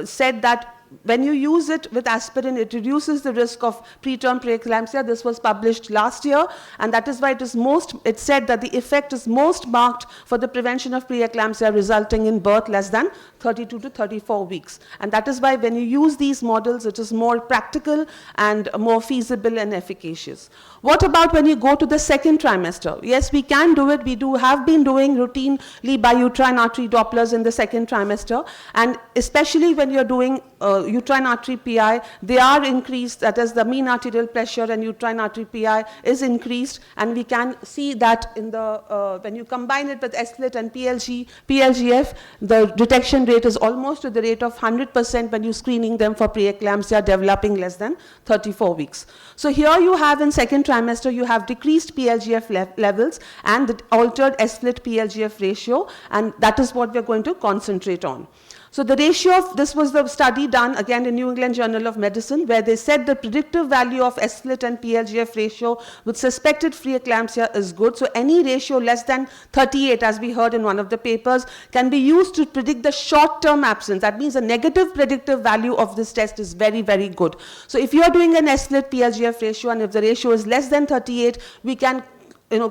said that when you use it with aspirin, it reduces the risk of preterm preeclampsia. This was published last year, and that is why it said that the effect is most marked for the prevention of preeclampsia resulting in birth less than 32 to 34 weeks. And that is why when you use these models, it is more practical and more feasible and efficacious. What about when you go to the second trimester? Yes, we can do it. We have been doing routinely by uterine artery Dopplers in the second trimester, and especially when you're doing uterine artery PI, they are increased, that is the mean arterial pressure and uterine artery PI is increased, and we can see that in the, when you combine it with SLIT and PLGF, the detection rate is almost to the rate of 100% when you're screening them for preeclampsia developing less than 34 weeks. So here you have in second trimester, you have decreased PLGF levels and the altered SLIT PLGF ratio, and that is what we're going to concentrate on. So the ratio of, this was the study done again in New England Journal of Medicine, where they said the predictive value of SLIT and PLGF ratio with suspected preeclampsia is good. So any ratio less than 38, as we heard in one of the papers, can be used to predict the short-term absence. That means the negative predictive value of this test is very, very good. So if you are doing an SLIT PLGF ratio, and if the ratio is less than 38, we can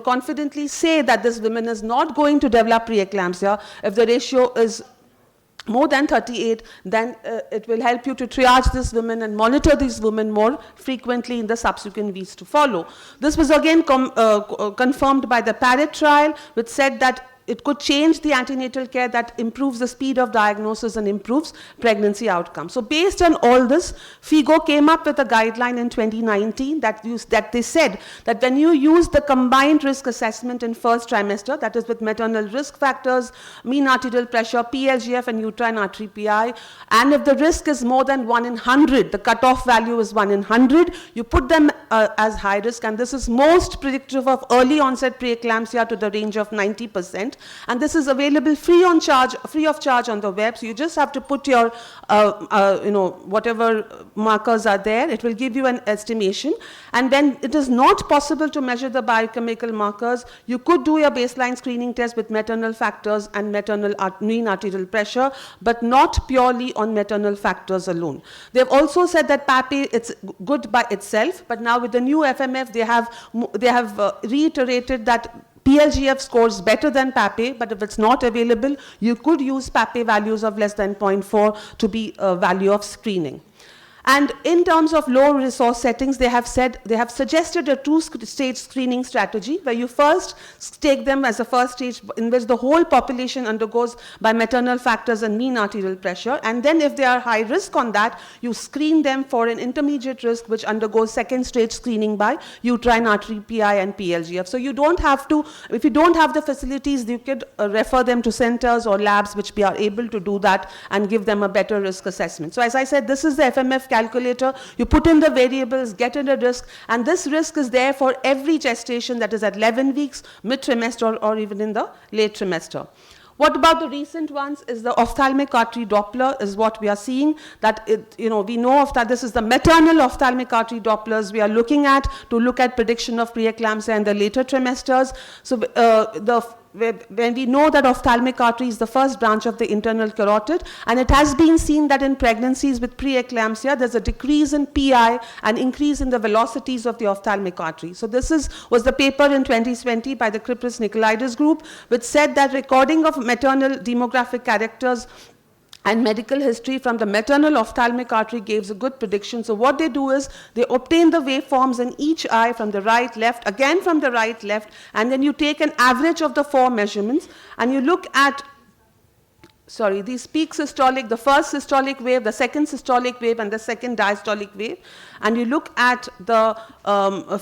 confidently say that this woman is not going to develop preeclampsia. If the ratio is more than 38, then it will help you to triage this woman and monitor these women more frequently in the subsequent weeks to follow. This was again confirmed by the Parrot trial, which said that it could change the antenatal care that improves the speed of diagnosis and improves pregnancy outcomes. So based on all this, FIGO came up with a guideline in 2019 that they said that when you use the combined risk assessment in first trimester, that is with maternal risk factors, mean arterial pressure, PLGF and uterine artery PI, and if the risk is more than 1 in 100, the cutoff value is 1 in 100, you put them as high risk, and this is most predictive of early onset preeclampsia to the range of 90%. And this is available free of charge on the web. So you just have to put your, whatever markers are there. It will give you an estimation. And when it is not possible to measure the biochemical markers, you could do your baseline screening test with maternal factors and maternal mean arterial pressure, but not purely on maternal factors alone. They've also said that PAPE, it's good by itself, but now with the new FMF, they have reiterated that PLGF scores better than PAPE, but if it's not available, you could use PAPE values of less than 0.4 to be a value of screening. And in terms of low resource settings, they have suggested a two-stage screening strategy where you first take them as a first stage in which the whole population undergoes by maternal factors and mean arterial pressure. And then if they are high risk on that, you screen them for an intermediate risk which undergoes second stage screening by uterine artery PI and PLGF. So you don't have to, if you don't have the facilities, you could refer them to centers or labs which are able to do that and give them a better risk assessment. So as I said, this is the FMF calculator, you put in the variables, get in a risk, and this risk is there for every gestation that is at 11 weeks, mid-trimester, or even in the late trimester. What about the recent ones is the ophthalmic artery Doppler is what we are seeing, that we know of that this is the maternal ophthalmic artery Dopplers we are looking at to look at prediction of preeclampsia in the later trimesters. So when we know that ophthalmic artery is the first branch of the internal carotid, and it has been seen that in pregnancies with preeclampsia, there's a decrease in PI and increase in the velocities of the ophthalmic artery. So this was the paper in 2020 by the Kypris Nicolaides group, which said that recording of maternal demographic characters and medical history from the maternal ophthalmic artery gives a good prediction. So what they do is they obtain the waveforms in each eye from the right, left, again from the right, left, and then you take an average of the 4 measurements and you look at these peak systolic, the first systolic wave, the second systolic wave, and the second diastolic wave. And you look at the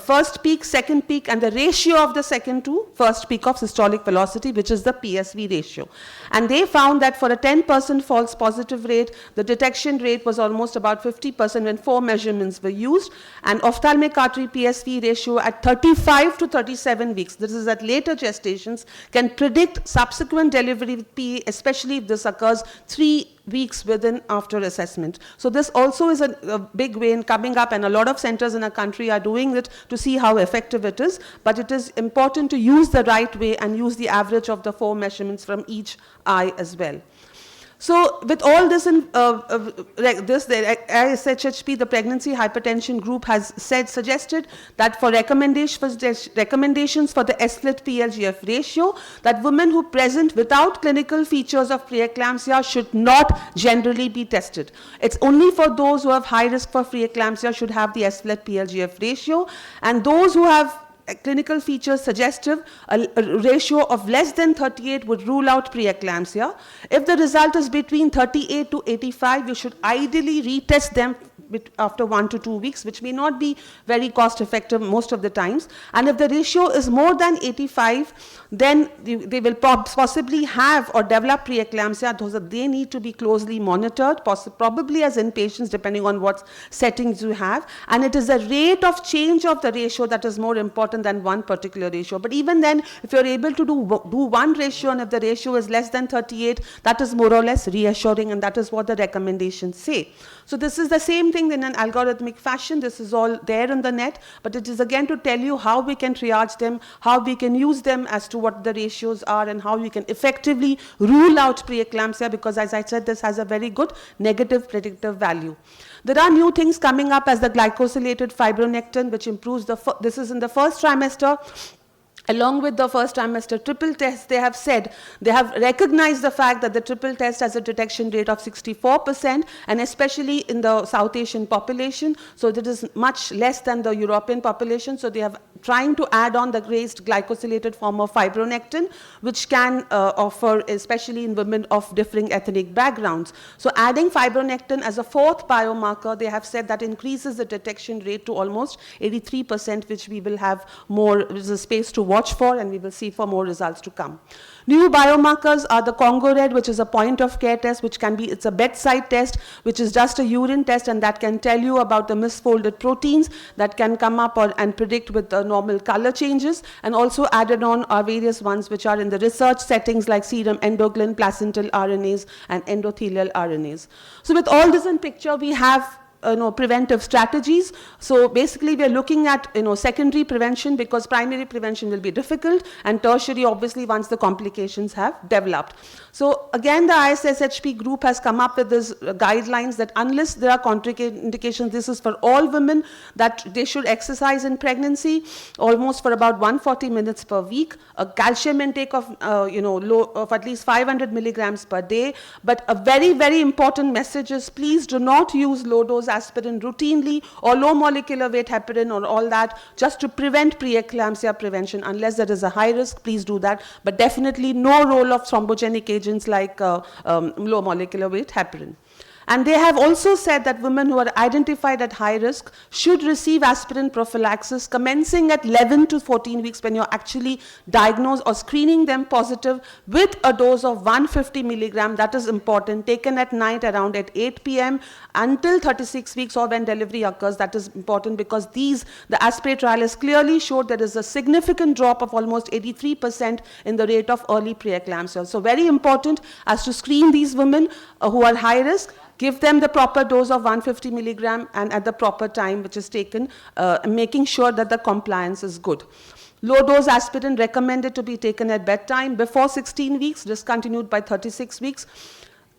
first peak, second peak, and the ratio of the second to first peak of systolic velocity, which is the PSV ratio. And they found that for a 10% false positive rate, the detection rate was almost about 50% when 4 measurements were used. And ophthalmic artery PSV ratio at 35 to 37 weeks, this is at later gestations, can predict subsequent delivery with PE, especially if this occurs 3 weeks within after assessment. So this also is a big way in coming up, and a lot of centers in our country are doing it to see how effective it is, but it is important to use the right way and use the average of the 4 measurements from each eye as well. So with all this, the ISHHP, the Pregnancy Hypertension Group, has suggested that for recommendations for the S-split PLGF ratio, that women who present without clinical features of preeclampsia should not generally be tested. It's only for those who have high risk for preeclampsia should have the S-split PLGF ratio, and those who have clinical features suggestive, a ratio of less than 38 would rule out preeclampsia. If the result is between 38 to 85, you should ideally retest them after 1 to 2 weeks, which may not be very cost effective most of the times. And if the ratio is more than 85, then they will possibly have or develop preeclampsia. Those they need to be closely monitored, probably as inpatients, depending on what settings you have. And it is the rate of change of the ratio that is more important than one particular ratio. But even then, if you're able to do one ratio, and if the ratio is less than 38, that is more or less reassuring, and that is what the recommendations say. So this is the same thing in an algorithmic fashion. This is all there on the net, but it is again to tell you how we can triage them, how we can use them as to what the ratios are, and how we can effectively rule out preeclampsia, because as I said, this has a very good negative predictive value. There are new things coming up as the glycosylated fibronectin, which improves this is in the first trimester. Along with the first trimester triple test, they have recognized the fact that the triple test has a detection rate of 64%, and especially in the South Asian population. So that is much less than the European population. So they have trying to add on the raised glycosylated form of fibronectin, which can offer, especially in women of differing ethnic backgrounds. So adding fibronectin as a 4th biomarker, they have said that increases the detection rate to almost 83%, which we will have more space to watch for, and we will see for more results to come. New biomarkers are the Congo Red, which is a point of care test, which can be, it's a bedside test, which is just a urine test, and that can tell you about the misfolded proteins that can come up and predict with the normal color changes. And also added on are various ones which are in the research settings like serum endoglin, placental RNAs, and endothelial RNAs. So with all this in picture, we have preventive strategies. So basically we are looking at secondary prevention, because primary prevention will be difficult, and tertiary obviously once the complications have developed. So again, the ISSHP group has come up with these guidelines that unless there are contraindications, this is for all women, that they should exercise in pregnancy almost for about 140 minutes per week, a calcium intake of of at least 500 milligrams per day. But a very, very important message is, please do not use low dose aspirin routinely, or low molecular weight heparin, or all that, just to prevent preeclampsia prevention. Unless there is a high risk, please do that. But definitely no role of thrombogenic agents like low molecular weight heparin. And they have also said that women who are identified at high risk should receive aspirin prophylaxis commencing at 11 to 14 weeks when you're actually diagnosed or screening them positive with a dose of 150 milligram. That is important, taken at night around at 8 p.m. until 36 weeks or when delivery occurs. That is important because the ASPIRATE trial has clearly showed there is a significant drop of almost 83% in the rate of early preeclampsia. So very important as to screen these women who are high risk, give them the proper dose of 150 milligram and at the proper time which is taken, making sure that the compliance is good. Low dose aspirin recommended to be taken at bedtime before 16 weeks, discontinued by 36 weeks.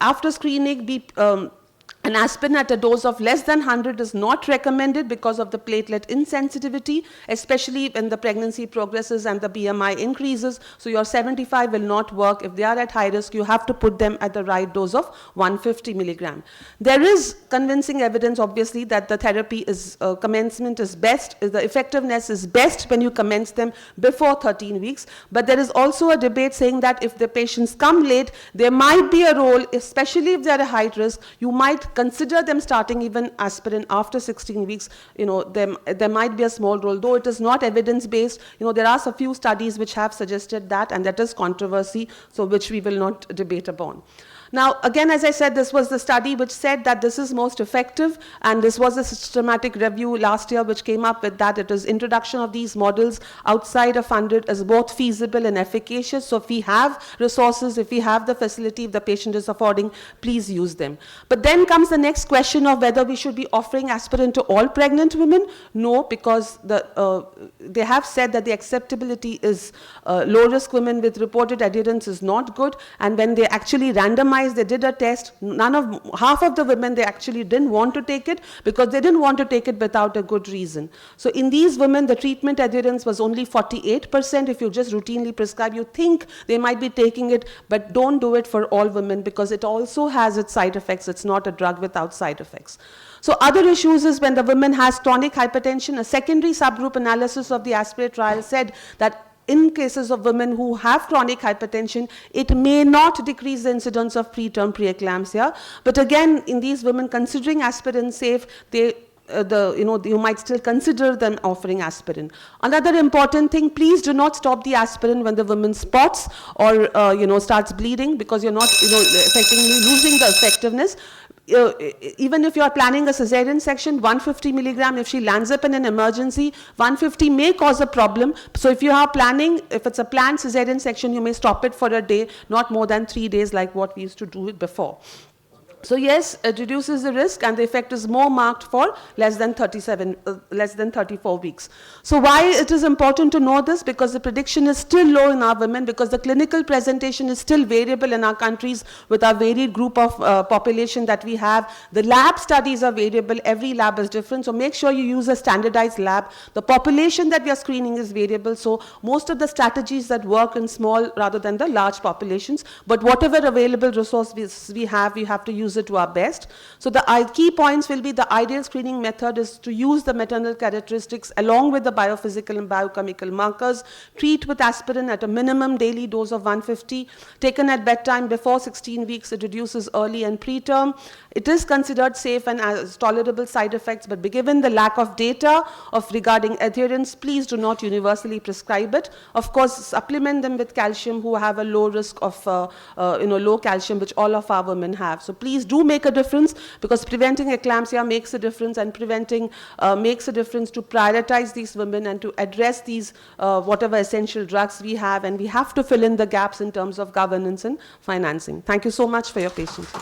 After screening, an aspirin at a dose of less than 100 is not recommended because of the platelet insensitivity, especially when the pregnancy progresses and the BMI increases. So your 75 will not work. If they are at high risk, you have to put them at the right dose of 150 milligram. There is convincing evidence, obviously, that the therapy commencement is best, the effectiveness is best when you commence them before 13 weeks. But there is also a debate saying that if the patients come late, there might be a role, especially if they are at high risk, you might consider them starting even aspirin after 16 weeks. There might be a small role, though it is not evidence-based. There are a few studies which have suggested that, and that is controversy, so which we will not debate upon. Now, again, as I said, this was the study which said that this is most effective, and this was a systematic review last year which came up with that. It is introduction of these models outside of 100 is both feasible and efficacious. So if we have resources, if we have the facility, if the patient is affording, please use them. But then comes the next question of whether we should be offering aspirin to all pregnant women. No, because they have said that the acceptability is low-risk women with reported adherence is not good, and when they actually randomize, they did a test, half of the women, they actually didn't want to take it because they didn't want to take it without a good reason. So in these women, the treatment adherence was only 48%. If you just routinely prescribe, you think they might be taking it, but don't do it for all women because it also has its side effects. It's not a drug without side effects. So other issues is when the woman has chronic hypertension, a secondary subgroup analysis of the ASPIRATE trial said that in cases of women who have chronic hypertension, it may not decrease the incidence of preterm preeclampsia. But again, in these women, considering aspirin safe, you might still consider them offering aspirin. Another important thing, please do not stop the aspirin when the woman spots or starts bleeding, because you're not effectively losing the effectiveness. Even if you are planning a cesarean section, 150 milligram, if she lands up in an emergency, 150 may cause a problem. So if you are planning, if it's a planned cesarean section, you may stop it for a day, not more than 3 days like what we used to do it before. So yes, it reduces the risk, and the effect is more marked for less than 34 weeks. So why it is important to know this? Because the prediction is still low in our women, because the clinical presentation is still variable in our countries with our varied group of population that we have. The lab studies are variable, every lab is different, so make sure you use a standardized lab. The population that we are screening is variable, so most of the strategies that work in small rather than the large populations, but whatever available resource we have to use it to our best. So the key points will be the ideal screening method is to use the maternal characteristics along with the biophysical and biochemical markers, treat with aspirin at a minimum daily dose of 150, taken at bedtime before 16 weeks, it reduces early and preterm. It is considered safe and has tolerable side effects, but given the lack of data regarding adherence, please do not universally prescribe it. Of course, supplement them with calcium who have a low risk of low calcium, which all of our women have. So please do make a difference, because preventing eclampsia makes a difference, and preventing makes a difference to prioritize these women and to address these whatever essential drugs we have, and we have to fill in the gaps in terms of governance and financing. Thank you so much for your patience.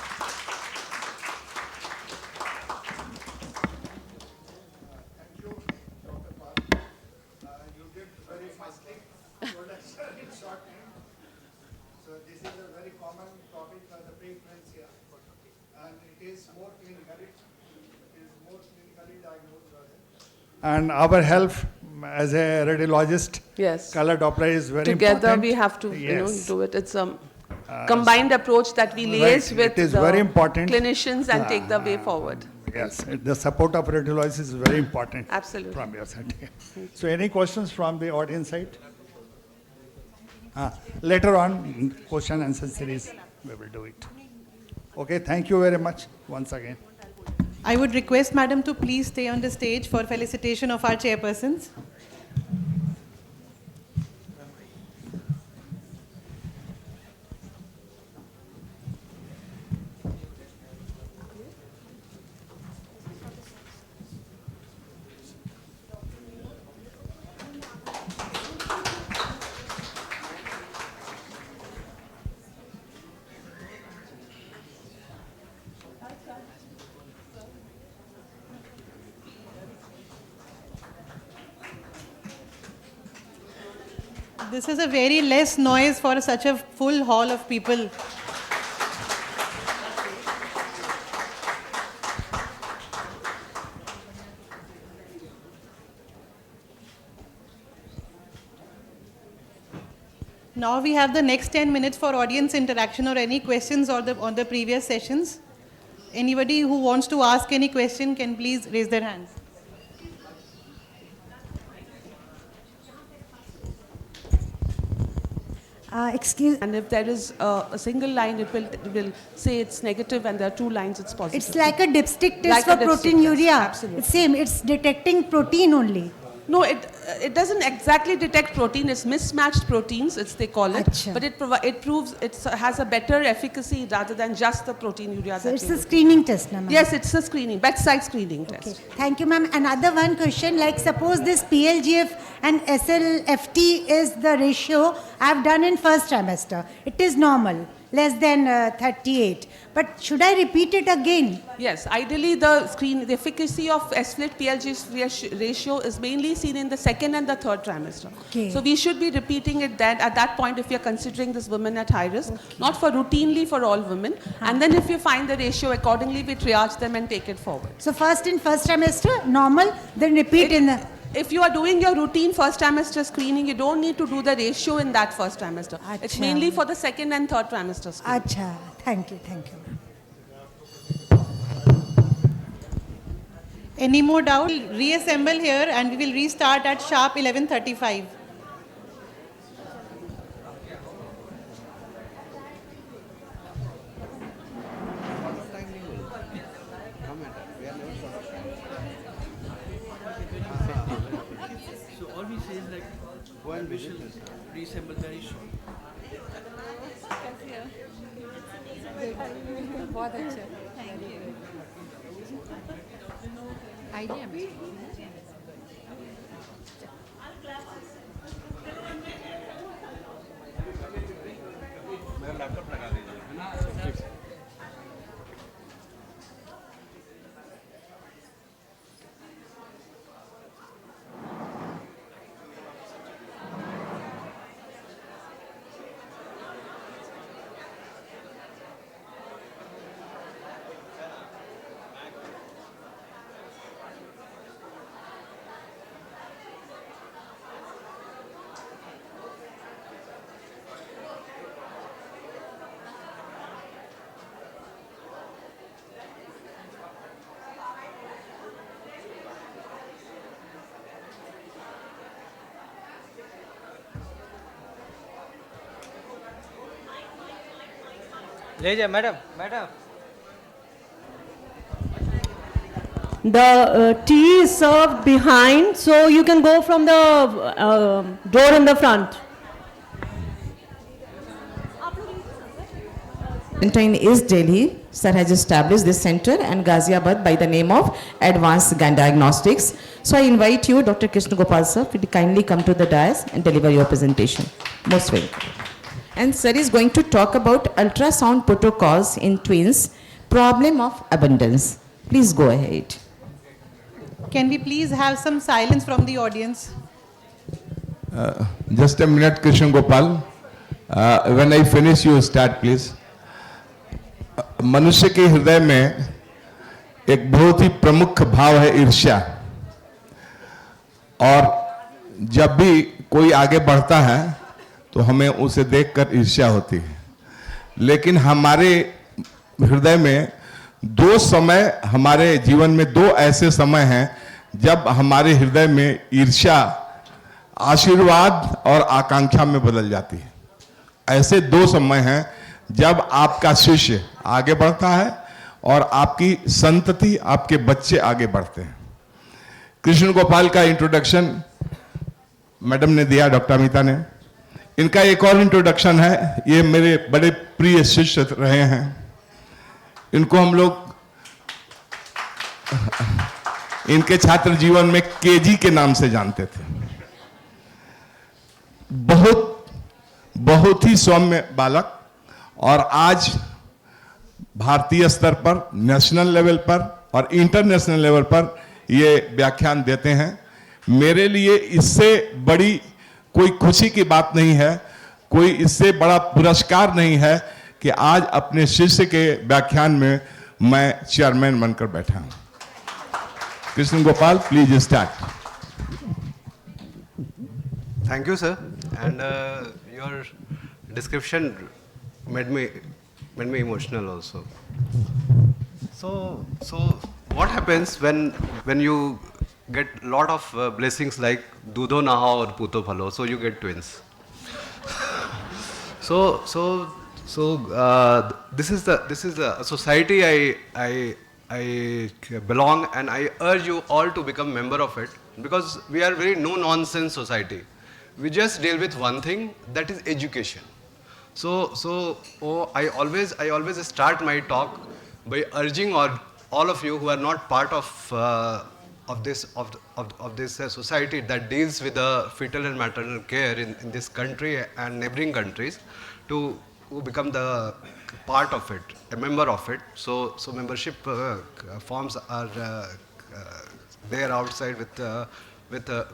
And our help as a radiologist, yes, color Doppler is very together important. We have to yes. do it. It's a combined approach that we liaise with it is very important. clinicians and take the way forward. Yes, the support of radiologists is very important. Absolutely. From your side. So any questions from the audience side? Later on, question answer series, we will do it. Okay, thank you very much once again. I would request Madam to please stay on the stage for felicitation of our chairpersons. This is a very less noise for such a full hall of people. Now we have the next 10 minutes for audience interaction or any questions on the previous sessions. Anybody who wants to ask any question can please raise their hands. Excuse, And if there is a single line, it will say it's negative, and there are 2 lines, it's positive. it's like a dipstick test Like a for dipstick proteinuria. test, absolutely. It's same, it's detecting protein only. No, it doesn't exactly detect protein. It's mismatched proteins, they call it. Acha. But it proves it has a better efficacy rather than just the proteinuria. So that it's we a do. Screening test, na ma'am? Yes, it's a screening, bedside screening Okay, test. thank you, ma'am. Another one question, like suppose this PLGF and SLFT is the ratio I've done in first trimester. It is normal, less than 38. But should I repeat it again? Yes, ideally the efficacy of S-split PLG ratio is mainly seen in the second and the third trimester. Okay. So we should be repeating it then at that point if we are considering this women at high risk, not for routinely for all women. And then if you find the ratio accordingly, we triage them and take it forward. So first in first trimester, normal, then repeat in the... If you are doing your routine first trimester screening, you don't need to do the ratio in that first trimester. It's Acha. mainly for the second and third trimester screening. Acha, thank you, ma'am. Any more doubt? We'll reassemble here and we will restart at sharp 11:35. So all we say is like, we shall reassemble very short. बहुत अच्छा idea ले जाए madam The tea is served behind, so you can go from the door in the front. Center in East Delhi, sir has established this center and Ghaziabad by the name of Advanced Gun Diagnostics. So I invite you, Dr. Krishna Gopal sir, to kindly come to the dais and deliver your presentation. Most welcome. And sir is going to talk about ultrasound protocols in twins, problem of abundance. Please go ahead. Can we please have some silence from the audience? Just a minute, Krishna Gopal. When I finish, you start, please. मनुष्य के हृदय में एक बहुत ही प्रमुख भाव है ईर्ष्या, और जब भी कोई आगे बढ़ता है तो हमें उसे देखकर ईर्ष्या होती है। लेकिन हमारे हृदय में दो समय, हमारे जीवन में दो ऐसे समय हैं जब हमारे हृदय में ईर्ष्या आशीर्वाद और आकांक्षा में बदल जाती है। ऐसे दो समय हैं जब आपका शिष्य, आगे बढ़ता है और आपकी संतति, आपके बच्चे आगे बढ़ते हैं। कृष्ण गोपाल का इंट्रोडक्शन मैडम ने दिया, डॉक्टर अमिता ने। इनका एक और इंट्रोडक्शन है, ये मेरे बड़े प्रिय शिष्य रहे हैं। इनको हम लोग इनके छात्र जीवन में केजी के नाम से जानते थे। बहुत ही सौम्य बालक, और आज भारतीय स्तर पर, नेशनल लेवल पर और इंटरनेशनल लेवल पर ये व्याख्यान देते हैं। मेरे लिए इससे बड़ी कोई खुशी की बात नहीं है, कोई इससे बड़ा पुरस्कार नहीं है कि आज अपने शिष्य के व्याख्यान में मैं चेयरमैन बनकर बैठा हूं। Krishna Gopal, please start. Thank you, sir. And your description made me emotional also. So what happens when you get lot of blessings like Dudho Naha or Puto Phalo? So you get twins. So this is the society I belong, and I urge you all to become member of it, because we are very no nonsense society. We just deal with one thing, that is education. I always start my talk by urging all of you who are not part of this society that deals with the fetal and maternal care in this country and neighboring countries, to become the part of it, a member of it. So membership forms are there outside with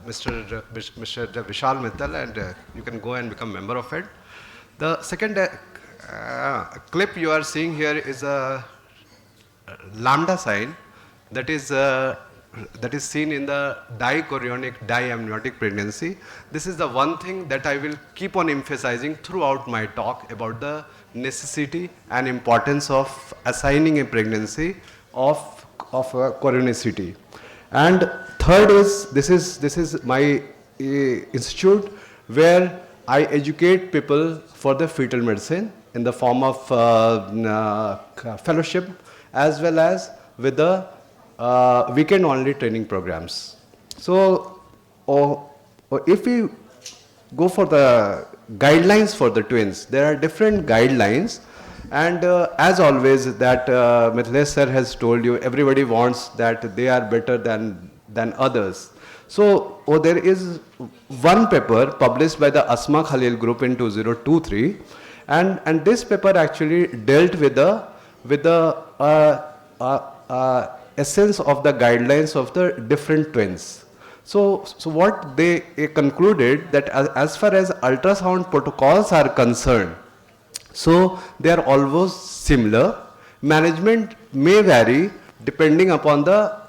Mr. Vishal Mittal, and you can go and become member of it. The second clip you are seeing here is a lambda sign that is seen in the dichorionic diamniotic pregnancy. This is the one thing that I will keep on emphasizing throughout my talk about the necessity and importance of assigning a pregnancy of chronicity. And third is, this is my institute where I educate people for the fetal medicine in the form of fellowship, as well as with the weekend only training programs. So if we go for the guidelines for the twins, there are different guidelines, and as always that Mithilesh sir has told you, everybody wants that they are better than others. So there is one paper published by the Asma Khalil group in 2023, and this paper actually dealt with the essence of the guidelines of the different twins. So what they concluded, that as far as ultrasound protocols are concerned, so they are almost similar. Management may vary depending upon the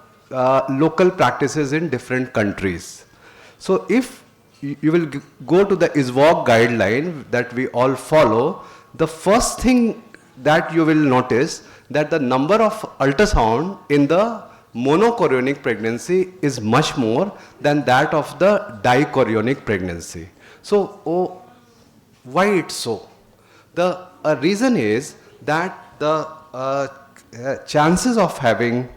local practices in different countries. So if you will go to the ISWOG guideline that we all follow, the first thing that you will notice that the number of ultrasound in the monochorionic pregnancy is much more than that of the dichorionic pregnancy. So why it's so? The reason is that the chances of having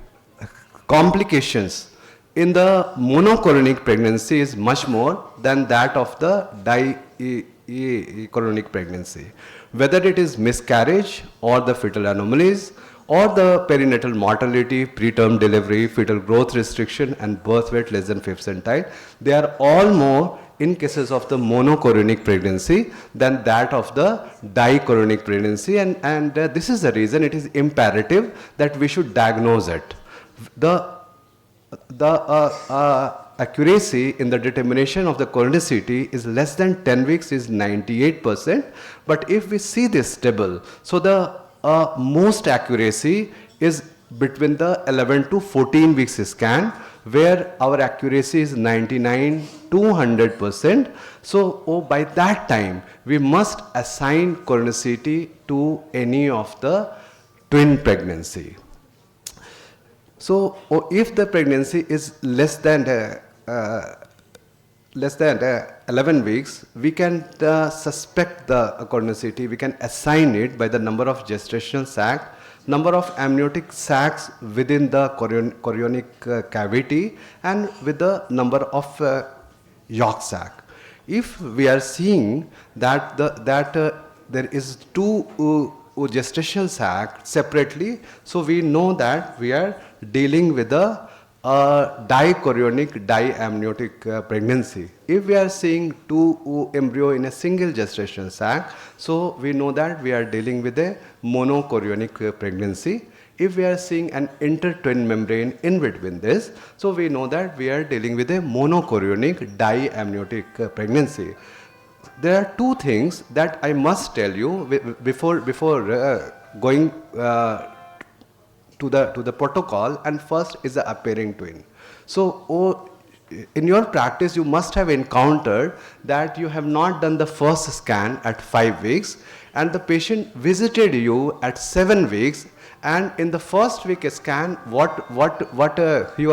complications in the monochorionic pregnancy is much more than that of the dichorionic pregnancy. Whether it is miscarriage or the fetal anomalies or the perinatal mortality, preterm delivery, fetal growth restriction and birth weight less than 5th centile, they are all more in cases of the monochorionic pregnancy than that of the dichorionic pregnancy, and this is the reason it is imperative that we should diagnose it. The accuracy in the determination of the chronicity is less than 10 weeks is 98%, but if we see this table, so the most accuracy is between the 11 to 14 weeks scan, where our accuracy is 99 to 100%. So by that time, we must assign chronicity to any of the twin pregnancy. So if the pregnancy is less than 11 weeks, we can suspect the chronicity, we can assign it by the number of gestational sac number of amniotic sacs within the chorionic cavity, and with the number of yolk sac. If we are seeing that there is two gestational sac separately, so we know that we are dealing with a dichorionic diamniotic pregnancy. If we are seeing two embryo in a single gestational sac, so we know that we are dealing with a monochorionic pregnancy. If we are seeing an inter-twin membrane in between this, so we know that we are dealing with a monochorionic diamniotic pregnancy. There are two things that I must tell you before going to the protocol, and first is the appearing twin. So in your practice you must have encountered that you have not done the first scan at 5 weeks, and the patient visited you at 7 weeks, and in the first week scan what you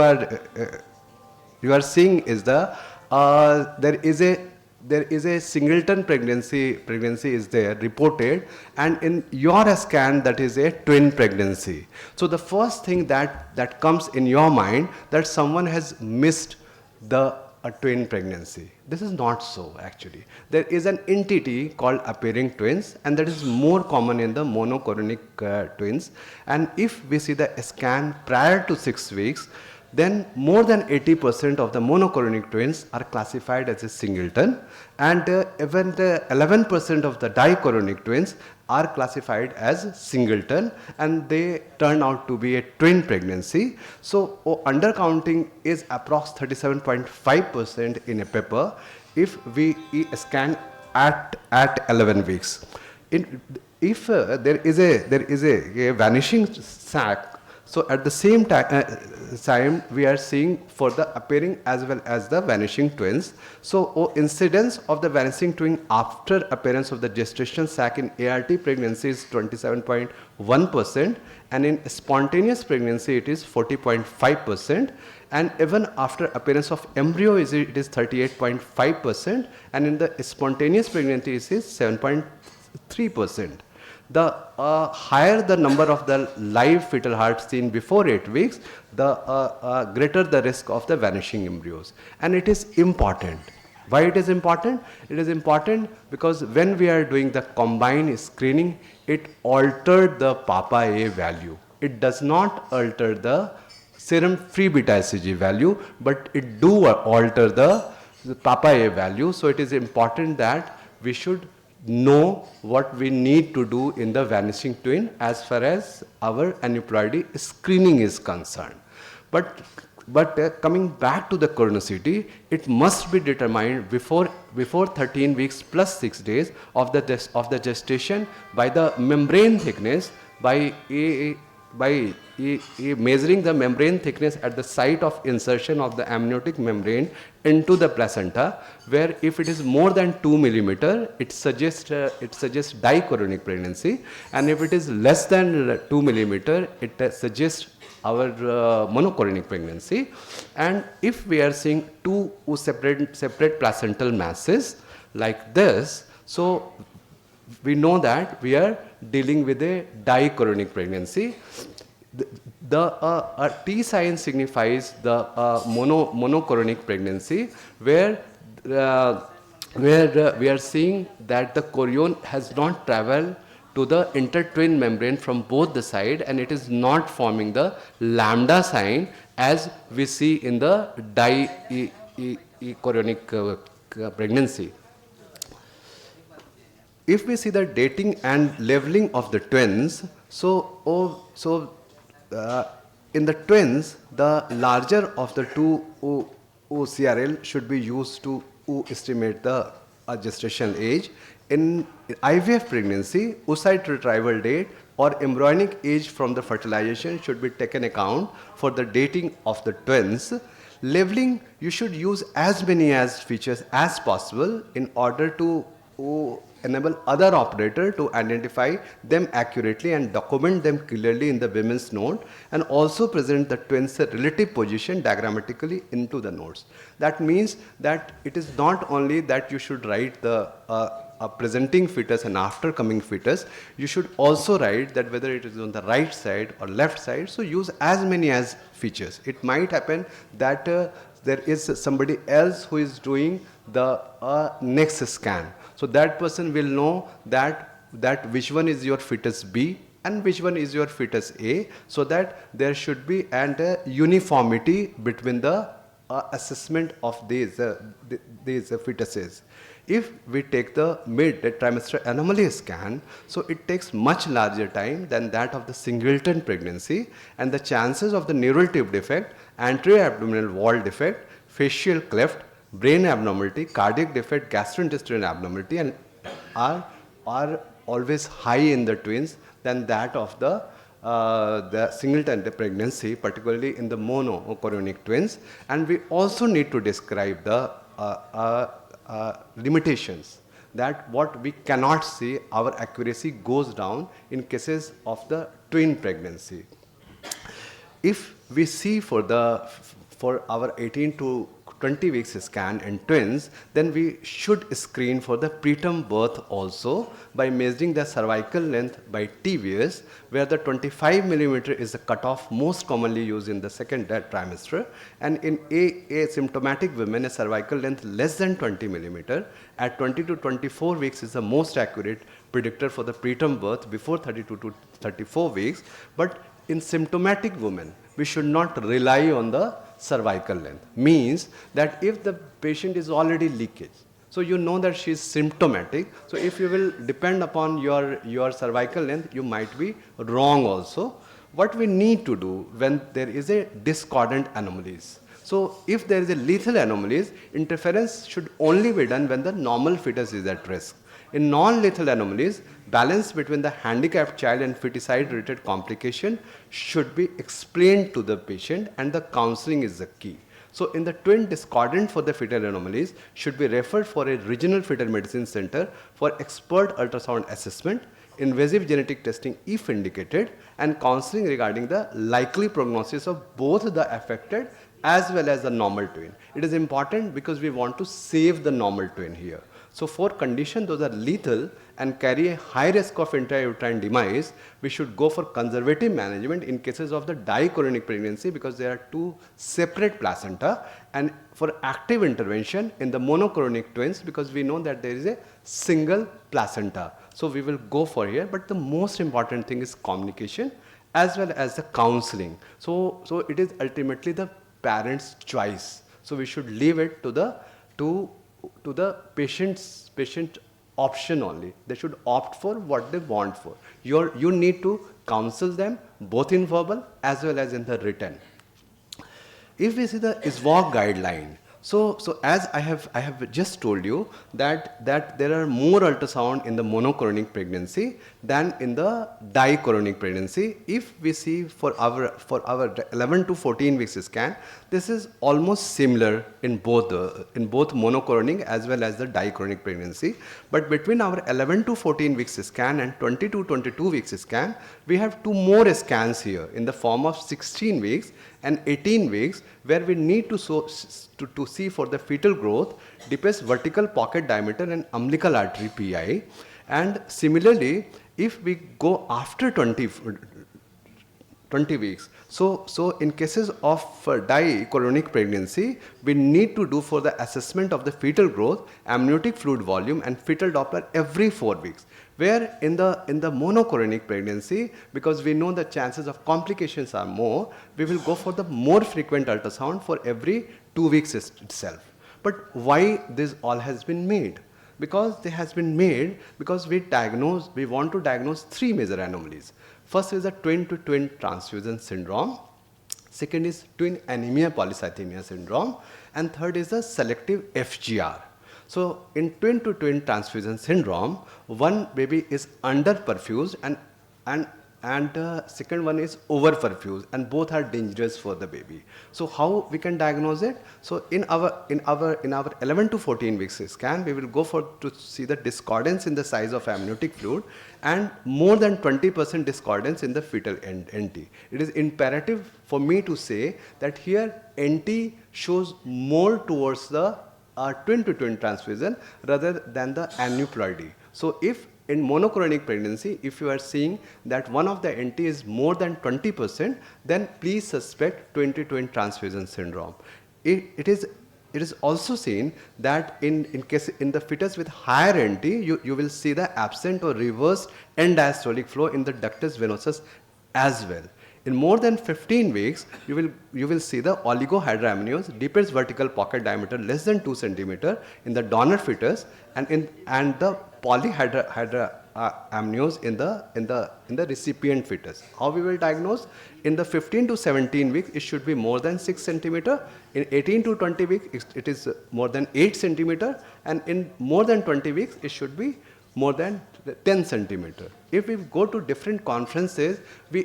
are seeing is there is a singleton pregnancy is there reported, and in your scan that is a twin pregnancy. So the first thing that comes in your mind that someone has missed a twin pregnancy. This is not so actually. There is an entity called appearing twins, and that is more common in the monochorionic twins. And if we see the scan prior to 6 weeks, then more than 80% of the monochorionic twins are classified as a singleton, and even 11% of the dichorionic twins are classified as singleton, and they turn out to be a twin pregnancy. So undercounting is approx 37.5% in a paper if we scan at 11 weeks. If there is a vanishing sac, so at the same time we are seeing for the appearing as well as the vanishing twins. So incidence of the vanishing twin after appearance of the gestational sac in ART pregnancy is 27.1%, and in spontaneous pregnancy it is 40.5%, and even after appearance of embryo it is 38.5%, and in the spontaneous pregnancy it is 7.3%. The higher the number of the live fetal hearts seen before 8 weeks, the greater the risk of the vanishing embryos. And it is important. Why it is important? It is important because when we are doing the combined screening, it altered the Papa A value. It does not alter the serum free beta HCG value, but it do alter the Papa A value. So it is important that we should know what we need to do in the vanishing twin as far as our aneuploidy screening is concerned. But coming back to the chronicity, it must be determined before 13 weeks plus 6 days of the gestation by the membrane thickness, by measuring the membrane thickness at the site of insertion of the amniotic membrane into the placenta, where if it is more than 2 millimeter, it suggests dichorionic pregnancy, and if it is less than 2 millimeter, it suggests our monochorionic pregnancy. And if we are seeing two separate placental masses like this, so we know that we are dealing with a dichorionic pregnancy. The T sign signifies the monochorionic pregnancy, where we are seeing that the chorion has not traveled to the intertwin membrane from both the side, and it is not forming the lambda sign as we see in the dichorionic pregnancy. If we see the dating and leveling of the twins, in the twins, the larger of the two CRL should be used to estimate the gestational age. In IVF pregnancy, oocyte retrieval date or embryonic age from the fertilization should be taken account for the dating of the twins. Leveling, you should use as many features as possible in order to enable other operator to identify them accurately and document them clearly in the women's note, and also present the twins' relative position diagrammatically into the notes. That means that it is not only that you should write the a presenting fetus and after coming fetus, you should also write that whether it is on the right side or left side. So use as many as features. It might happen that there is somebody else who is doing the next scan. So that person will know that which one is your fetus B and which one is your fetus A, so that there should be a uniformity between the assessment of these fetuses. If we take the mid-trimester anomaly scan, so it takes much larger time than that of the singleton pregnancy, and the chances of the neural tube defect, anterior abdominal wall defect, facial cleft, brain abnormality, cardiac defect, gastrointestinal abnormality, and are always high in the twins than that of the singleton pregnancy, particularly in the monochorionic twins. And we also need to describe the limitations, that what we cannot see, our accuracy goes down in cases of the twin pregnancy. If we see for our 18 to 20 weeks scan in twins, then we should screen for the preterm birth also by measuring the cervical length by TVS, where the 25 millimeter is the cutoff most commonly used in the second trimester, and in asymptomatic women a cervical length less than 20 millimeter at 20 to 24 weeks is the most accurate predictor for the preterm birth before 32 to 34 weeks. But in symptomatic women, we should not rely on the cervical length. Means that if the patient is already leakage, so you know that she is symptomatic, so if you will depend upon your cervical length, you might be wrong also. What we need to do when there is a discordant anomalies, so if there is a lethal anomalies, interference should only be done when the normal fetus is at risk. In non-lethal anomalies, balance between the handicapped child and feticide-related complication should be explained to the patient, and the counseling is the key. So in the twin discordant for the fetal anomalies should be referred for a regional fetal medicine center for expert ultrasound assessment, invasive genetic testing if indicated, and counseling regarding the likely prognosis of both the affected as well as the normal twin. It is important because we want to save the normal twin here. So for conditions those are lethal and carry a high risk of intrauterine demise, we should go for conservative management in cases of the dichorionic pregnancy, because there are two separate placenta, and for active intervention in the monochorionic twins, because we know that there is a single placenta. So we will go for here, but the most important thing is communication as well as the counseling. So it is ultimately the parent's choice. So we should leave it to the patient option only. They should opt for what they want for. You need to counsel them both in verbal as well as in the written. If we see the ISWAG guideline, so as I have just told you that there are more ultrasound in the monochorionic pregnancy than in the dichorionic pregnancy. If we see for our 11 to 14 weeks scan, this is almost similar in both monochorionic as well as the dichorionic pregnancy. But between our 11 to 14 weeks scan and 20 to 22 weeks scan, we have two more scans here in the form of 16 weeks and 18 weeks, where we need to see for the fetal growth, deepest vertical pocket diameter and umbilical artery PI. And similarly, if we go after 20 weeks, so in cases of dichorionic pregnancy, we need to do for the assessment of the fetal growth, amniotic fluid volume and fetal Doppler every 4 weeks. Where in the monochorionic pregnancy, because we know the chances of complications are more, we will go for the more frequent ultrasound for every 2 weeks itself. But why this all has been made? Because they has been made because we want to diagnose 3 major anomalies. First is the twin-to-twin transfusion syndrome. Second is twin anemia polycythemia syndrome. And third is the selective FGR. So in twin-to-twin transfusion syndrome, one baby is under-perfused and second one is over-perfused, and both are dangerous for the baby. So how we can diagnose it? So in our 11 to 14 weeks scan, we will go to see the discordance in the size of amniotic fluid and more than 20% discordance in the fetal NT. It is imperative for me to say that here NT shows more towards the twin-to-twin transfusion rather than the aneuploidy. So if in monochronic pregnancy, if you are seeing that one of the NT is more than 20%, then please suspect twin-to-twin transfusion syndrome. It is also seen that in the fetus with higher NT, you will see the absent or reversed end diastolic flow in the ductus venosus as well. In more than 15 weeks, you will see the oligohydramnios, deepest vertical pocket diameter less than 2 centimeter in the donor fetus, and the polyhydramnios in the recipient fetus. How we will diagnose? In the 15 to 17 weeks, it should be more than 6 centimeter. In 18 to 20 weeks, it is more than 8 centimeter, and in more than 20 weeks, it should be more than 10 centimeter. If we go to different conferences,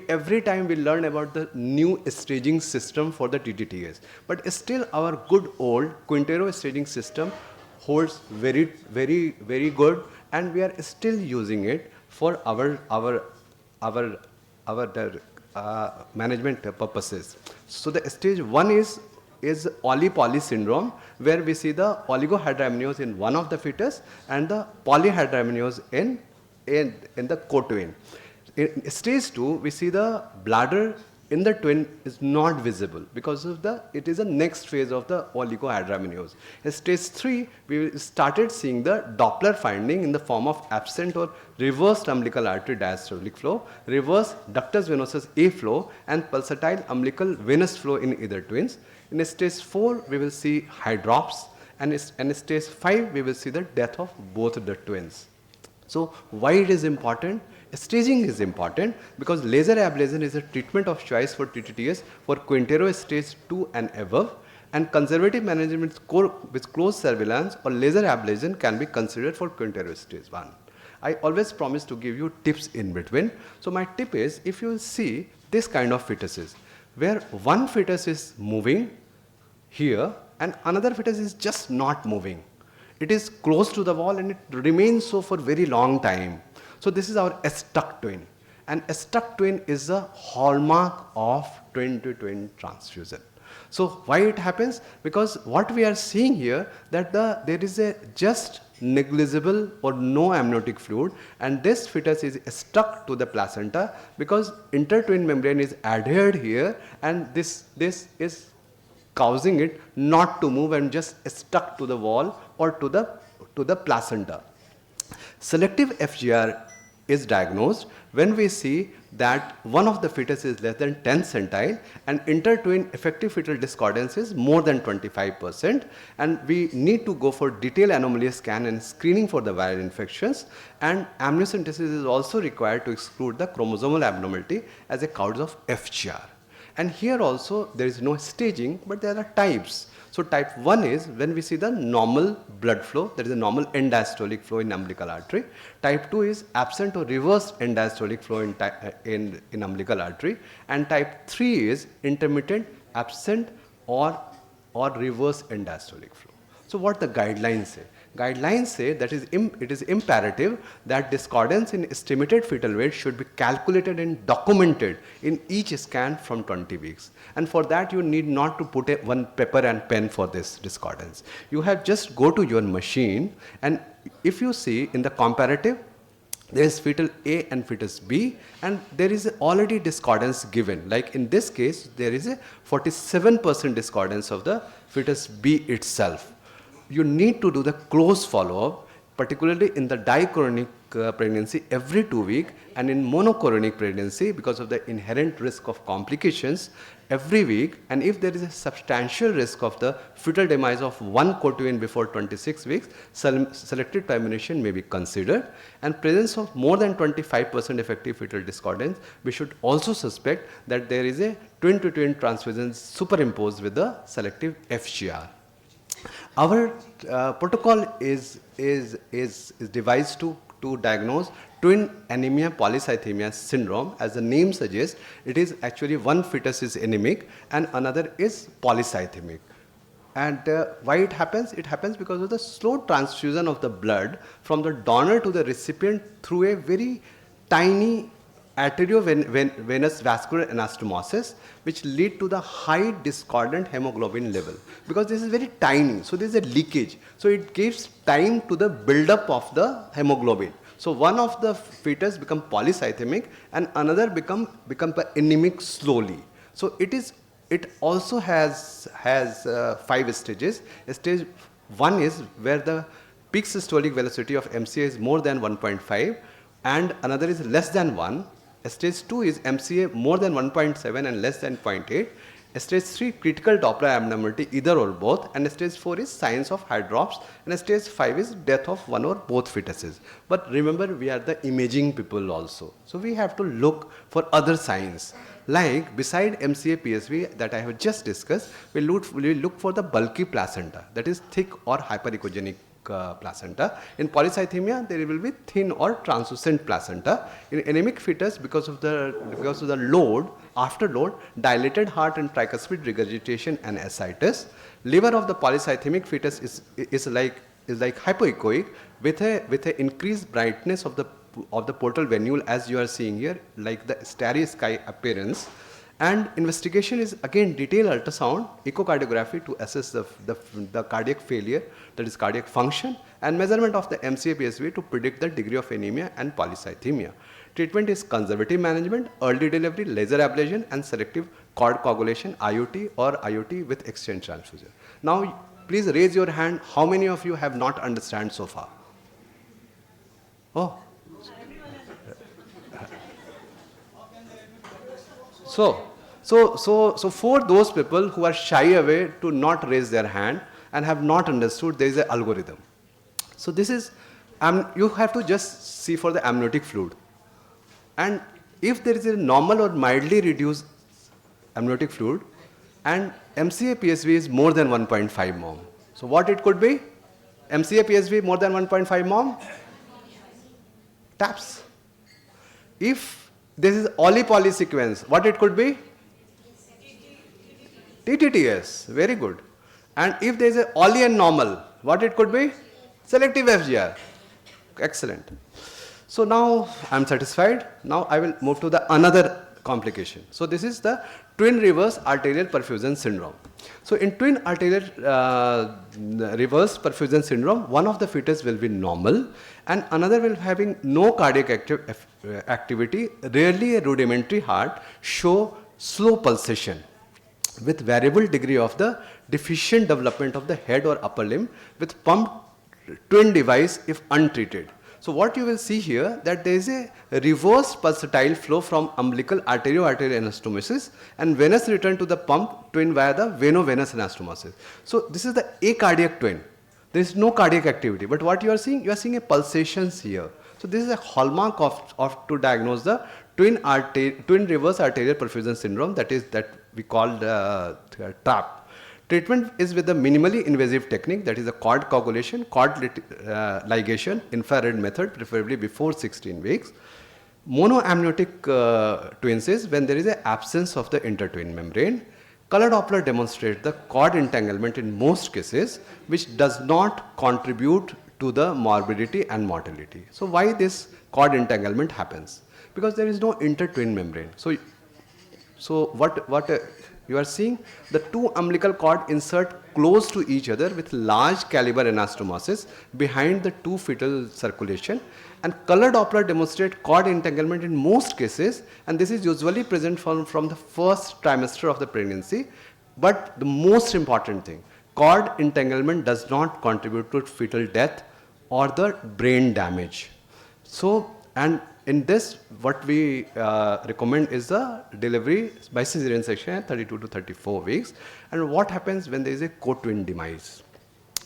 every time we learn about the new staging system for the TTTS. But still our good old Quintero staging system holds very, very, very good, and we are still using it for our management purposes. So the stage 1 is Oli-Poly syndrome, where we see the oligohydramnios in one of the fetus and the polyhydramnios in the co-twin. In stage 2, we see the bladder in the twin is not visible because of it is the next phase of the oligohydramnios. In stage 3, we started seeing the Doppler finding in the form of absent or reversed umbilical artery diastolic flow, reverse ductus venosus A flow, and pulsatile umbilical venous flow in either twins. In stage 4, we will see hydrops, and in stage 5, we will see the death of both the twins. So why it is important? Staging is important because laser ablation is a treatment of choice for TTTS for Quintero stage 2 and above, and conservative management with close surveillance or laser ablation can be considered for Quintero stage 1. I always promise to give you tips in between. So my tip is, if you see this kind of fetuses, where one fetus is moving here and another fetus is just not moving. It is close to the wall and it remains so for very long time. So this is our stuck twin. And a stuck twin is a hallmark of twin-to-twin transfusion. So why it happens? Because what we are seeing here, that there is a just negligible or no amniotic fluid, and this fetus is stuck to the placenta because intertwin membrane is adhered here, and this is causing it not to move and just stuck to the wall or to the placenta. Selective FGR is diagnosed when we see that one of the fetus is less than 10 centile and intertwin effective fetal discordance is more than 25%, and we need to go for detailed anomaly scan and screening for the viral infections, and amniocentesis is also required to exclude the chromosomal abnormality as a cause of FGR. And here also there is no staging, but there are types. So type 1 is when we see the normal blood flow, there is a normal end diastolic flow in umbilical artery. Type 2 is absent or reversed end diastolic flow in umbilical artery. And type 3 is intermittent, absent or reversed end diastolic flow. So what the guidelines say? Guidelines say that it is imperative that discordance in estimated fetal weight should be calculated and documented in each scan from 20 weeks. And for that you need not to put one paper and pen for this discordance. You have just go to your machine, and if you see in the comparative, there is fetal A and fetus B, and there is already discordance given. Like in this case, there is a 47% discordance of the fetus B itself. You need to do the close follow-up, particularly in the dichronic pregnancy every 2 weeks, and in monochronic pregnancy because of the inherent risk of complications every week. And if there is a substantial risk of the fetal demise of one co-twin before 26 weeks, selective termination may be considered. And presence of more than 25% effective fetal discordance, we should also suspect that there is a twin-to-twin transfusion superimposed with the selective FGR. Our protocol is devised to diagnose twin anemia polycythemia syndrome. As the name suggests, it is actually one fetus is anemic and another is polycythemic. And why it happens? It happens because of the slow transfusion of the blood from the donor to the recipient through a very tiny arteriovenous vascular anastomosis, which lead to the high discordant hemoglobin level. Because this is very tiny, so there is a leakage. So it gives time to the buildup of the hemoglobin. So one of the fetus become polycythemic and another become anemic slowly. So it also has 5 stages. Stage 1 is where the peak systolic velocity of MCA is more than 1.5 and another is less than 1. Stage 2 is MCA more than 1.7 and less than 0.8. Stage 3, critical Doppler abnormality, either or both. And stage 4 is signs of hydrops. And stage 5 is death of one or both fetuses. But remember, we are the imaging people also. So we have to look for other signs. Like beside MCA PSV that I have just discussed, we look for the bulky placenta, that is thick or hyperechogenic placenta. In polycythemia, there will be thin or translucent placenta. In anemic fetus, because of the load, after load, dilated heart and tricuspid regurgitation and ascites. Liver of the polycythemic fetus is like hypoechoic with a increased brightness of the portal venule, as you are seeing here, like the starry sky appearance. And investigation is again detailed ultrasound, echocardiography to assess the cardiac failure, that is cardiac function, and measurement of the MCA PSV to predict the degree of anemia and polycythemia. Treatment is conservative management, early delivery, laser ablation, and selective cord coagulation, IUT or IUT with exchange transfusion. Now, please raise your hand. How many of you have not understand so far? Oh. So for those people who are shy away to not raise their hand and have not understood, there is an algorithm. So this is, you have to just see for the amniotic fluid. And if there is a normal or mildly reduced amniotic fluid and MCA PSV is more than 1.5 mom. So what it could be? MCA PSV more than 1.5 mom? TAPS. If this is Oli-Poly sequence, what it could be? TTTS, very good. And if there is a Oli and normal, what it could be? Selective FGR. Excellent. So now I am satisfied. Now I will move to the another complication. So this is the twin reverse arterial perfusion syndrome. So in twin arterial reverse perfusion syndrome, one of the fetus will be normal and another will having no cardiac activity, rarely a rudimentary heart, show slow pulsation with variable degree of the deficient development of the head or upper limb with pumped twin device if untreated. So what you will see here, that there is a reverse pulsatile flow from umbilical arterioarterial anastomosis and venous return to the pump twin via the veno-venous anastomosis. So this is the acardiac twin. There is no cardiac activity, but what you are seeing a pulsations here. So this is a hallmark of to diagnose the twin reverse arterial perfusion syndrome, that we call TRAP. Treatment is with a minimally invasive technique, that is a cord coagulation, cord ligation, infrared method, preferably before 16 weeks. Monoamniotic twins is when there is an absence of the intertwin membrane. Color Doppler demonstrates the cord entanglement in most cases, which does not contribute to the morbidity and mortality. So why this cord entanglement happens? Because there is no intertwin membrane. So what you are seeing, the two umbilical cord insert close to each other with large caliber anastomosis behind the two fetal circulation, and color Doppler demonstrate cord entanglement in most cases, and this is usually present from the first trimester of the pregnancy. But the most important thing, cord entanglement does not contribute to fetal death or the brain damage. So, and in this, what we recommend is the delivery by cesarean section at 32 to 34 weeks. And what happens when there is a co-twin demise?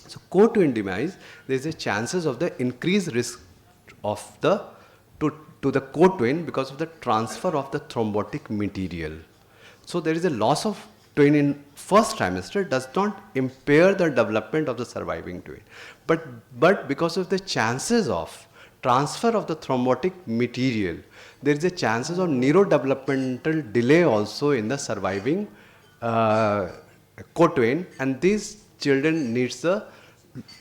So co-twin demise, there is a chances of the increased risk of to the co-twin because of the transfer of the thrombotic material. So there is a loss of twin in first trimester does not impair the development of the surviving twin. But because of the chances of transfer of the thrombotic material, there is a chances of neurodevelopmental delay also in the surviving co-twin, and these children needs the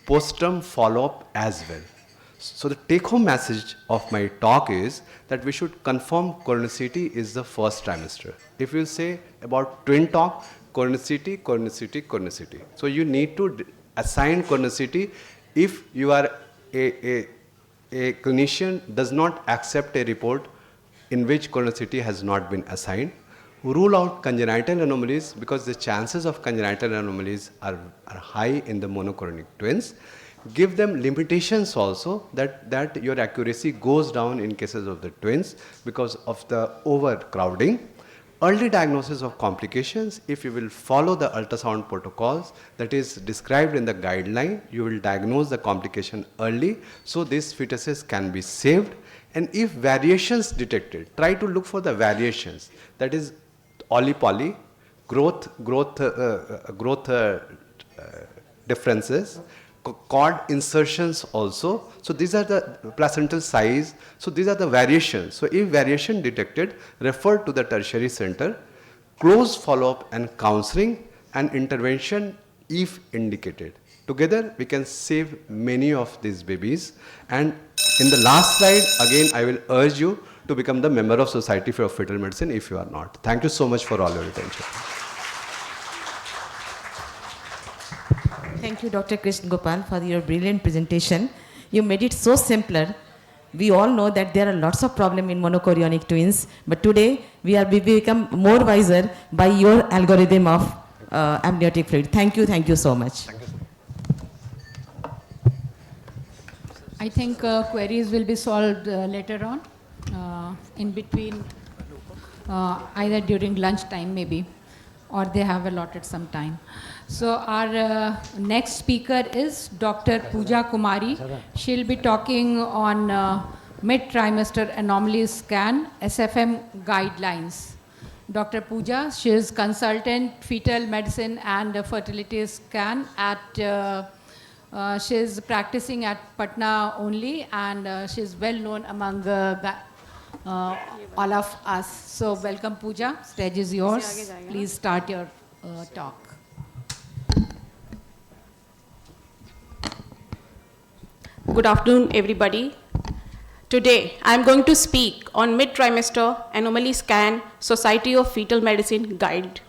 postterm follow-up as well. So the take-home message of my talk is that we should confirm chronicity is the first trimester. If you say about twin talk, chronicity, chronicity, chronicity. So you need to assign chronicity if you are a clinician does not accept a report in which chronicity has not been assigned. Rule out congenital anomalies because the chances of congenital anomalies are high in the monochronic twins. Give them limitations also that your accuracy goes down in cases of the twins because of the overcrowding. Early diagnosis of complications, if you will follow the ultrasound protocols that is described in the guideline, you will diagnose the complication early so these fetuses can be saved. And if variations detected, try to look for the variations, that is poly, growth differences, cord insertions also. So these are the placental size. So these are the variations. So if variation detected, refer to the tertiary center, close follow-up and counseling and intervention if indicated. Together we can save many of these babies. And in the last slide, again I will urge you to become the member of Society for Fetal Medicine if you are not. Thank you so much for all your attention. Thank you, Dr. Krishna Gopal, for your brilliant presentation. You made it so simpler. We all know that there are lots of problems in monochorionic twins, but today we become more wiser by your algorithm of amniotic fluid. Thank you so much. Thank you. I think queries will be solved later on, in between, either during lunch time maybe, or they have allotted some time. So our next speaker is Dr. Pooja Kumari. She'll be talking on mid-trimester anomaly scan, SFM guidelines. Dr. Pooja, she is consultant fetal medicine and fertility scan at, she is practicing at Patna only, and she is well known among all of us. So welcome Pooja, stage is yours. Please start your talk. Good afternoon, everybody. Today, I am going to speak on mid-trimester anomaly scan Society of Fetal Medicine guide.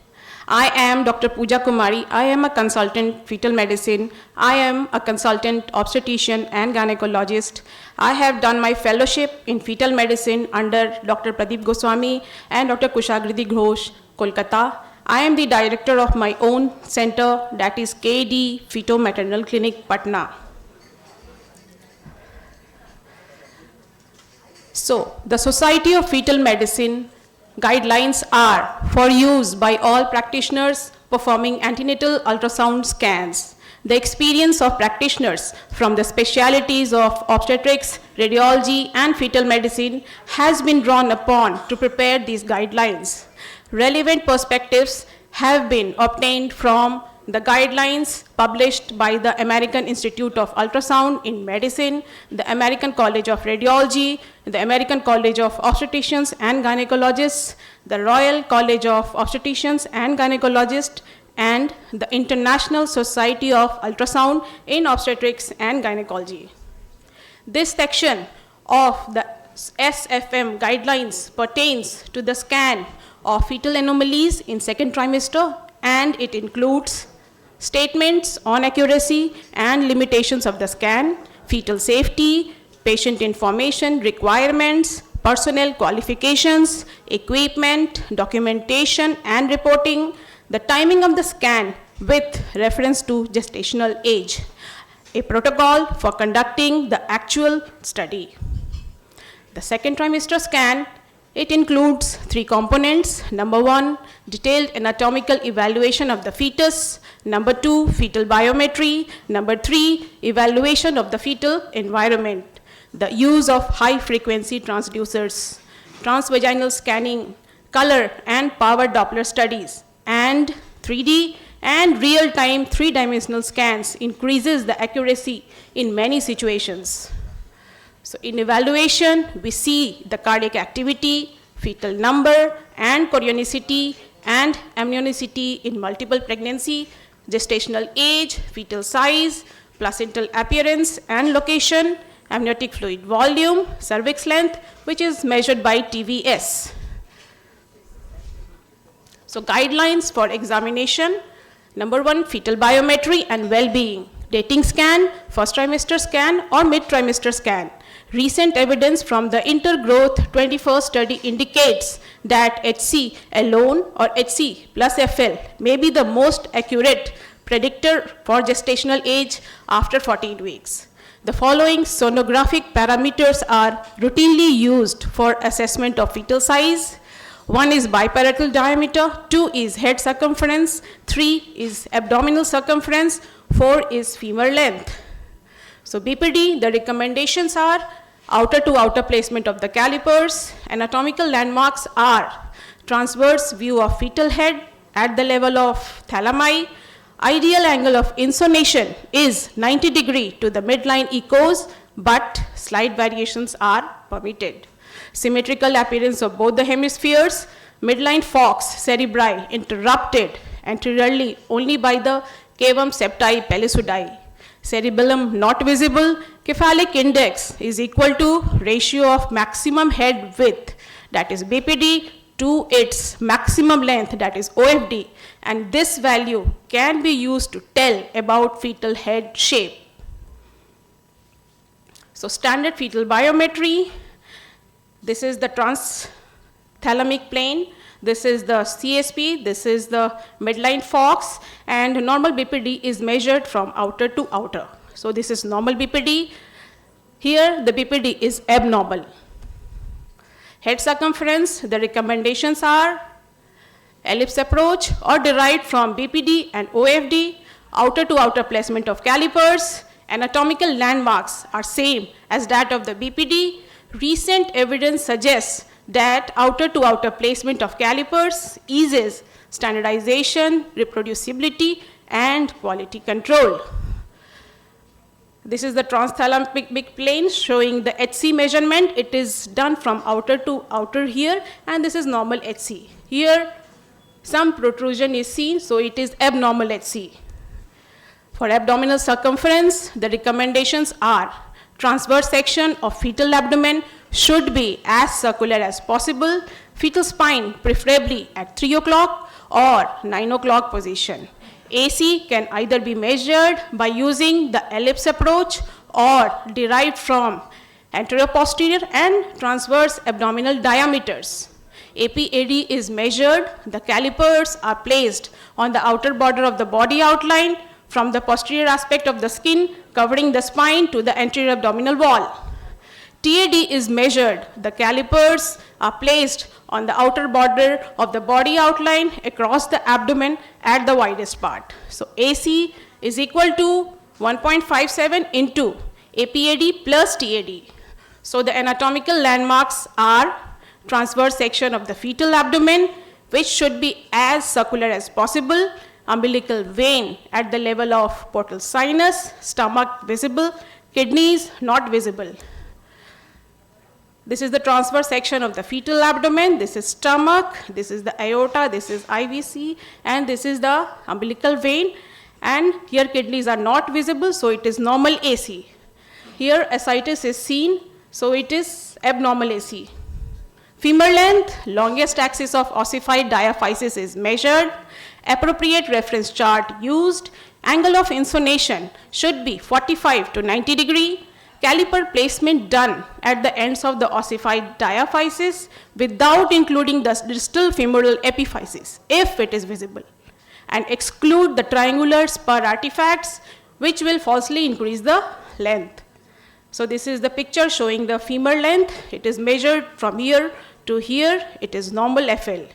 I am Dr. Pooja Kumari. I am a consultant fetal medicine. I am a consultant obstetrician and gynecologist. I have done my fellowship in fetal medicine under Dr. Pradeep Goswami and Dr. Kushagriti Ghosh, Kolkata. I am the director of my own center, that is KD Feto Maternal Clinic, Patna. So, the Society of Fetal Medicine guidelines are for use by all practitioners performing antenatal ultrasound scans. The experience of practitioners from the specialties of obstetrics, radiology, and fetal medicine has been drawn upon to prepare these guidelines. Relevant perspectives have been obtained from the guidelines published by the American Institute of Ultrasound in Medicine, the American College of Radiology, the American College of Obstetricians and Gynecologists, the Royal College of Obstetricians and Gynecologists, and the International Society of Ultrasound in Obstetrics and Gynecology. This section of the SFM guidelines pertains to the scan of fetal anomalies in second trimester, and it includes statements on accuracy and limitations of the scan, fetal safety, patient information requirements, personnel qualifications, equipment, documentation and reporting, the timing of the scan with reference to gestational age, a protocol for conducting the actual study. The second trimester scan, it includes 3 components. Number 1, detailed anatomical evaluation of the fetus. Number 2, fetal biometry. Number 3, evaluation of the fetal environment. The use of high-frequency transducers, transvaginal scanning, color and power Doppler studies, and 3D and real-time 3-dimensional scans increases the accuracy in many situations. So in evaluation, we see the cardiac activity, fetal number, and chorionicity and amnionicity in multiple pregnancy, gestational age, fetal size, placental appearance and location, amniotic fluid volume, cervix length, which is measured by TVS. So guidelines for examination. Number 1, fetal biometry and well-being. Dating scan, first trimester scan or mid-trimester scan. Recent evidence from the intergrowth 21st study indicates that HC alone or HC plus FL may be the most accurate predictor for gestational age after 14 weeks. The following sonographic parameters are routinely used for assessment of fetal size. 1 is biparietal diameter, 2 is head circumference, 3 is abdominal circumference, 4 is femur length. So BPD, the recommendations are outer to outer placement of the calipers. Anatomical landmarks are transverse view of fetal head at the level of thalami. Ideal angle of insonation is 90 degree to the midline echos, but slight variations are permitted. Symmetrical appearance of both the hemispheres. Midline fox cerebri interrupted anteriorly only by the cavum septi pellicudi. Cerebellum not visible. Cephalic index is equal to ratio of maximum head width, that is BPD, to its maximum length, that is OFD, and this value can be used to tell about fetal head shape. So standard fetal biometry, this is the transthalamic plane, this is the CSP, this is the midline fox, and normal BPD is measured from outer to outer. So this is normal BPD. Here the BPD is abnormal. Head circumference, the recommendations are ellipse approach or derived from BPD and OFD, outer to outer placement of calipers. Anatomical landmarks are same as that of the BPD. Recent evidence suggests that outer to outer placement of calipers eases standardization, reproducibility, and quality control. This is the transthalamic plane showing the HC measurement. It is done from outer to outer here, and this is normal HC. Here, some protrusion is seen, so it is abnormal HC. For abdominal circumference, the recommendations are transverse section of fetal abdomen should be as circular as possible, fetal spine preferably at 3 o'clock or 9 o'clock position. AC can either be measured by using the ellipse approach or derived from anterior posterior and transverse abdominal diameters. APAD is measured, the calipers are placed on the outer border of the body outline from the posterior aspect of the skin covering the spine to the anterior abdominal wall. TAD is measured, the calipers are placed on the outer border of the body outline across the abdomen at the widest part. So AC is equal to 1.57 into APAD plus TAD. So the anatomical landmarks are transverse section of the fetal abdomen, which should be as circular as possible, umbilical vein at the level of portal sinus, stomach visible, kidneys not visible. This is the transverse section of the fetal abdomen, this is stomach, this is the aorta, this is IVC, and this is the umbilical vein, and here kidneys are not visible, so it is normal AC. Here ascites is seen, so it is abnormal AC. Femur length, longest axis of ossified diaphysis is measured, appropriate reference chart used, angle of insonation should be 45 to 90 degree, caliper placement done at the ends of the ossified diaphysis without including the distal femoral epiphysis if it is visible, and exclude the triangular spur artifacts which will falsely increase the length. So this is the picture showing the femur length. It is measured from here to here. It is normal FL.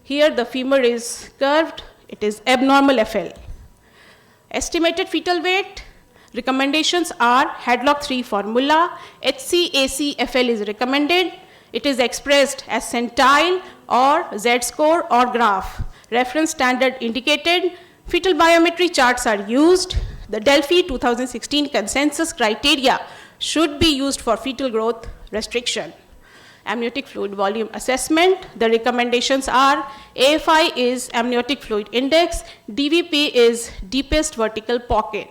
Here the femur is curved. It is abnormal FL. Estimated fetal weight. Recommendations are Hadlock 3 formula. HCAC-FL is recommended. It is expressed as centile or Z-score or graph. Reference standard indicated. Fetal biometry charts are used. The Delphi 2016 consensus criteria should be used for fetal growth restriction. Amniotic fluid volume assessment. The recommendations are AFI is amniotic fluid index, DVP is deepest vertical pocket.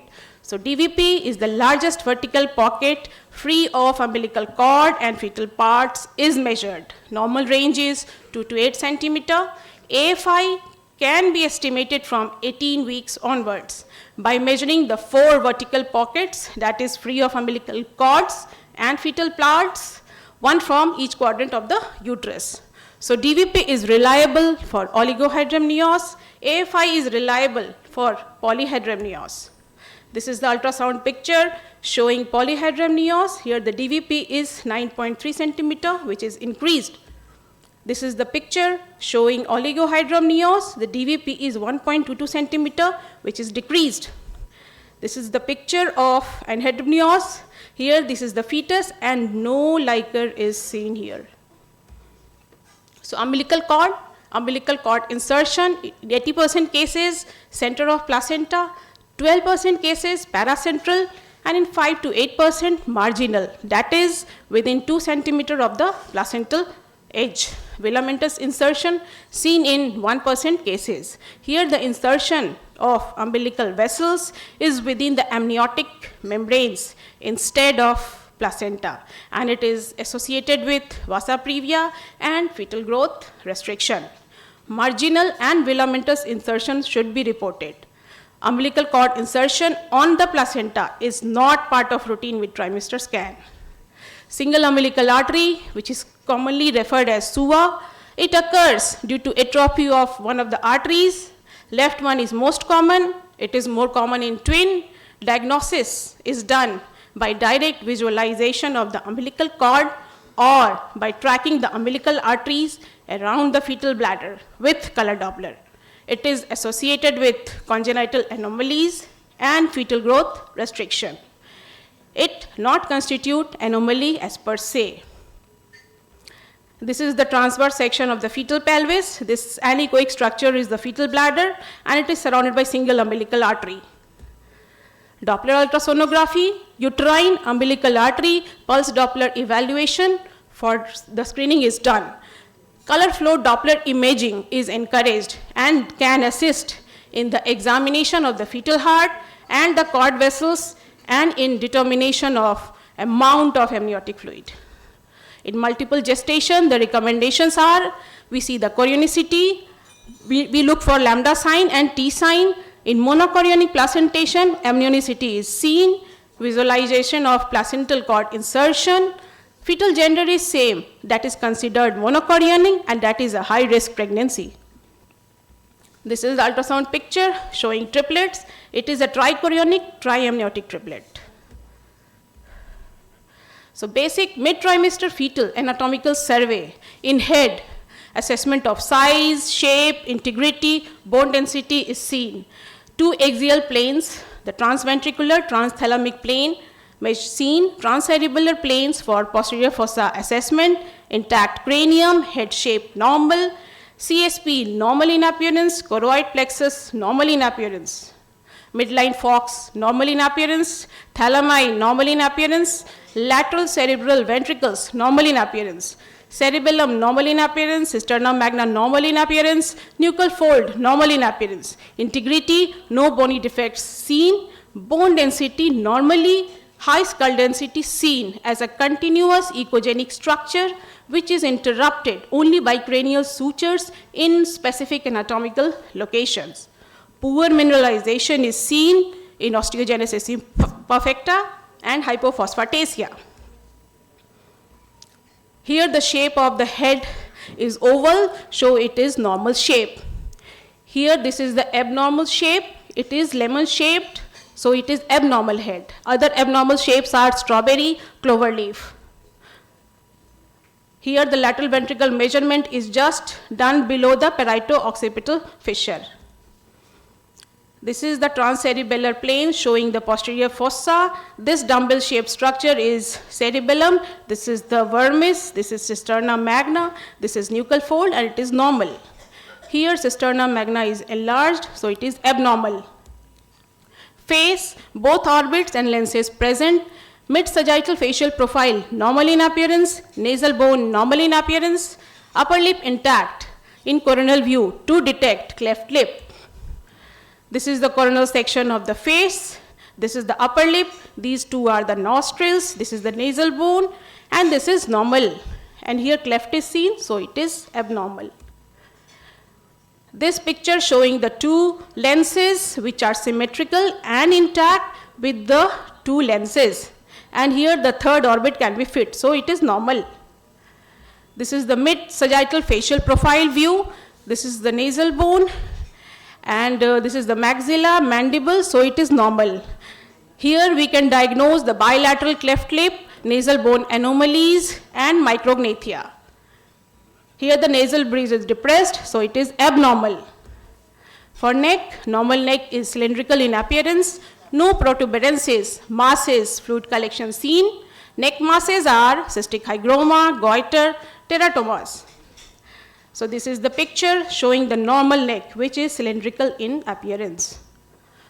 So DVP is the largest vertical pocket free of umbilical cord and fetal parts is measured. Normal range is 2 to 8 centimeter. AFI can be estimated from 18 weeks onwards by measuring the 4 vertical pockets that is free of umbilical cords and fetal parts, one from each quadrant of the uterus. So DVP is reliable for oligohydramnios. AFI is reliable for polyhydramnios. This is the ultrasound picture showing polyhydramnios. Here the DVP is 9.3 centimeter, which is increased. This is the picture showing oligohydramnios. The DVP is 1.22 centimeter, which is decreased. This is the picture of anhydramnios. Here this is the fetus and no liquor is seen here. So umbilical cord insertion, 80% cases center of placenta, 12% cases paracentral, and in 5 to 8% marginal, that is within 2 centimeter of the placental edge. Filamentous insertion seen in 1% cases. Here the insertion of umbilical vessels is within the amniotic membranes instead of placenta, and it is associated with vasa previa and fetal growth restriction. Marginal and filamentous insertion should be reported. Umbilical cord insertion on the placenta is not part of routine mid-trimester scan. Single umbilical artery, which is commonly referred as SUA, it occurs due to atrophy of one of the arteries. Left one is most common. It is more common in twin. Diagnosis is done by direct visualization of the umbilical cord or by tracking the umbilical arteries around the fetal bladder with color Doppler. It is associated with congenital anomalies and fetal growth restriction. It not constitute anomaly as per se. This is the transverse section of the fetal pelvis. This anechoic structure is the fetal bladder and it is surrounded by single umbilical artery. Doppler ultrasonography, uterine umbilical artery, pulse Doppler evaluation for the screening is done. Color flow Doppler imaging is encouraged and can assist in the examination of the fetal heart and the cord vessels and in determination of amount of amniotic fluid. In multiple gestation, the recommendations are, we see the chorionicity, we look for lambda sign and T sign. In monochorionic placentation, amnionicity is seen, visualization of placental cord insertion. Fetal gender is same, that is considered monochorionic and that is a high risk pregnancy. This is the ultrasound picture showing triplets. It is a trichorionic triamniotic triplet. So basic mid-trimester fetal anatomical survey in head, assessment of size, shape, integrity, bone density is seen. 2 axial planes, the transventricular, transthalamic plane, seen, transcerebellar planes for posterior fossa assessment, intact cranium, head shape normal, CSP normal in appearance, choroid plexus normal in appearance, midline fox normal in appearance, thalami normal in appearance, lateral cerebral ventricles normal in appearance, cerebellum normal in appearance, cisterna magna normal in appearance, nuchal fold normal in appearance, integrity, no bony defects seen, bone density normally, high skull density seen as a continuous echogenic structure which is interrupted only by cranial sutures in specific anatomical locations. Poor mineralization is seen in osteogenesis imperfecta and hypophosphatasia. Here the shape of the head is oval, so it is normal shape. Here this is the abnormal shape, it is lemon shaped, so it is abnormal head. Other abnormal shapes are strawberry, clover leaf. Here the lateral ventricle measurement is just done below the parieto-occipital fissure. This is the transcerebellar plane showing the posterior fossa. This dumbbell-shaped structure is cerebellum. This is the vermis. This is cisterna magna. This is nuchal fold, and it is normal. Here, cisterna magna is enlarged, so it is abnormal. Face, both orbits and lenses present. Mid-sagittal facial profile normal in appearance. Nasal bone normal in appearance. Upper lip intact. In coronal view, to detect cleft lip. This is the coronal section of the face. This is the upper lip, these two are the nostrils, this is the nasal bone, and this is normal. And here cleft is seen, so it is abnormal. This picture showing the two lenses which are symmetrical and intact with the two lenses. And here the third orbit can be fit, so it is normal. This is the mid-sagittal facial profile view. This is the nasal bone, and this is the maxilla, mandible, so it is normal. Here we can diagnose the bilateral cleft lip, nasal bone anomalies, and micrognathia. Here the nasal bridge is depressed, so it is abnormal. For neck, normal neck is cylindrical in appearance, no protuberances, masses, fluid collection seen. Neck masses are cystic hygroma, goiter, teratomas. So this is the picture showing the normal neck, which is cylindrical in appearance.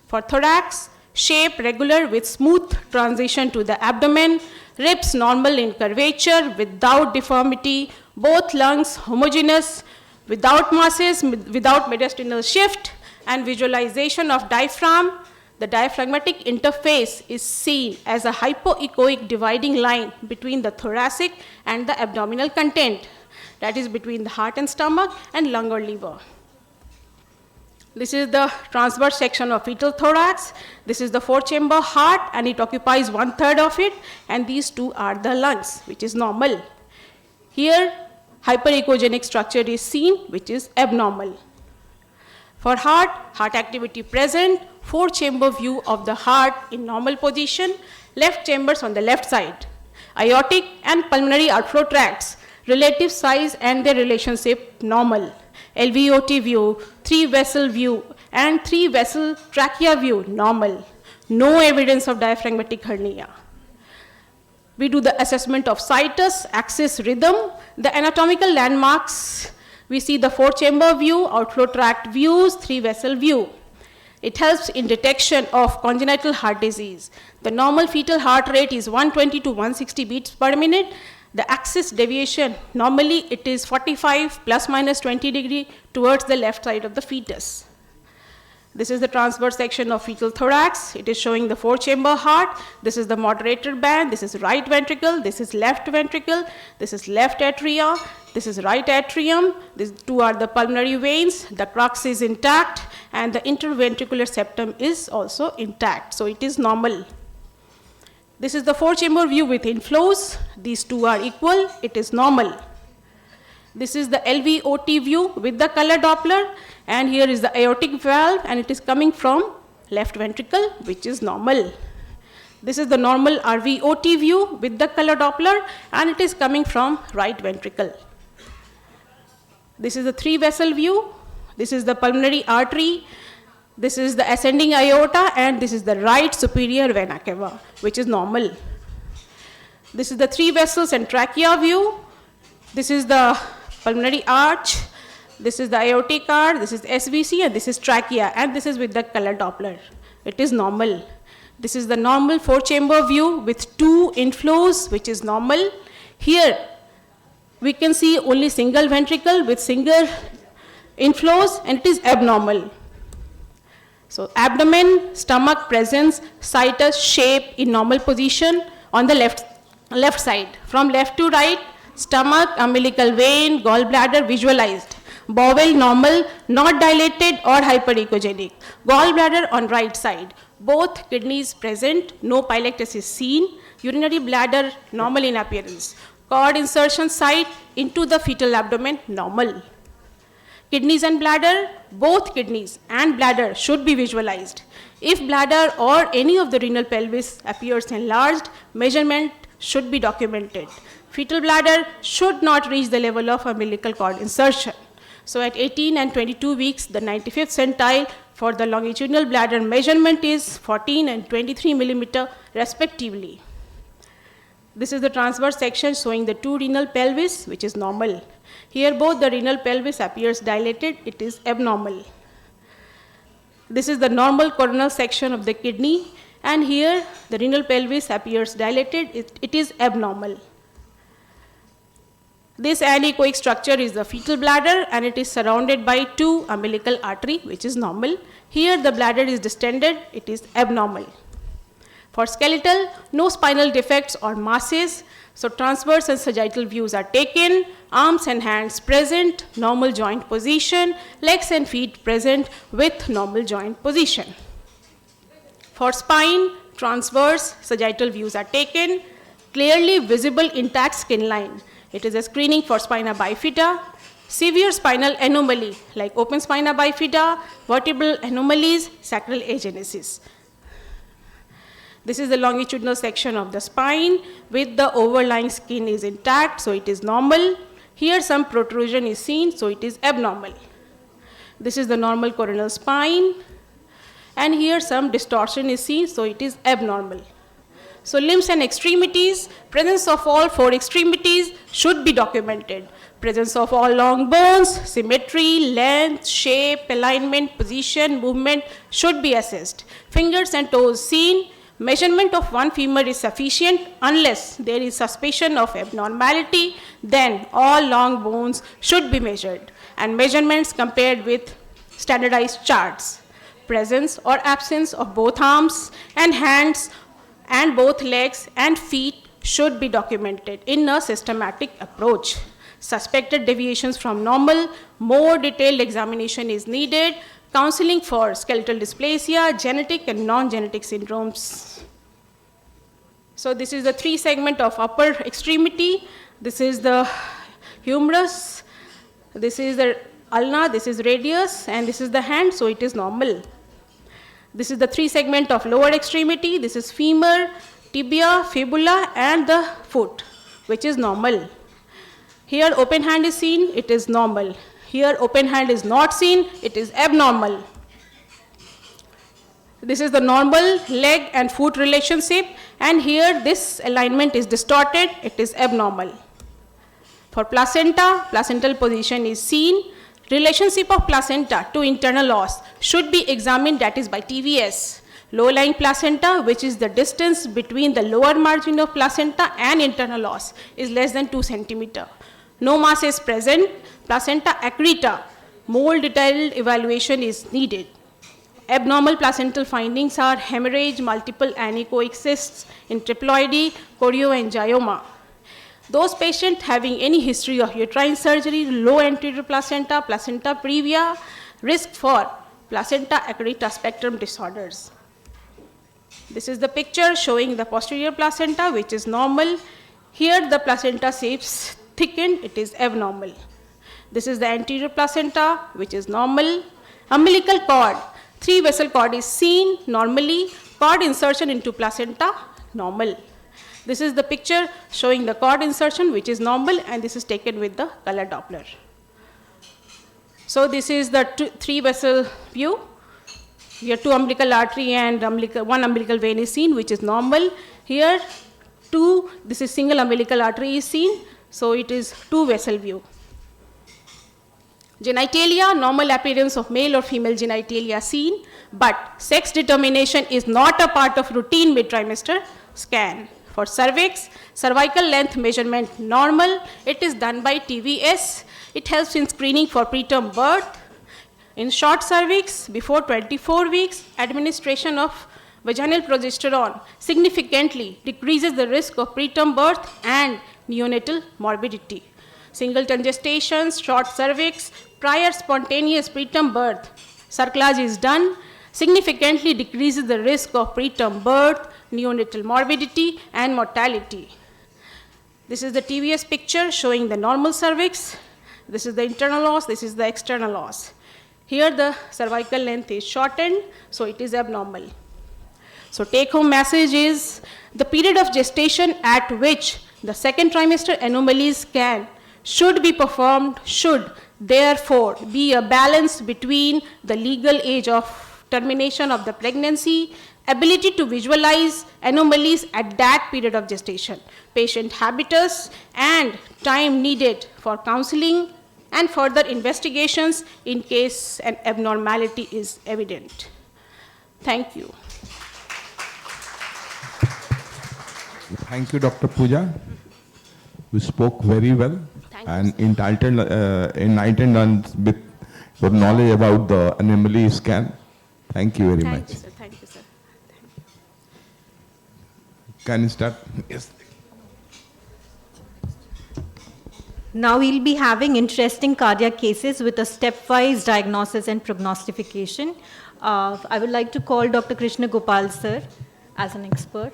For thorax, shape regular with smooth transition to the abdomen, ribs normal in curvature without deformity, both lungs homogeneous, without masses, without mediastinal shift, and visualization of diaphragm. The diaphragmatic interface is seen as a hypoechoic dividing line between the thoracic and the abdominal content, that is between the heart and stomach and lung or liver. This is the transverse section of fetal thorax. This is the 4-chamber heart, and it occupies 1/3 of it, and these two are the lungs, which is normal. Here, hyperechogenic structure is seen, which is abnormal. For heart, heart activity present, 4-chamber view of the heart in normal position, left chambers on the left side. Aortic and pulmonary outflow tracts, relative size and their relationship normal. LVOT view, 3-vessel view, and 3-vessel trachea view normal. No evidence of diaphragmatic hernia. We do the assessment of situs, axis, rhythm. The anatomical landmarks, we see the 4-chamber view, outflow tract views, 3-vessel view. It helps in detection of congenital heart disease. The normal fetal heart rate is 120 to 160 beats per minute. The axis deviation, normally it is 45 plus minus 20 degree towards the left side of the fetus. This is the transverse section of fetal thorax. It is showing the 4-chamber heart. This is the moderator band. This is right ventricle. This is left ventricle. This is left atria. This is right atrium. These two are the pulmonary veins. The crux is intact, and the interventricular septum is also intact. So it is normal. This is the 4-chamber view with inflows. These two are equal. It is normal. This is the LVOT view with the color Doppler, and here is the aortic valve, and it is coming from left ventricle, which is normal. This is the normal RVOT view with the color Doppler, and it is coming from right ventricle. This is the 3-vessel view. This is the pulmonary artery. This is the ascending aorta, and this is the right superior vena cava, which is normal. This is the 3 vessels and trachea view. This is the pulmonary arch. This is the aortic arch. This is SVC, and this is trachea, and this is with the color Doppler. It is normal. This is the normal 4-chamber view with 2 inflows, which is normal. Here, we can see only single ventricle with single inflows, and it is abnormal. So abdomen, stomach presence, situs, shape in normal position on the left side. From left to right, stomach, umbilical vein, gallbladder visualized. Bowel normal, not dilated or hyperechogenic. Gallbladder on right side. Both kidneys present, no pylectasis seen. Urinary bladder normal in appearance. Cord insertion site into the fetal abdomen normal. Kidneys and bladder, both kidneys and bladder should be visualized. If bladder or any of the renal pelvis appears enlarged, measurement should be documented. Fetal bladder should not reach the level of umbilical cord insertion. So at 18 and 22 weeks, the 95th centile for the longitudinal bladder measurement is 14 and 23 millimeter respectively. This is the transverse section showing the 2 renal pelvis, which is normal. Here both the renal pelvis appears dilated, it is abnormal. This is the normal coronal section of the kidney, and here the renal pelvis appears dilated, it is abnormal. This anechoic structure is the fetal bladder, and it is surrounded by 2 umbilical artery, which is normal. Here the bladder is distended, it is abnormal. For skeletal, no spinal defects or masses, so transverse and sagittal views are taken, arms and hands present, normal joint position, legs and feet present with normal joint position. For spine, transverse, sagittal views are taken, clearly visible intact skin line. It is a screening for spina bifida. Severe spinal anomaly like open spina bifida, vertebral anomalies, sacral agenesis. This is the longitudinal section of the spine with the overlying skin is intact, so it is normal. Here some protrusion is seen, so it is abnormal. This is the normal coronal spine, and here some distortion is seen, so it is abnormal. So limbs and extremities, presence of all 4 extremities should be documented. Presence of all long bones, symmetry, length, shape, alignment, position, movement should be assessed. Fingers and toes seen. Measurement of one femur is sufficient unless there is suspicion of abnormality, then all long bones should be measured and measurements compared with standardized charts. Presence or absence of both arms and hands and both legs and feet should be documented in a systematic approach. Suspected deviations from normal, more detailed examination is needed. Counseling for skeletal dysplasia, genetic and non-genetic syndromes. So this is the 3 segment of upper extremity. This is the humerus, this is the ulna, this is radius, and this is the hand, so it is normal. This is the 3 segment of lower extremity. This is femur, tibia, fibula, and the foot, which is normal. Here open hand is seen, it is normal. Here open hand is not seen, it is abnormal. This is the normal leg and foot relationship, and here this alignment is distorted, it is abnormal. For placenta, placental position is seen. Relationship of placenta to internal os should be examined, that is by TVS. Low-lying placenta, which is the distance between the lower margin of placenta and internal os, is less than 2 centimeter. No mass is present. Placenta accreta, more detailed evaluation is needed. Abnormal placental findings are hemorrhage, multiple anechoic cysts in triploidy, chorioangioma. Those patients having any history of uterine surgery, low anterior placenta, placenta previa, risk for placenta accreta spectrum disorders. This is the picture showing the posterior placenta, which is normal. Here the placenta shapes thickened, it is abnormal. This is the anterior placenta, which is normal. Umbilical cord, 3 vessel cord is seen normally. Cord insertion into placenta, normal. This is the picture showing the cord insertion, which is normal, and this is taken with the color Doppler. So this is the 3 vessel view. Here 2 umbilical artery and 1 umbilical vein is seen, which is normal. Here this is single umbilical artery is seen, so it is 2 vessel view. Genitalia, normal appearance of male or female genitalia seen, but sex determination is not a part of routine mid-trimester scan. For cervix, cervical length measurement normal, it is done by TVS. It helps in screening for preterm birth. In short cervix, before 24 weeks, administration of vaginal progesterone significantly decreases the risk of preterm birth and neonatal morbidity. Singleton gestations, short cervix, prior spontaneous preterm birth, cerclage is done, significantly decreases the risk of preterm birth, neonatal morbidity, and mortality. This is the TVS picture showing the normal cervix. This is the internal os, this is the external os. Here the cervical length is shortened, so it is abnormal. So take-home message is the period of gestation at which the second trimester anomaly scan should be performed should therefore be a balance between the legal age of termination of the pregnancy, ability to visualize anomalies at that period of gestation, patient habitus, and time needed for counseling and further investigations in case an abnormality is evident. Thank you. Thank you, Dr. Pooja. You spoke very well and enlightened us with your knowledge about the anomaly scan. Thank you very much. Thank you, sir. Can you start? Yes. Now we'll be having interesting cardiac cases with a stepwise diagnosis and prognostication. I would like to call Dr. Krishna Gopal sir as an expert.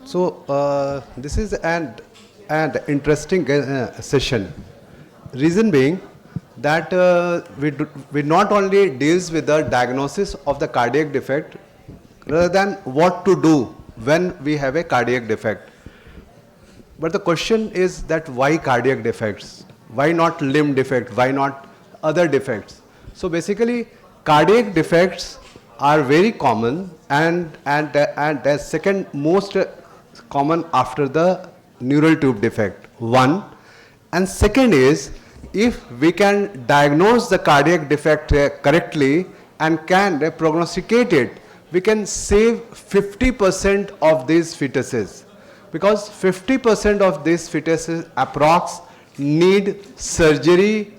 So this is an interesting session. Reason being that we not only deals with the diagnosis of the cardiac defect rather than what to do when we have a cardiac defect. But the question is that why cardiac defects? Why not limb defect? Why not other defects? So basically cardiac defects are very common and the second most common after the neural tube defect, one. And second is, if we can diagnose the cardiac defect correctly and can prognosticate it, we can save 50% of these fetuses. Because 50% of these fetuses approx need surgery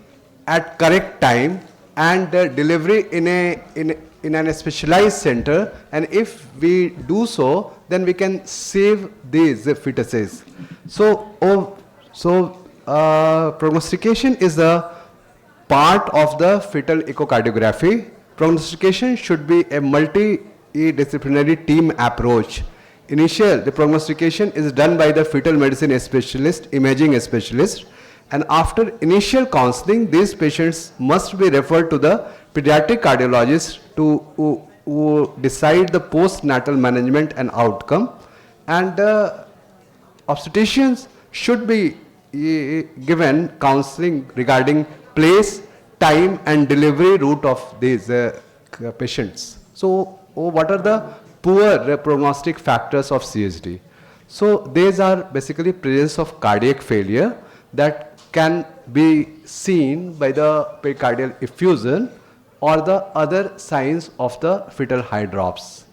at correct time and delivery in a specialized center, and if we do so, then we can save these fetuses. So, prognostication is a part of the fetal echocardiography. Prognostication should be a multidisciplinary team approach. Initial, the prognostication is done by the fetal medicine specialist, imaging specialist, and after initial counseling, these patients must be referred to the pediatric cardiologist who decide the postnatal management and outcome, and obstetricians should be given counseling regarding place, time and delivery route of these patients. So what are the poor prognostic factors of CSD? So these are basically presence of cardiac failure that can be seen by the pericardial effusion or the other signs of the fetal high drops.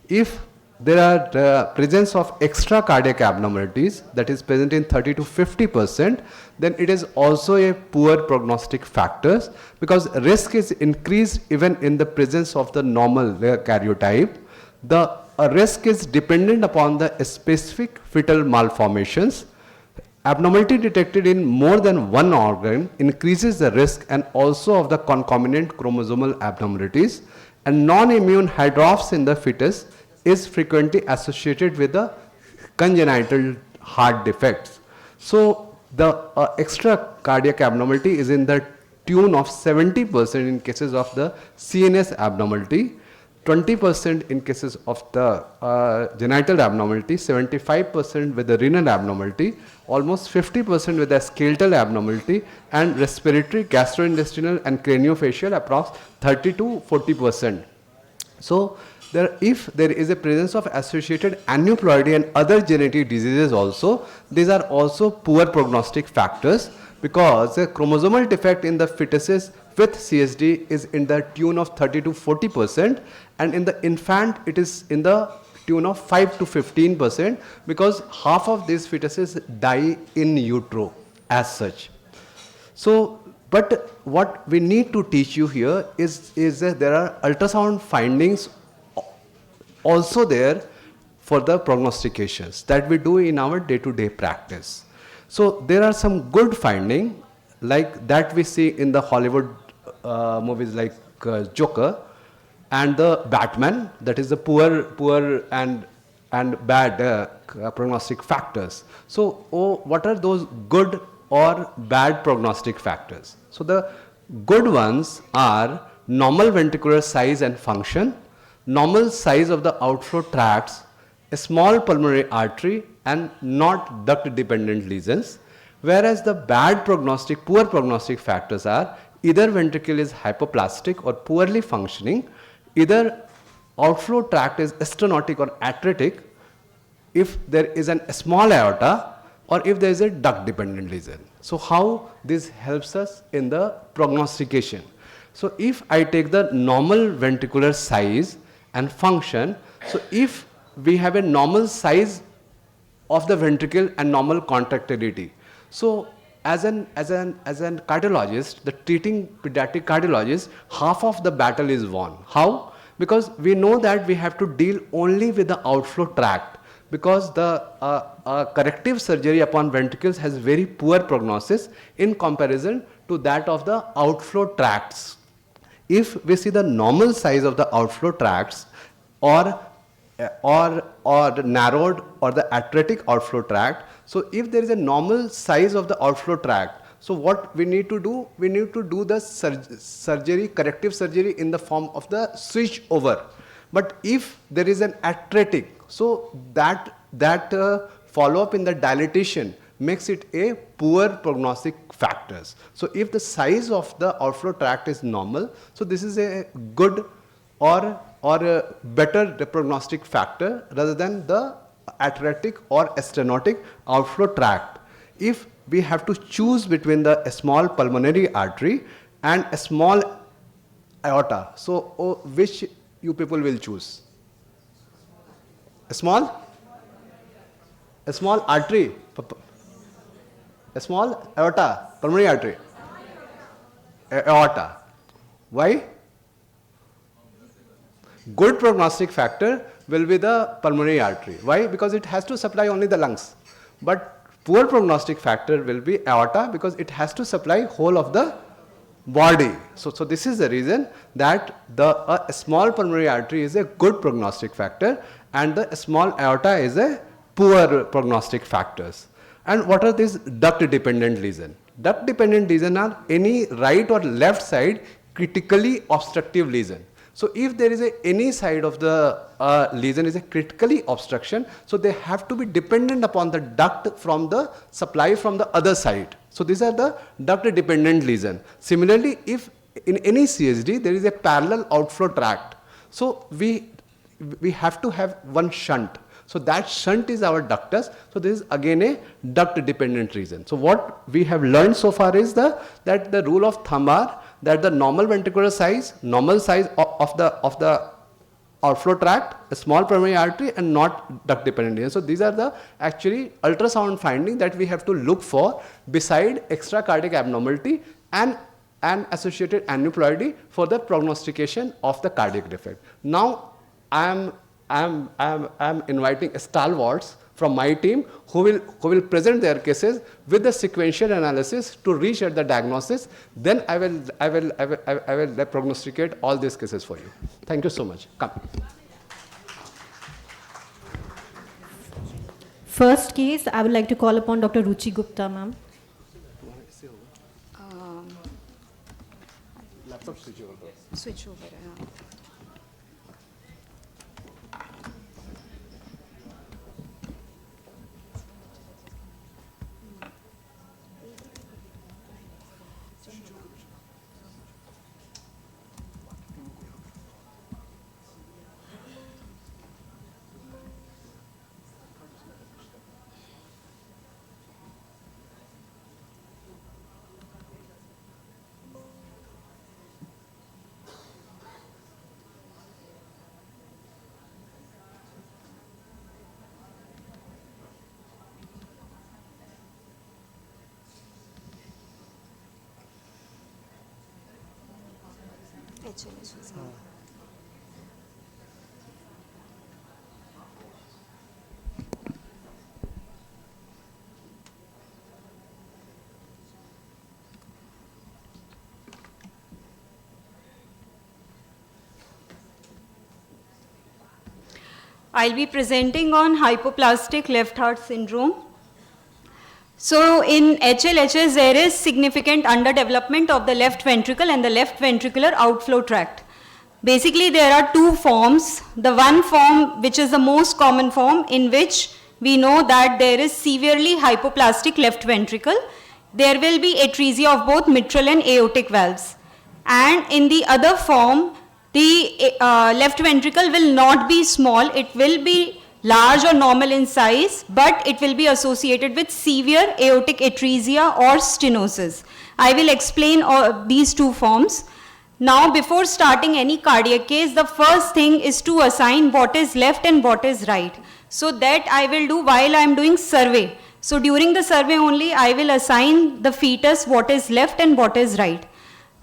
If there are the presence of extra cardiac abnormalities that is present in 30 to 50%, then it is also a poor prognostic factors, because risk is increased even in the presence of the normal karyotype. The risk is dependent upon the specific fetal malformations. Abnormality detected in more than one organ increases the risk and also of the concomitant chromosomal abnormalities, and non-immune hydrops in the fetus is frequently associated with the congenital heart defects. So the extra cardiac abnormality is in the tune of 70% in cases of the CNS abnormality, 20% in cases of the genital abnormality, 75% with the renal abnormality, almost 50% with the skeletal abnormality, and respiratory, gastrointestinal and craniofacial approx 30 to 40%. So if there is a presence of associated aneuploidy and other genetic diseases also, these are also poor prognostic factors, because a chromosomal defect in the fetuses with CSD is in the tune of 30 to 40%, and in the infant it is in the tune of 5 to 15%, because half of these fetuses die in utero as such. So, but what we need to teach you here is that there are ultrasound findings also there for the prognostications that we do in our day-to-day practice. So there are some good findings like that we see in the Hollywood movies like Joker and the Batman, that is the poor and bad prognostic factors. So what are those good or bad prognostic factors? So the good ones are normal ventricular size and function, normal size of the outflow tracts, a small pulmonary artery, and not duct dependent lesions. Whereas the bad prognostic, poor prognostic factors are either ventricle is hypoplastic or poorly functioning, either outflow tract is stenotic or atretic. If there is a small aorta, or if there is a duct dependent lesion. So how this helps us in the prognostication? So if I take the normal ventricular size and function, so if we have a normal size of the ventricle and normal contractility, so as an cardiologist, the treating pediatric cardiologist, half of the battle is won. How? Because we know that we have to deal only with the outflow tract, because the corrective surgery upon ventricles has very poor prognosis in comparison to that of the outflow tracts. If we see the normal size of the outflow tracts or the narrowed or the atretic outflow tract, so if there is a normal size of the outflow tract, so what we need to do? We need to do the surgery, corrective surgery in the form of the switch over. But if there is an atretic, so that follow-up in the dilatation makes it a poor prognostic factors. So if the size of the outflow tract is normal, so this is a good or a better prognostic factor rather than the atretic or stenotic outflow tract. If we have to choose between the small pulmonary artery and a small aorta, so which you people will choose? A small artery, a small aorta, pulmonary artery, aorta. Why? Good prognostic factor will be the pulmonary artery. Why? Because it has to supply only the lungs. But poor prognostic factor will be aorta, because it has to supply whole of the body. So this is the reason that a small pulmonary artery is a good prognostic factor and the small aorta is a poor prognostic factors. And what are these duct dependent lesions? Duct dependent lesions are any right or left side critically obstructive lesion. So if there is any side of the lesion is a critically obstruction, so they have to be dependent upon the duct from the supply from the other side. So these are the duct dependent lesion. Similarly, if in any CSD there is a parallel outflow tract, so we have to have one shunt. So that shunt is our ductus. So this is again a duct dependent reason. So what we have learned so far is that the rule of thumb are that the normal ventricular size, normal size of the outflow tract, a small pulmonary artery, and not duct dependent. So these are the actually ultrasound finding that we have to look for beside extracardiac abnormality and associated aneuploidy for the prognostication of the cardiac defect. Now I am inviting stalwarts from my team who will present their cases with the sequential analysis to reach at the diagnosis. Then I will prognosticate all these cases for you. Thank you so much. Come. First case, I would like to call upon Dr. Ruchi Gupta, ma'am. Laptop switch over. Switch over. Yeah. I'll be presenting on hypoplastic left heart syndrome. So in HLHS, there is significant underdevelopment of the left ventricle and the left ventricular outflow tract. Basically, there are two forms. The one form, which is the most common form, in which we know that there is severely hypoplastic left ventricle. There will be atresia of both mitral and aortic valves. And in the other form, the left ventricle will not be small, it will be large or normal in size, but it will be associated with severe aortic atresia or stenosis. I will explain these two forms. Now, before starting any cardiac case, the first thing is to assign what is left and what is right. So that I will do while I am doing survey. So during the survey only, I will assign the fetus what is left and what is right.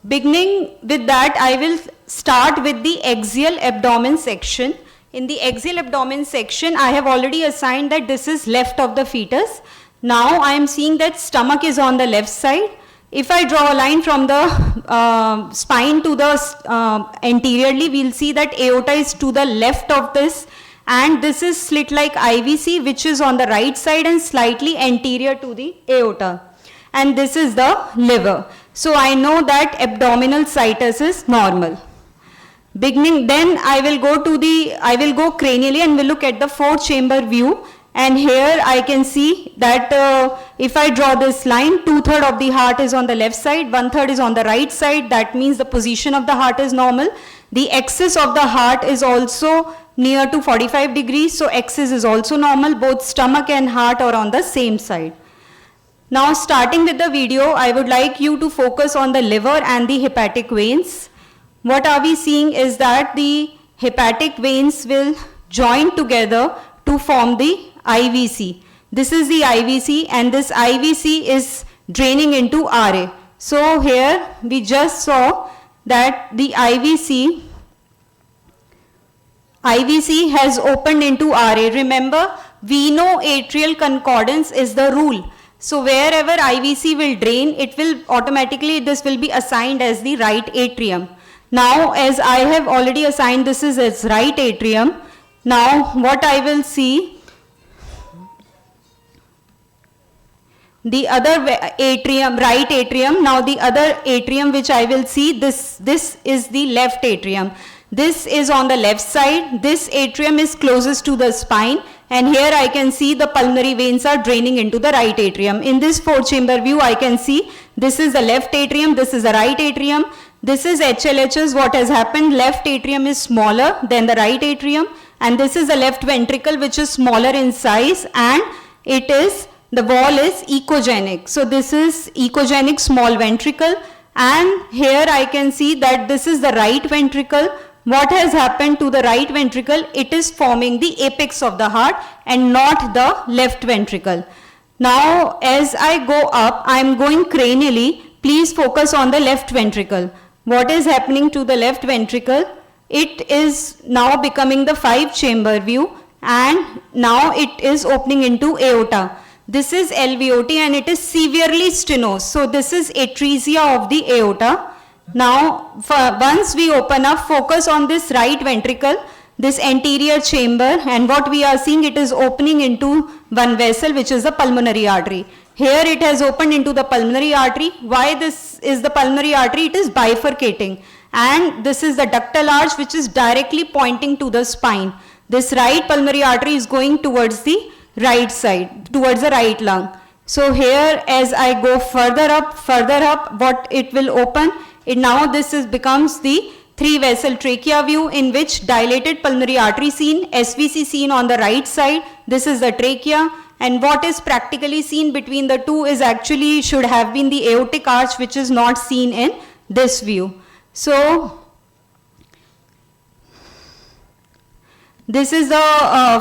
Beginning with that, I will start with the axial abdomen section. In the axial abdomen section, I have already assigned that this is left of the fetus. Now I am seeing that stomach is on the left side. If I draw a line from the spine to the anteriorly, we will see that aorta is to the left of this, and this is slit like IVC, which is on the right side and slightly anterior to the aorta. And this is the liver. So I know that abdominal situs is normal. Beginning, then I will go cranially and will look at the 4-chamber view. And here I can see that if I draw this line, 2/3 of the heart is on the left side, 1/3 is on the right side. That means the position of the heart is normal. The axis of the heart is also near to 45 degrees. So axis is also normal. Both stomach and heart are on the same side. Now starting with the video, I would like you to focus on the liver and the hepatic veins. What are we seeing is that the hepatic veins will join together to form the IVC. This is the IVC, and this IVC is draining into RA. So here we just saw that the IVC has opened into RA. Remember, veno-atrial concordance is the rule. So wherever IVC will drain, it will automatically, this will be assigned as the right atrium. Now, as I have already assigned this is its right atrium, now what I will see, the other atrium, right atrium, now the other atrium which I will see, this is the left atrium. This is on the left side, this atrium is closest to the spine, and here I can see the pulmonary veins are draining into the right atrium. In this 4-chamber view, I can see this is the left atrium, this is the right atrium. This is HLHS. What has happened, left atrium is smaller than the right atrium, and this is the left ventricle which is smaller in size, and the wall is echogenic. So this is echogenic small ventricle, and here I can see that this is the right ventricle. What has happened to the right ventricle? It is forming the apex of the heart and not the left ventricle. Now as I go up, I am going cranially. Please focus on the left ventricle. What is happening to the left ventricle? It is now becoming the 5-chamber view, and now it is opening into aorta. This is LVOT and it is severely stenosed. So this is atresia of the aorta. Now once we open up, focus on this right ventricle, this anterior chamber, and what we are seeing, it is opening into one vessel which is the pulmonary artery. Here it has opened into the pulmonary artery. Why this is the pulmonary artery? It is bifurcating, and this is the ductal arch which is directly pointing to the spine. This right pulmonary artery is going towards the right side, towards the right lung. So here as I go further up, what it will open, becomes the 3-vessel trachea view, in which dilated pulmonary artery seen, SVC seen on the right side. This is the trachea. And what is practically seen between the two is actually should have been the aortic arch, which is not seen in this view. So this is the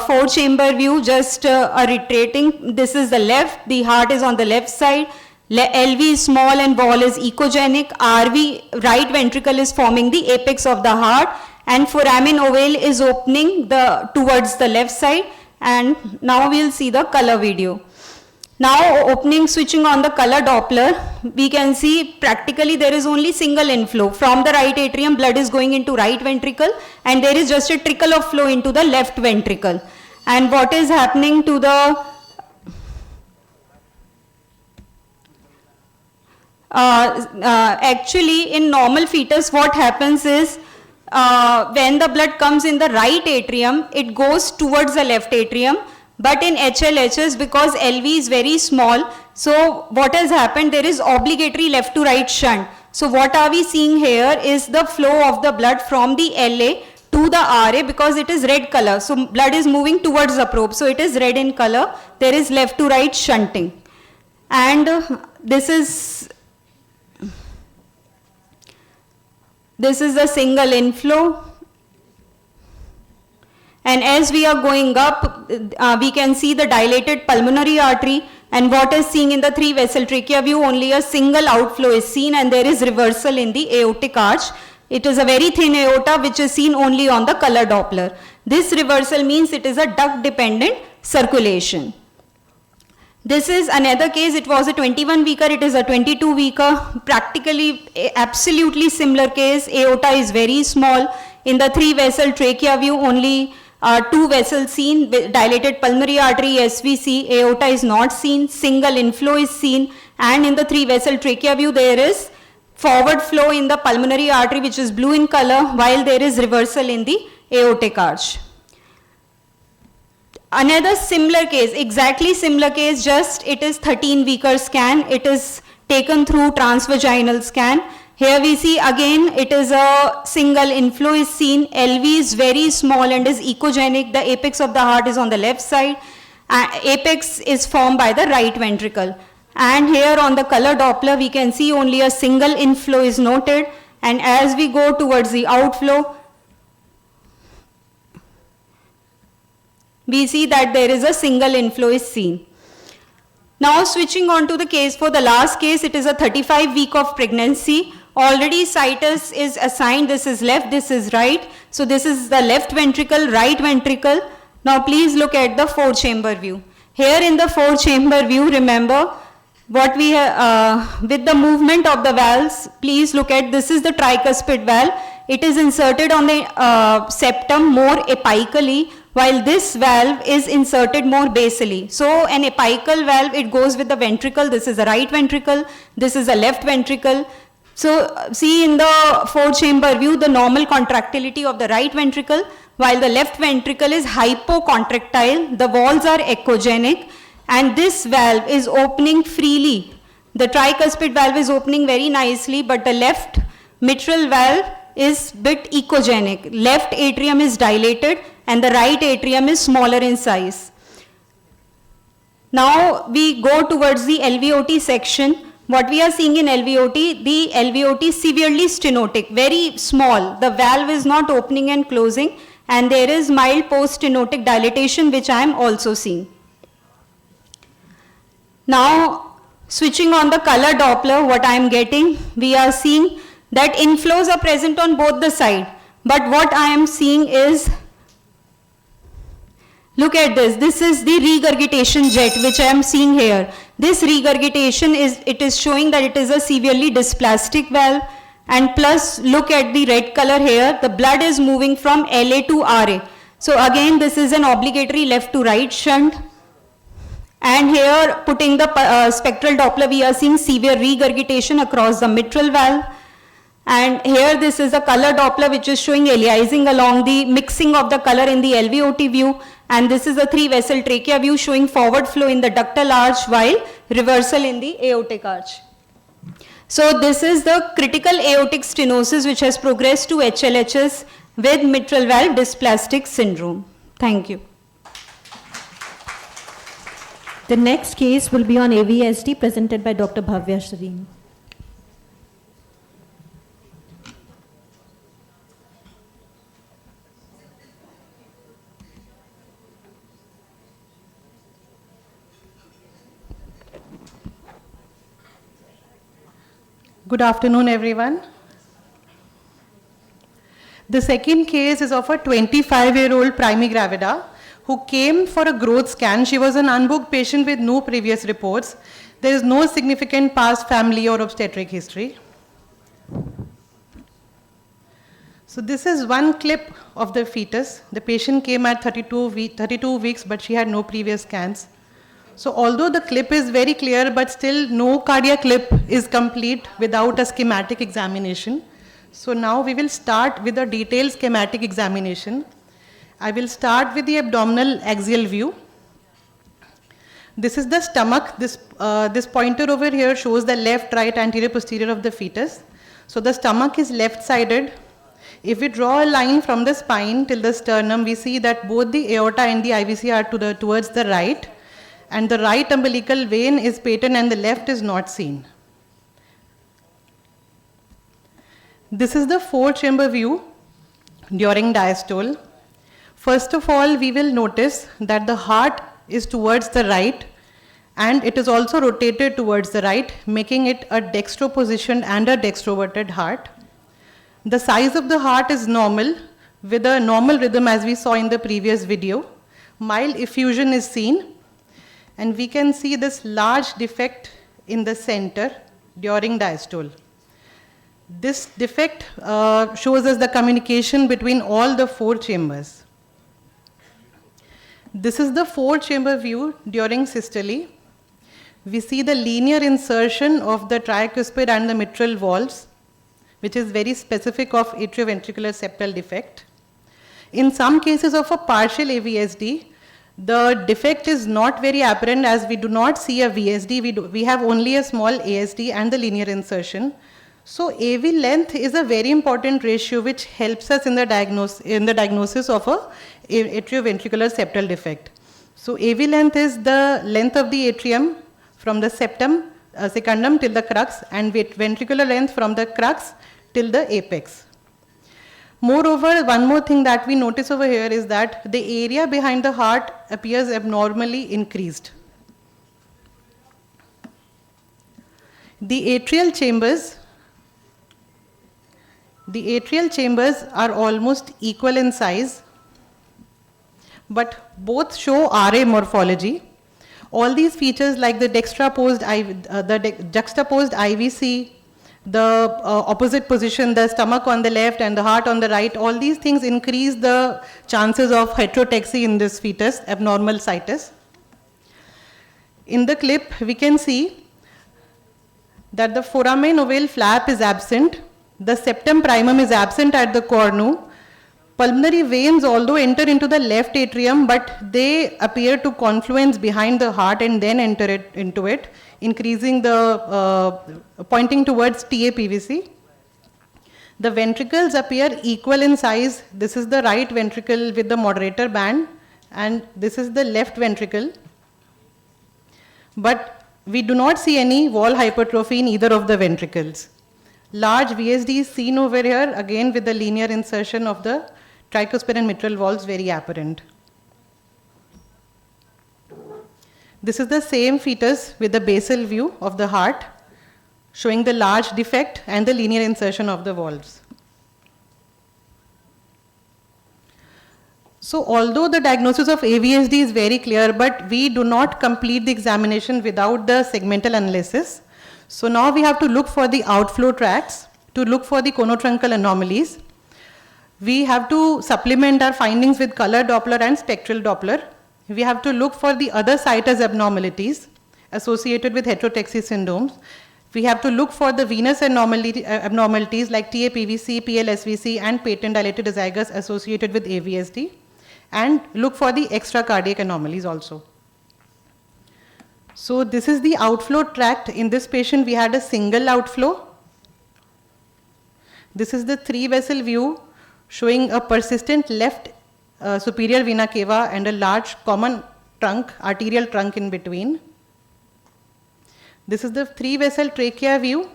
4-chamber view, just reiterating. This is the left, the heart is on the left side. LV is small and wall is echogenic. RV, right ventricle, is forming the apex of the heart, and foramen ovale is opening towards the left side. And now we will see the color video. Now switching on the color Doppler, we can see practically there is only single inflow. From the right atrium, blood is going into right ventricle, and there is just a trickle of flow into the left ventricle. And what is happening to the actually in normal fetus, what happens is when the blood comes in the right atrium, it goes towards the left atrium. But in HLHS, because LV is very small, so what has happened, there is obligatory left to right shunt. So what are we seeing here is the flow of the blood from the LA to the RA because it is red color. So blood is moving towards the probe. So it is red in color. There is left to right shunting. And this is a single inflow. And as we are going up, we can see the dilated pulmonary artery, and what is seen in the 3 vessel trachea view, only a single outflow is seen, and there is reversal in the aortic arch. It is a very thin aorta which is seen only on the color Doppler. This reversal means it is a duct dependent circulation. This is another case. It was a 21 weeker, it is a 22 weeker, practically absolutely similar case. Aorta is very small. In the 3 vessel trachea view, only 2 vessels seen, dilated pulmonary artery, SVC, aorta is not seen, single inflow is seen, and in the 3 vessel trachea view there is forward flow in the pulmonary artery which is blue in color, while there is reversal in the aortic arch. Another similar case, exactly similar case, just it is 13 weeker scan, it is taken through transvaginal scan. Here we see again it is a single inflow is seen, LV is very small and is echogenic, the apex of the heart is on the left side, apex is formed by the right ventricle. And here on the color Doppler we can see only a single inflow is noted, and as we go towards the outflow, we see that there is a single inflow is seen. Now switching on to the case, for the last case, it is a 35 week of pregnancy. Already situs is assigned, this is left, this is right. So this is the left ventricle, right ventricle. Now please look at the 4-chamber view. Here in the 4-chamber view, remember what we have, with the movement of the valves, please look at, this is the tricuspid valve. It is inserted on the septum more apically, while this valve is inserted more basally. So an apical valve, it goes with the ventricle. This is a right ventricle, this is a left ventricle. So see in the 4-chamber view, the normal contractility of the right ventricle, while the left ventricle is hypocontractile, the walls are echogenic, and this valve is opening freely. The tricuspid valve is opening very nicely, but the left mitral valve is bit echogenic. Left atrium is dilated and the right atrium is smaller in size. Now we go towards the LVOT section. What we are seeing in LVOT, the LVOT is severely stenotic, very small. The valve is not opening and closing, and there is mild post-stenotic dilatation which I am also seeing. Now switching on the color Doppler, what I am getting, we are seeing that inflows are present on both the sides, but what I am seeing is, look at this, this is the regurgitation jet which I am seeing here. This regurgitation is showing that it is a severely dysplastic valve, and plus look at the red color here, the blood is moving from LA to RA. So again this is an obligatory left to right shunt, and here putting the spectral Doppler we are seeing severe regurgitation across the mitral valve. And here this is a color Doppler which is showing aliasing along the mixing of the color in the LVOT view, and this is a 3-vessel trachea view showing forward flow in the ductal arch while reversal in the aortic arch. So this is the critical aortic stenosis which has progressed to HLHS with mitral valve dysplastic syndrome. Thank you. The next case will be on AVSD presented by Dr. Bhavya Shareen. Good afternoon, everyone. The second case is of a 25-year-old primigravida who came for a growth scan. She was an unbooked patient with no previous reports. There is no significant past family or obstetric history. So this is one clip of the fetus. The patient came at 32 weeks, but she had no previous scans. So although the clip is very clear, but still no cardiac clip is complete without a schematic examination. So now we will start with a detailed schematic examination. I will start with the abdominal axial view. This is the stomach. This pointer over here shows the left, right, anterior, posterior of the fetus. So the stomach is left-sided. If we draw a line from the spine till the sternum, we see that both the aorta and the IVC are towards the right, and the right umbilical vein is patent and the left is not seen. This is the 4-chamber view during diastole. First of all, we will notice that the heart is towards the right and it is also rotated towards the right, making it a dextro-positioned and a dextroverted heart. The size of the heart is normal, with a normal rhythm as we saw in the previous video. Mild effusion is seen, and we can see this large defect in the center during diastole. This defect shows us the communication between all the 4 chambers. This is the 4-chamber view during systole. We see the linear insertion of the tricuspid and the mitral valves, which is very specific of atrioventricular septal defect. In some cases of a partial AVSD, the defect is not very apparent as we do not see a VSD, we have only a small ASD and the linear insertion. So AV length is a very important ratio which helps us in the diagnosis of a atrioventricular septal defect. So AV length is the length of the atrium from the septum, secundum till the crux, and ventricular length from the crux till the apex. Moreover, one more thing that we notice over here is that the area behind the heart appears abnormally increased. The atrial chambers are almost equal in size, but both show RA morphology. All these features like the juxtaposed IVC, the opposite position, the stomach on the left and the heart on the right, all these things increase the chances of heterotexy in this fetus, abnormal situs. In the clip, we can see that the foramen ovale flap is absent, the septum primum is absent at the cornu. Pulmonary veins although enter into the left atrium, but they appear to confluence behind the heart and then enter into it, increasing the, pointing towards TA-PVC. The ventricles appear equal in size. This is the right ventricle with the moderator band, and this is the left ventricle. But we do not see any wall hypertrophy in either of the ventricles. Large VSD is seen over here, again with the linear insertion of the tricuspid and mitral valves very apparent. This is the same fetus with the basal view of the heart, showing the large defect and the linear insertion of the valves. So although the diagnosis of AVSD is very clear, but we do not complete the examination without the segmental analysis. So now we have to look for the outflow tracts, to look for the conotruncal anomalies. We have to supplement our findings with color Doppler and spectral Doppler. We have to look for the other situs abnormalities associated with heterotexy syndromes. We have to look for the venous abnormalities like TA-PVC, PLSVC, and patent dilated azygos associated with AVSD, and look for the extracardiac anomalies also. So this is the outflow tract. In this patient, we had a single outflow. This is the 3-vessel view showing a persistent left superior vena cava and a large common trunk, arterial trunk in between. This is the 3-vessel trachea view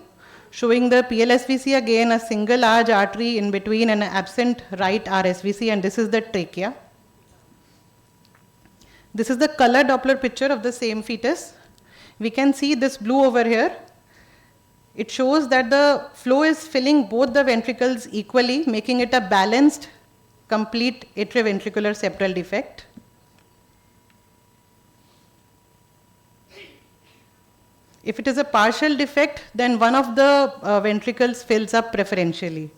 showing the PLSVC, again a single large artery in between and an absent right RSVC, and this is the trachea. This is the color Doppler picture of the same fetus. We can see this blue over here. It shows that the flow is filling both the ventricles equally, making it a balanced, complete atrioventricular septal defect. If it is a partial defect, then one of the ventricles fills up preferentially.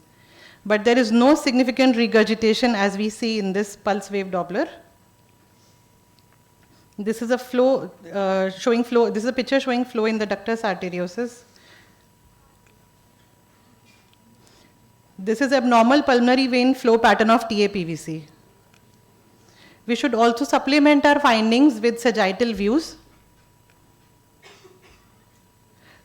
But there is no significant regurgitation as we see in this pulse wave Doppler. This is a flow showing flow. This is a picture showing flow in the ductus arteriosus. This is abnormal pulmonary vein flow pattern of TA-PVC. We should also supplement our findings with sagittal views.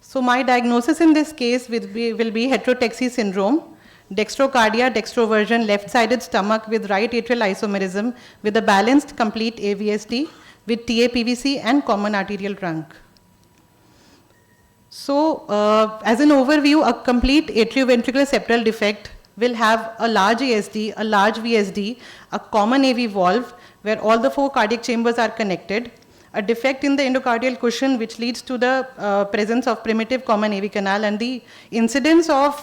So my diagnosis in this case will be heterotexy syndrome. dextrocardia, dextroversion, left-sided stomach with right atrial isomerism with a balanced complete AVSD with TAPVC and common arterial trunk. So, as an overview, a complete atrioventricular septal defect will have a large ASD, a large VSD, a common AV valve where all the 4 cardiac chambers are connected, a defect in the endocardial cushion which leads to the presence of primitive common AV canal, and the incidence of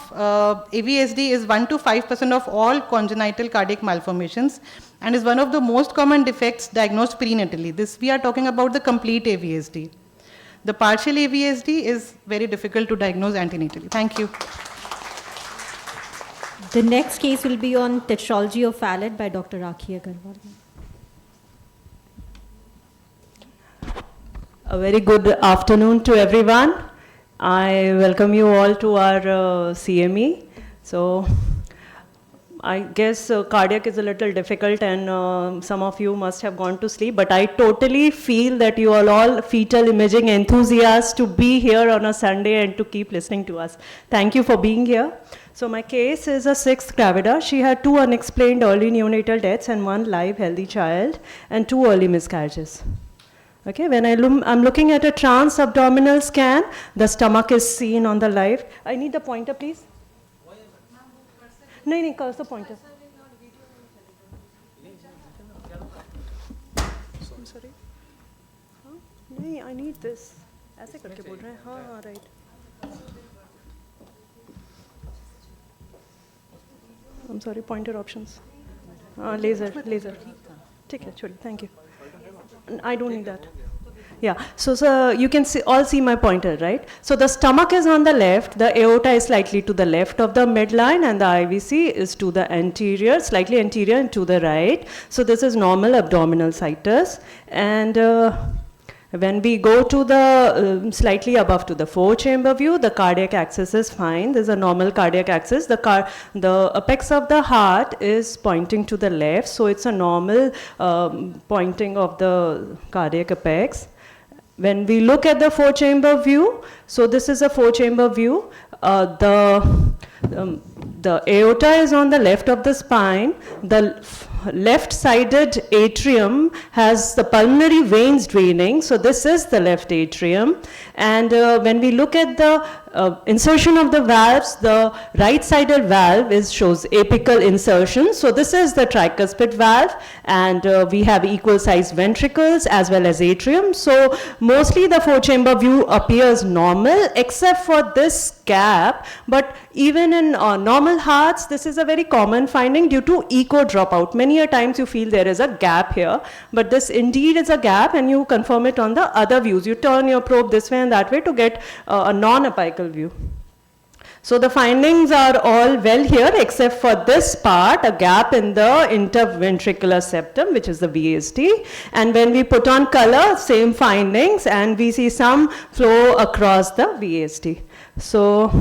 AVSD is 1 to 5% of all congenital cardiac malformations and is one of the most common defects diagnosed prenatally. This we are talking about the complete AVSD. The partial AVSD is very difficult to diagnose antenatally. Thank you. The next case will be on tetralogy of Fallot by Dr. Rakhi Agarwal. A very good afternoon to everyone. I welcome you all to our CME. So I guess cardiac is a little difficult and some of you must have gone to sleep, but I totally feel that you are all fetal imaging enthusiasts to be here on a Sunday and to keep listening to us. Thank you for being here. So my case is a 6th gravida. She had 2 unexplained early neonatal deaths and 1 live healthy child and 2 early miscarriages. Okay, when I'm looking at a trans-abdominal scan, the stomach is seen on the live. I need the pointer, please. No, the pointer. I'm sorry. No, I need this. ऐसे करके बोल रहे हैं. हाँ, right. I'm sorry, pointer options. Laser. ठीक है, छोड़िए. Thank you. I don't need that. Yeah, so you can all see my pointer, right? So the stomach is on the left, the aorta is slightly to the left of the midline, and the IVC is to the anterior, slightly anterior and to the right. So this is normal abdominal situs. And when we go to the slightly above to the 4-chamber view, the cardiac axis is fine. There's a normal cardiac axis. The apex of the heart is pointing to the left, so it's a normal pointing of the cardiac apex. When we look at the 4-chamber view, so this is a 4-chamber view. The aorta is on the left of the spine. The left-sided atrium has the pulmonary veins draining, so this is the left atrium. And when we look at the insertion of the valves, the right-sided valve shows apical insertion. So this is the tricuspid valve, and we have equal-sized ventricles as well as atrium. So mostly the 4-chamber view appears normal, except for this gap. But even in normal hearts, this is a very common finding due to echo dropout. Many a times you feel there is a gap here, but this indeed is a gap, and you confirm it on the other views. You turn your probe this way and that way to get a non-apical view. So the findings are all well here, except for this part, a gap in the interventricular septum, which is the VSD. And when we put on color, same findings, and we see some flow across the VSD. So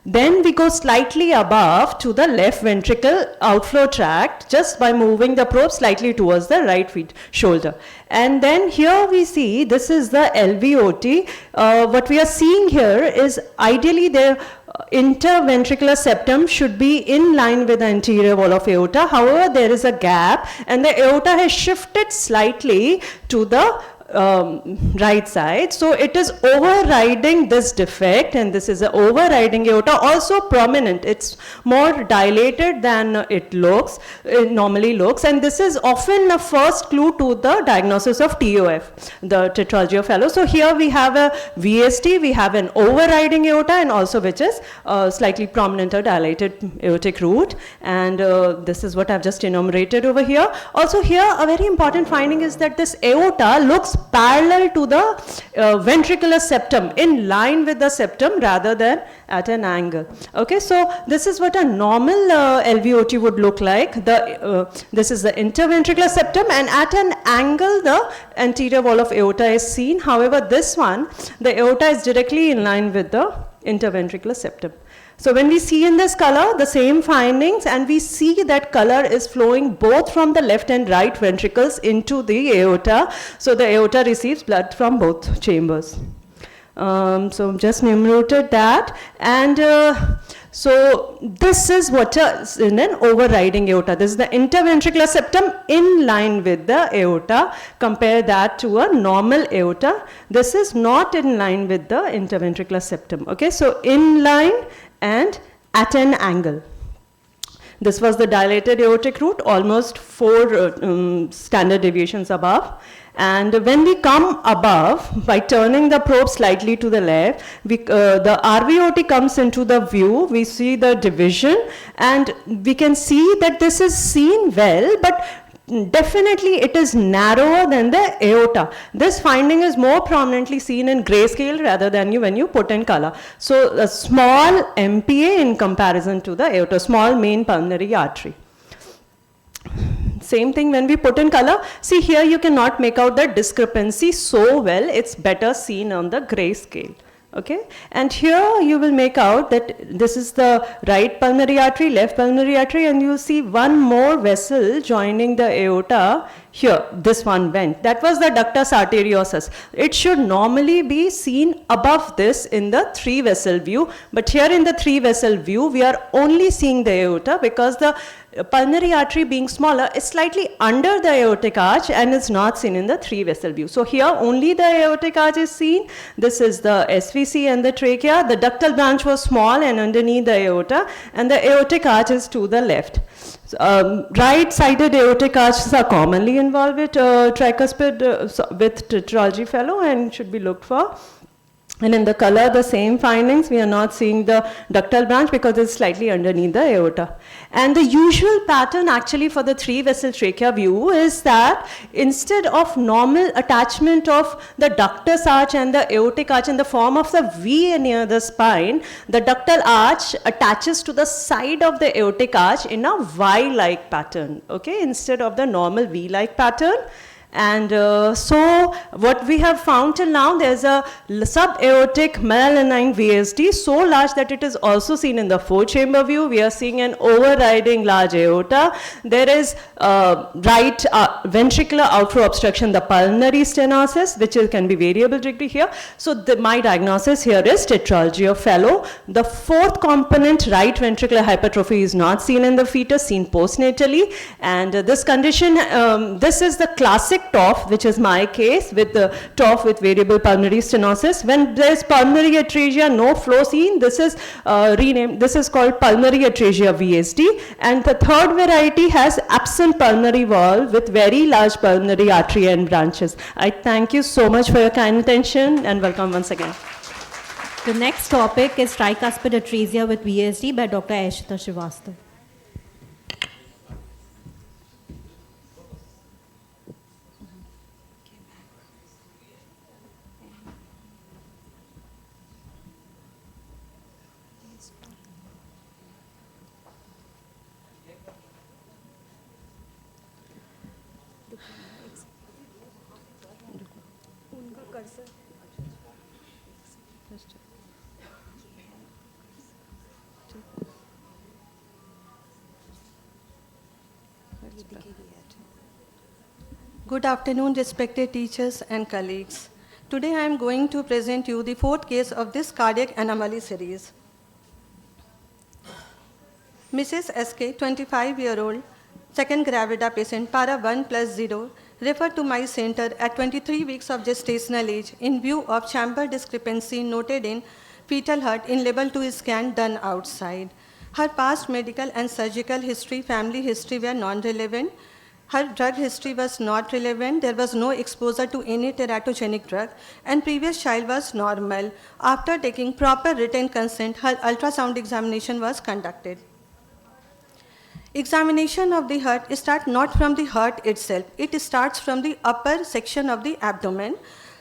then we go slightly above to the left ventricle outflow tract just by moving the probe slightly towards the right shoulder. And then here we see, this is the LVOT. What we are seeing here is ideally the interventricular septum should be in line with the anterior wall of aorta. However, there is a gap and the aorta has shifted slightly to the right side, so it is overriding this defect, and this is an overriding aorta, also prominent. It's more dilated than it normally looks, and this is often a first clue to the diagnosis of TOF, the tetralogy of Fallot. So here we have a VSD, we have an overriding aorta, and also which is slightly prominent or dilated aortic root, and this is what I've just enumerated over here. Also here, a very important finding is that this aorta looks parallel to the ventricular septum, in line with the septum rather than at an angle. Okay, so this is what a normal LVOT would look like. This is the interventricular septum, and at an angle the anterior wall of aorta is seen. However, this one, the aorta is directly in line with the interventricular septum. So when we see in this color the same findings, and we see that color is flowing both from the left and right ventricles into the aorta. So the aorta receives blood from both chambers. So just enumerated that, and So this is what is in an overriding aorta. This is the interventricular septum in line with the aorta. Compare that to a normal aorta. This is not in line with the interventricular septum. Okay, so in line and at an angle. This was the dilated aortic root, almost 4 standard deviations above. And when we come above, by turning the probe slightly to the left, the RVOT comes into the view. We see the division, and we can see that this is seen well, but definitely it is narrower than the aorta. This finding is more prominently seen in grayscale rather than when you put in color. So a small MPA in comparison to the aorta, small main pulmonary artery. Same thing when we put in color. See here you cannot make out the discrepancy so well. It's better seen on the grayscale. Okay, and here you will make out that this is the right pulmonary artery, left pulmonary artery, and you will see one more vessel joining the aorta. Here, this one went. That was the ductus arteriosus. It should normally be seen above this in the 3-vessel view, but here in the 3-vessel view, we are only seeing the aorta because the pulmonary artery being smaller is slightly under the aortic arch and is not seen in the 3-vessel view. So here only the aortic arch is seen. This is the SVC and the trachea. The ductal branch was small and underneath the aorta, and the aortic arch is to the left. Right-sided aortic arches are commonly involved with tricuspid with tetralogy fellow and should be looked for. And in the color, the same findings. We are not seeing the ductal branch because it's slightly underneath the aorta. And the usual pattern actually for the 3-vessel trachea view is that instead of normal attachment of the ductus arch and the aortic arch in the form of the V near the spine, the ductal arch attaches to the side of the aortic arch in a Y-like pattern, okay, instead of the normal V-like pattern. And so what we have found till now, there's a subaortic malalinine VSD so large that it is also seen in the 4-chamber view. We are seeing an overriding large aorta. There is right ventricular outflow obstruction, the pulmonary stenosis, which can be variable degree here. So my diagnosis here is tetralogy of Fallot. The 4th component, right ventricular hypertrophy, is not seen in the fetus, seen postnatally. And this condition, this is the classic TOF, which is my case with the TOF with variable pulmonary stenosis. When there is pulmonary atresia, no flow seen, this is renamed, this is called pulmonary atresia VSD. And the 3rd variety has absent pulmonary valve with very large pulmonary artery and branches. I thank you so much for your kind attention and welcome once again. The next topic is tricuspid atresia with VSD by Dr. Aishita Srivastava. Good afternoon, respected teachers and colleagues. Today I am going to present you the 4th case of this cardiac anomaly series. Mrs. SK, 25-year-old, second gravida patient, para 1+0, referred to my center at 23 weeks of gestational age in view of chamber discrepancy noted in fetal heart in level 2 scan done outside. Her past medical and surgical history, family history were non-relevant. Her drug history was not relevant. There was no exposure to any teratogenic drug, and previous child was normal. After taking proper written consent, her ultrasound examination was conducted. Examination of the heart starts not from the heart itself. It starts from the upper section of the abdomen.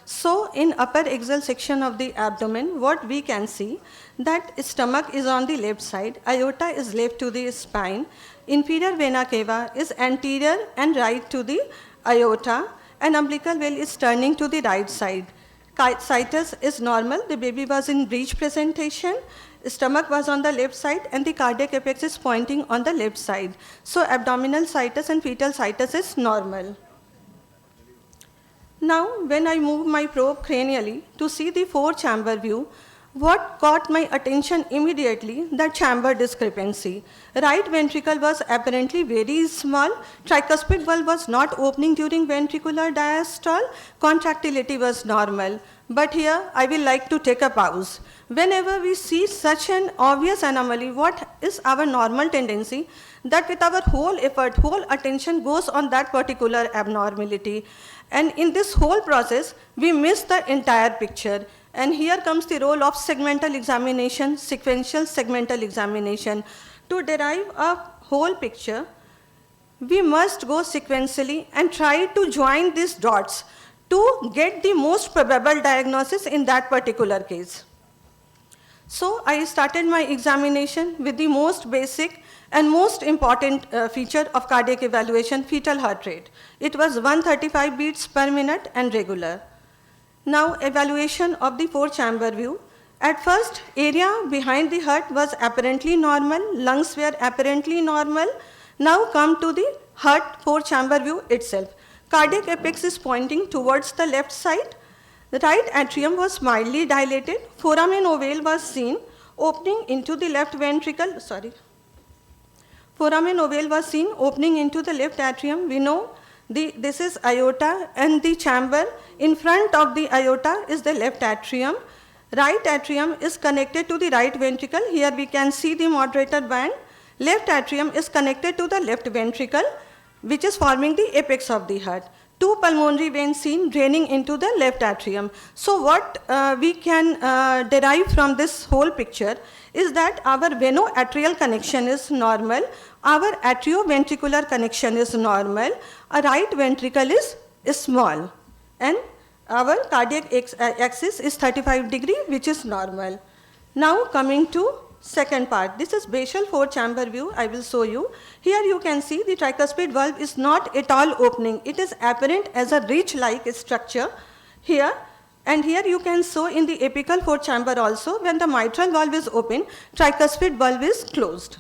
So in upper axial section of the abdomen, what we can see, that stomach is on the left side, aorta is left to the spine, inferior vena cava is anterior and right to the aorta, and umbilical veil is turning to the right side. Situs is normal, the baby was in breech presentation, stomach was on the left side, and the cardiac apex is pointing on the left side. So abdominal situs and fetal situs is normal. Now, when I move my probe cranially to see the 4-chamber view, What caught my attention immediately? The chamber discrepancy. Right ventricle was apparently very small. Tricuspid valve was not opening during ventricular diastole. Contractility was normal. But here I will like to take a pause. Whenever we see such an obvious anomaly, what is our normal tendency? That with our whole effort, whole attention goes on that particular abnormality. And in this whole process, we miss the entire picture. And here comes the role of segmental examination, sequential segmental examination. To derive a whole picture, we must go sequentially and try to join these dots to get the most probable diagnosis in that particular case. So I started my examination with the most basic and most important feature of cardiac evaluation, fetal heart rate. It was 135 beats per minute and regular. Now evaluation of the four-chamber view. At first, area behind the heart was apparently normal, lungs were apparently normal. Now come to the heart four-chamber view itself. Cardiac apex is pointing towards the left side. The right atrium was mildly dilated. Foramen ovale was seen opening into the left ventricle. Foramen ovale was seen opening into the left atrium. We know this is aorta, and the chamber in front of the aorta is the left atrium. Right atrium is connected to the right ventricle. Here we can see the moderator band. Left atrium is connected to the left ventricle, which is forming the apex of the heart. Two pulmonary veins seen draining into the left atrium. So what we can derive from this whole picture is that our veno-atrial connection is normal, our atrioventricular connection is normal, our right ventricle is small, and our cardiac axis is 35 degree, which is normal. Now coming to second part. This is basal four-chamber view. I will show you. Here you can see the tricuspid valve is not at all opening. It is apparent as a ridge-like structure here. And here you can show in the apical four-chamber also, when the mitral valve is open, tricuspid valve is closed.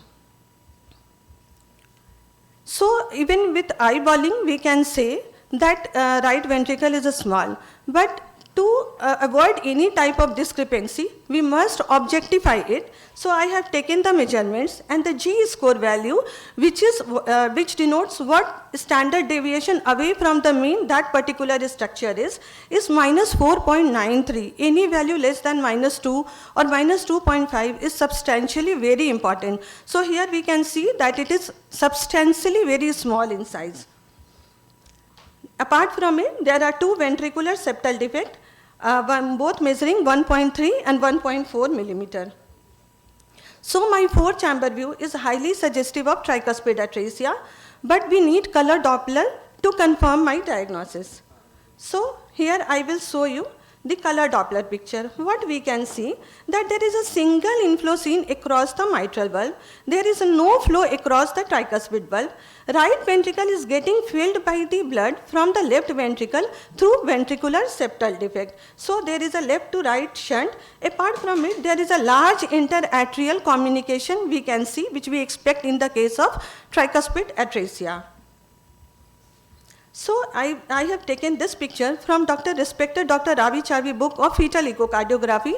So even with eyeballing, we can say that right ventricle is small. But to avoid any type of discrepancy, we must objectify it. So I have taken the measurements, and the G-score value, which denotes what standard deviation away from the mean that particular structure is minus 4.93. Any value less than -2 or -2.5 is substantially very important. So here we can see that it is substantially very small in size. Apart from it, there are two ventricular septal defects, both measuring 1.3 and 1.4 millimeter. So my four-chamber view is highly suggestive of tricuspid atresia, but we need color Doppler to confirm my diagnosis. So here I will show you the color Doppler picture. What we can see that there is a single inflow seen across the mitral valve. There is no flow across the tricuspid valve. Right ventricle is getting filled by the blood from the left ventricle through ventricular septal defect. So there is a left to right shunt. Apart from it, there is a large interatrial communication we can see, which we expect in the case of tricuspid atresia. So I have taken this picture from respected Dr. Ravi Chavi book of fetal echocardiography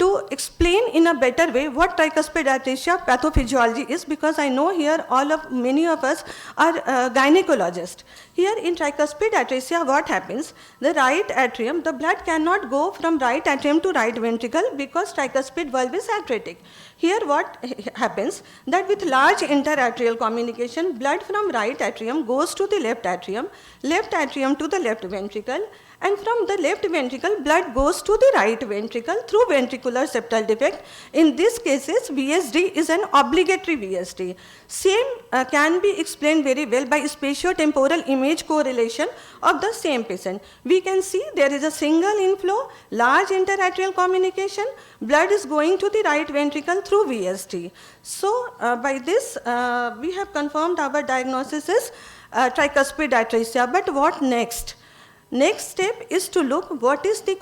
to explain in a better way what tricuspid atresia pathophysiology is, because I know here many of us are gynecologists. Here in tricuspid atresia, what happens? The right atrium, the blood cannot go from right atrium to right ventricle because tricuspid valve is atretic. Here what happens, that with large interatrial communication, blood from right atrium goes to the left atrium to the left ventricle, and from the left ventricle, blood goes to the right ventricle through ventricular septal defect. In these cases, VSD is an obligatory VSD. Same can be explained very well by spatiotemporal image correlation of the same patient. We can see there is a single inflow, large interatrial communication, blood is going to the right ventricle through VSD. So by this, we have confirmed our diagnosis is tricuspid atresia. But what next? Next step is to look what is the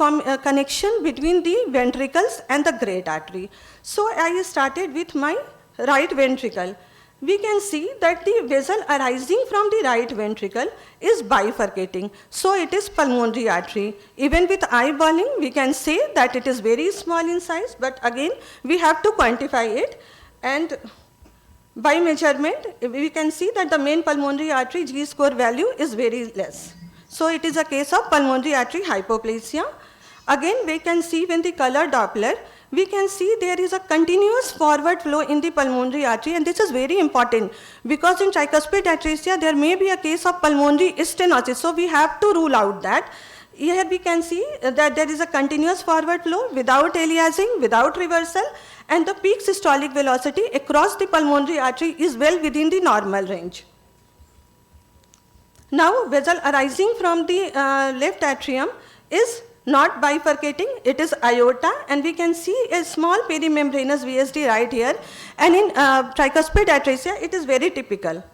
connection between the ventricles and the great artery. So I started with my right ventricle. we can see that the vessel arising from the right ventricle is bifurcating. So it is pulmonary artery. Even with eyeballing, we can say that it is very small in size, but again, we have to quantify it. And by measurement, we can see that the main pulmonary artery G-score value is very less. So it is a case of pulmonary artery hypoplasia. Again, we can see when the color Doppler, we can see there is a continuous forward flow in the pulmonary artery, and this is very important because in tricuspid atresia there may be a case of pulmonary stenosis, so we have to rule out that. Here we can see that there is a continuous forward flow without aliasing, without reversal, and the peak systolic velocity across the pulmonary artery is well within the normal range. Now, vessel arising from the left atrium is not bifurcating, it is aorta, and we can see a small perimembranous VSD right here, and in tricuspid atresia it is very typical.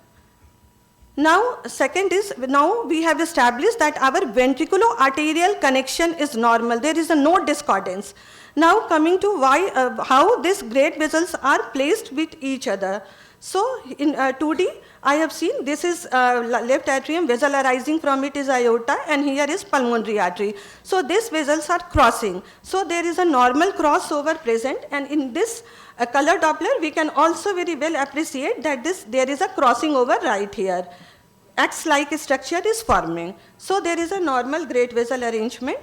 Now, second is, now we have established that our ventriculo-arterial connection is normal, there is no discordance. Now coming to why, how these great vessels are placed with each other. So in 2D, I have seen this is left atrium, vessel arising from it is aorta, and here is pulmonary artery. So these vessels are crossing. So there is a normal crossover present, and in this color Doppler, we can also very well appreciate that there is a crossing over right here. X-like structure is forming. So there is a normal great vessel arrangement.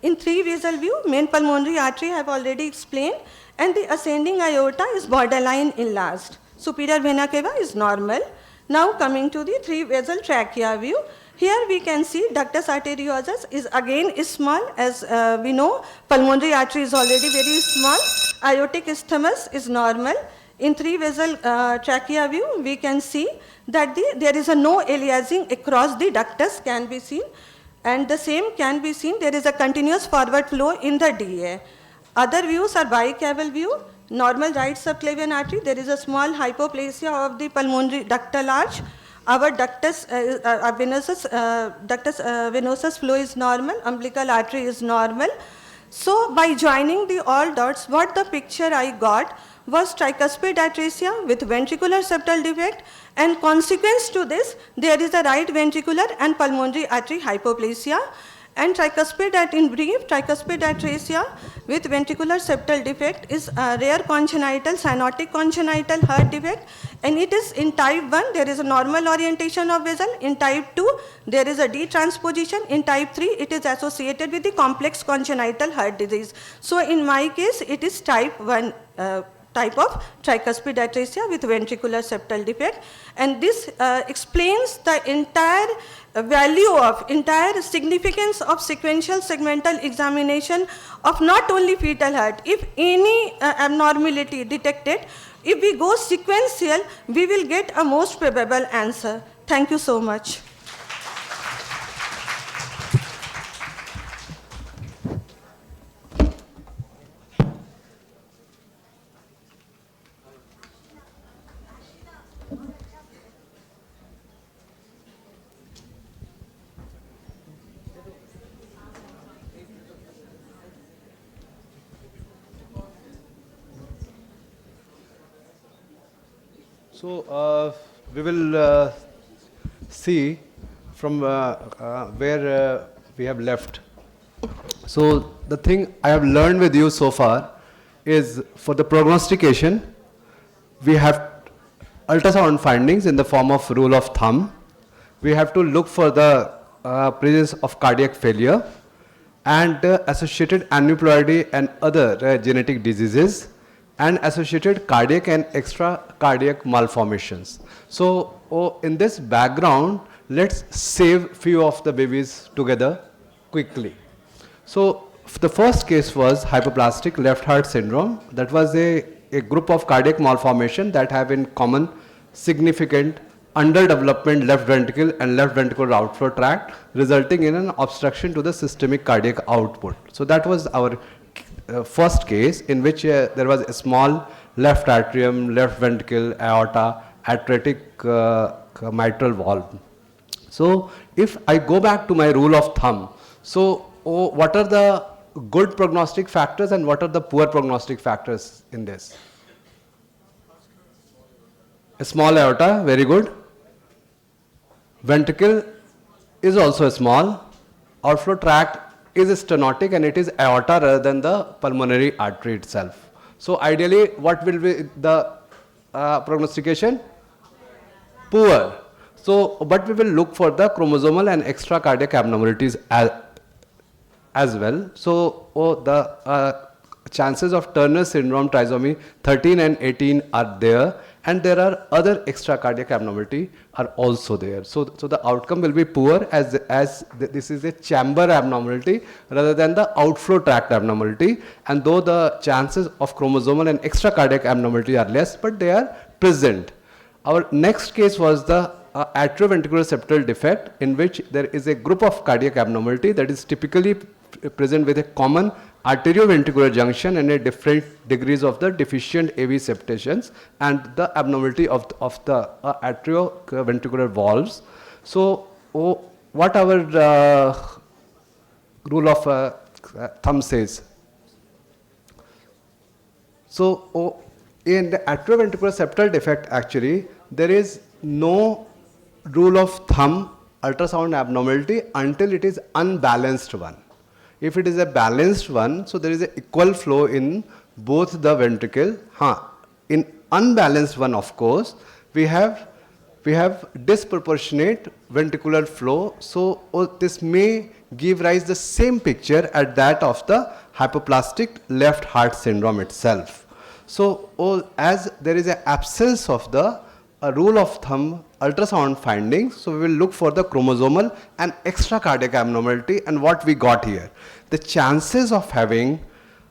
In 3 vessel view, main pulmonary artery I have already explained, and the ascending aorta is borderline enlarged. Superior vena cava is normal. Now coming to the 3 vessel trachea view, here we can see ductus arteriosus is again small, as we know pulmonary artery is already very small. Aortic isthmus is normal. In 3 vessel trachea view, we can see that there is a no aliasing across the ductus can be seen, and the same can be seen, there is a continuous forward flow in the DA. Other views are bicaval view, normal right subclavian artery, there is a small hypoplasia of the pulmonary ductal arch. Our ductus venosus flow is normal, umbilical artery is normal. So by joining the all dots, what the picture I got was tricuspid atresia with ventricular septal defect, and consequence to this, there is a right ventricular and pulmonary artery hypoplasia. And tricuspid, in brief, tricuspid atresia with ventricular septal defect is a rare congenital, cyanotic congenital heart defect, and it is in type 1, there is a normal orientation of vessel. In type 2, there is a detransposition. In type 3, it is associated with the complex congenital heart disease. So in my case, it is type 1 type of tricuspid atresia with ventricular septal defect, and this explains the entire entire significance of sequential segmental examination of not only fetal heart. If any abnormality detected, if we go sequential, we will get a most probable answer. Thank you so much. So we will see from where we have left. So the thing I have learned with you so far is for the prognostication, we have ultrasound findings in the form of rule of thumb. We have to look for the presence of cardiac failure and associated aneuploidy and other genetic diseases, and associated cardiac and extracardiac malformations. So in this background, let's save few of the babies together quickly. So the first case was hypoplastic left heart syndrome. That was a group of cardiac malformation that have in common significant underdevelopment left ventricle and left ventricular outflow tract, resulting in an obstruction to the systemic cardiac output. So that was our first case in which there was a small left atrium, left ventricle, aorta, atretic mitral valve. So if I go back to my rule of thumb, so what are the good prognostic factors and what are the poor prognostic factors in this? A small aorta, very good. Ventricle is also small. Outflow tract is stenotic and it is aorta rather than the pulmonary artery itself. So ideally, what will be the prognostication? Poor. So, but we will look for the chromosomal and extra cardiac abnormalities as well. So, the chances of Turner syndrome, trisomy 13 and 18 are there, and there are other extra cardiac abnormality are also there. So the outcome will be poor as this is a chamber abnormality rather than the outflow tract abnormality, and though the chances of chromosomal and extra cardiac abnormality are less, but they are present. Our next case was the atrioventricular septal defect, in which there is a group of cardiac abnormality that is typically present with a common arterioventricular junction and a different degrees of the deficient AV septations and the abnormality of the atrioventricular valves. So, what our rule of thumb says? So, in the atrioventricular septal defect, actually, there is no rule of thumb ultrasound abnormality until it is unbalanced one. If it is a balanced one, so there is an equal flow in both the ventricle. In unbalanced one, of course, we have disproportionate ventricular flow. So this may give rise the same picture as that of the hypoplastic left heart syndrome itself. So as there is an absence of the rule of thumb ultrasound findings, so we will look for the chromosomal and extra cardiac abnormality, and what we got here. The chances of having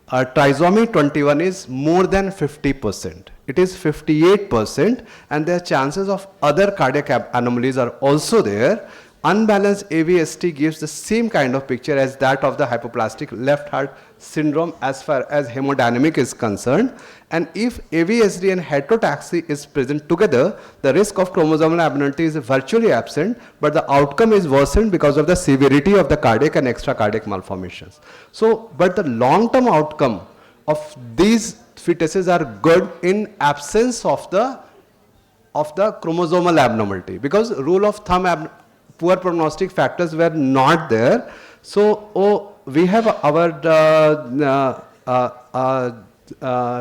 trisomy 21 is more than 50%. It is 58%, and the chances of other cardiac anomalies are also there. Unbalanced AVST gives the same kind of picture as that of the hypoplastic left heart syndrome as far as hemodynamic is concerned. And if AVSD and heterotaxy is present together, the risk of chromosomal abnormality is virtually absent, but the outcome is worsened because of the severity of the cardiac and extra cardiac malformations. So, but the long-term outcome of these fetuses are good in absence of the chromosomal abnormality, because rule of thumb poor prognostic factors were not there. So we have our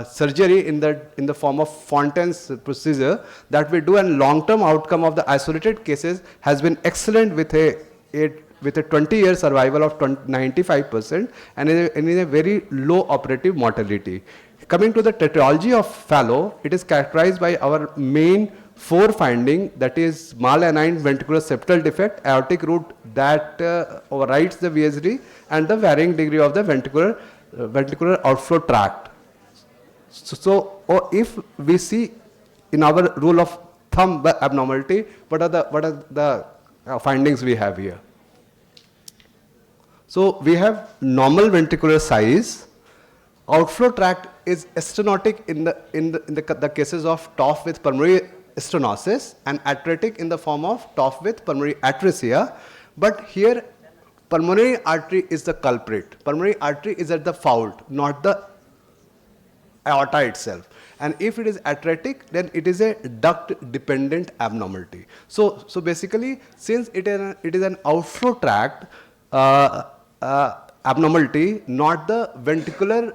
surgery in the form of Fontaine's procedure that we do, and long-term outcome of the isolated cases has been excellent with a 20-year survival of 95% and in a very low operative mortality. Coming to the tetralogy of Fallot, it is characterized by our main 4 finding, that is malign ventricular septal defect, aortic root that overrides the VSD, and the varying degree of the ventricular outflow tract. So if we see in our rule of thumb abnormality, what are the findings we have here? So we have normal ventricular size. Outflow tract is stenotic in the cases of TOF with pulmonary stenosis, and atretic in the form of TOF with pulmonary atresia. But here pulmonary artery is the culprit. Pulmonary artery is at the fault, not the aorta itself. And if it is atretic, then it is a duct dependent abnormality. So basically, since it is an outflow tract abnormality, not the ventricular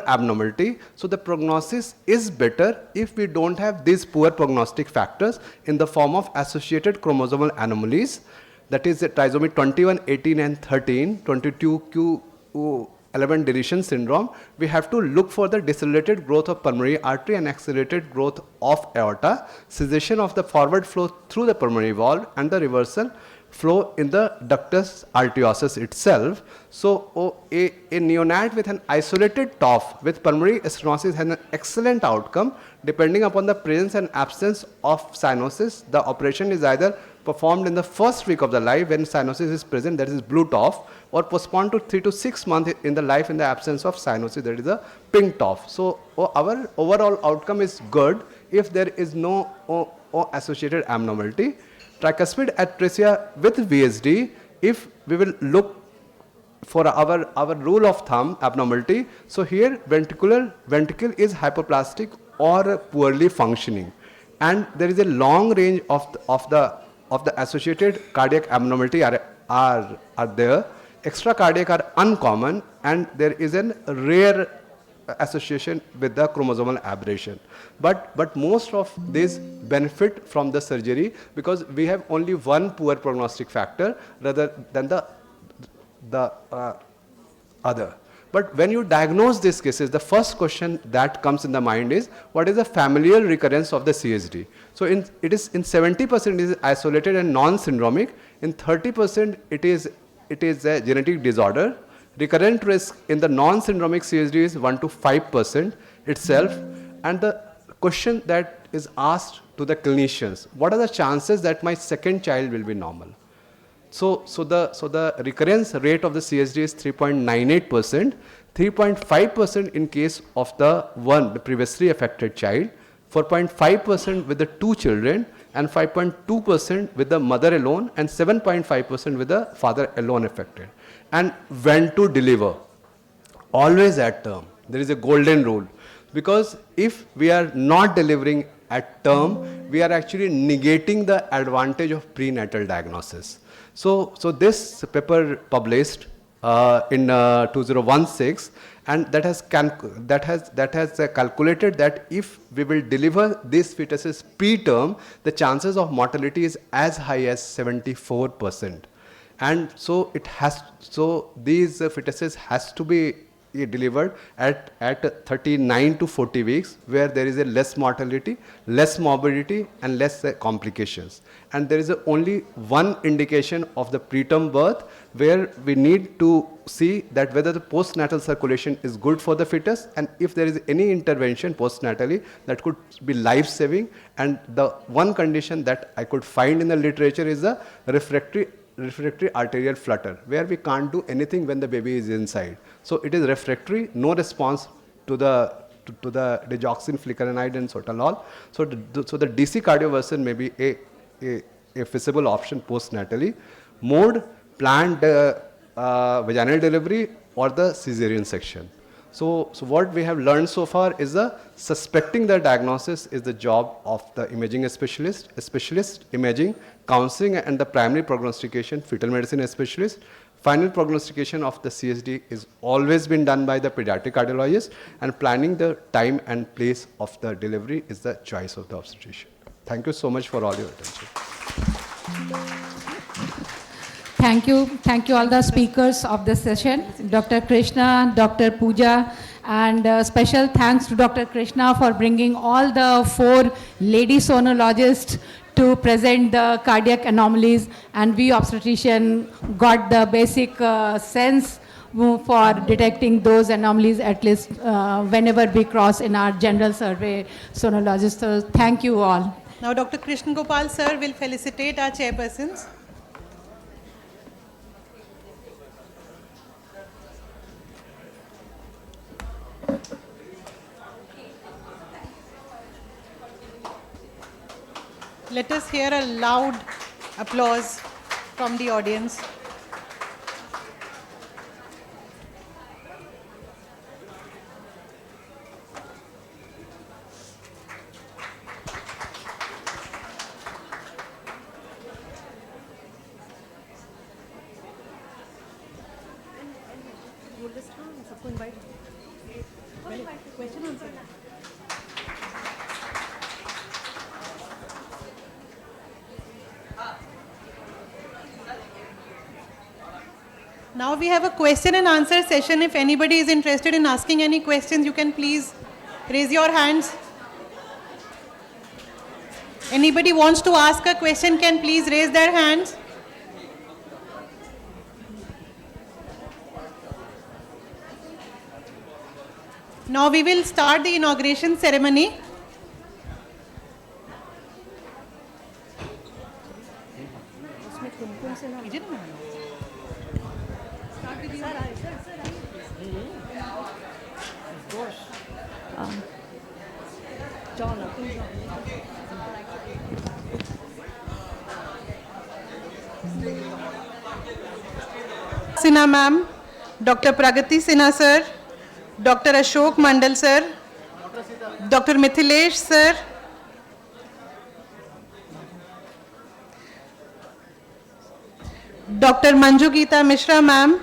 abnormality, so the prognosis is better if we don't have these poor prognostic factors in the form of associated chromosomal anomalies, that is the trisomy 21, 18 and 13, 22q11 deletion syndrome. We have to look for the decelerated growth of pulmonary artery and accelerated growth of aorta, cessation of the forward flow through the pulmonary valve, and the reversal flow in the ductus arteriosus itself. So a neonat with an isolated TOF with pulmonary stenosis has an excellent outcome. Depending upon the presence and absence of cyanosis, the operation is either performed in the first week of the life when cyanosis is present, that is blue TOF, or postponed to 3 to 6 months in the life in the absence of cyanosis, that is a pink TOF. So our overall outcome is good if there is no associated abnormality. Tricuspid atresia with VSD, if we will look for our rule of thumb abnormality, so here ventricle is hypoplastic or poorly functioning. and there is a long range of the associated cardiac abnormality are there. Extracardiac are uncommon, and there is a rare association with the chromosomal aberration. But most of these benefit from the surgery because we have only one poor prognostic factor rather than the other. But when you diagnose these cases, the first question that comes in the mind is, what is the familial recurrence of the CSD? So in 70% it is isolated and non-syndromic. In 30% it is a genetic disorder. Recurrent risk in the non-syndromic CSD is 1 to 5% itself. And the question that is asked to the clinicians, what are the chances that my second child will be normal? So the recurrence rate of the CSD is 3.98%, 3.5% in case of the previously affected child, 4.5% with the 2 children, and 5.2% with the mother alone, and 7.5% with the father alone affected. And when to deliver? Always at term. There is a golden rule. Because if we are not delivering at term, we are actually negating the advantage of prenatal diagnosis. So this paper published in 2016, and that has calculated that if we will deliver these fetuses preterm, the chances of mortality is as high as 74%. And so these fetuses has to be delivered at 39 to 40 weeks, where there is a less mortality, less morbidity, and less complications. And there is only one indication of the preterm birth, where we need to see that whether the postnatal circulation is good for the fetus, and if there is any intervention postnatally that could be life-saving. And the one condition that I could find in the literature is the refractory arterial flutter, where we can't do anything when the baby is inside. So it is refractory, no response to the digoxin, flicarinide, and sotalol. So the DC cardioversion may be a feasible option postnatally. Mode, planned vaginal delivery or the cesarean section. So what we have learned so far is suspecting the diagnosis is the job of the imaging specialist imaging, counseling, and the primary prognostication, fetal medicine specialist. Final prognostication of the CSD is always been done by the pediatric cardiologist, and planning the time and place of the delivery is the choice of the obstetrician. Thank you so much for all your attention. Thank you all the speakers of this session, Dr. Krishna, Dr. Pooja, and special thanks to Dr. Krishna for bringing all the 4 lady sonologists to present the cardiac anomalies, and we obstetrician got the basic sense for detecting those anomalies at least whenever we cross in our general survey sonologists. So thank you all. Now Dr. Krishna Gopal sir will felicitate our chairpersons. Let us hear a loud applause from the audience. Now we have a question and answer session. If anybody is interested in asking any questions, you can please raise your hands. Anybody wants to ask a question can please raise their hands. Now we will start the inauguration ceremony. Sinha ma'am, Dr. Pragati Sinha sir, Dr. Ashok Mandal sir, Dr. Mithilesh sir, Dr. Manju Geeta Mishra ma'am,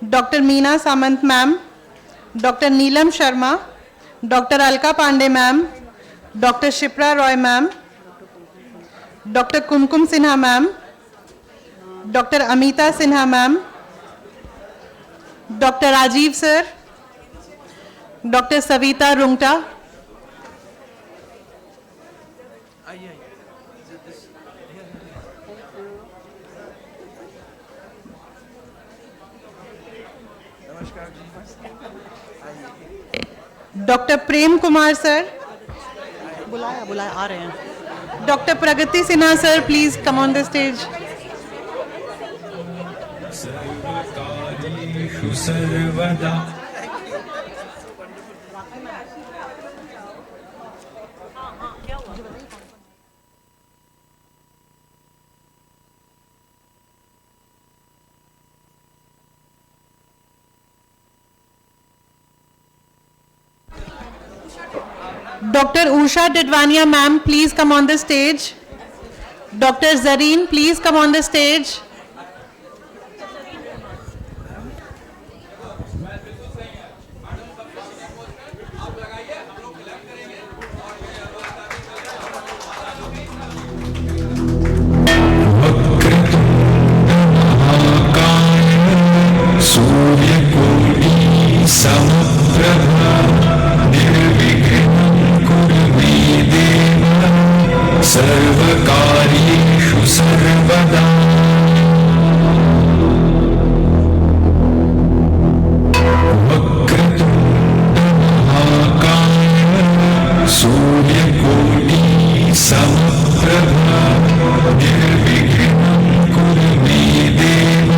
Dr. Meena Samant ma'am, Dr. Neelam Sharma, Dr. Alka Pandey ma'am, Dr. Shipra Roy ma'am, Dr. Kumkum Sinha ma'am, Dr. Amita Sinha ma'am, Dr. Rajiv sir, Dr. Savita Rungta, Dr. Prem Kumar sir, बुलाया आ रहे हैं. Dr. Pragati Sinha sir, please come on the stage. Dr. Usha Didwania ma'am, please come on the stage. Dr. Zareen, please come on the stage. सर्वकार्येषु सर्वदा वक्रतुण्डमहाकाय सूर्यकोटिसमप्रभा निर्विघ्नं कुरु मे देव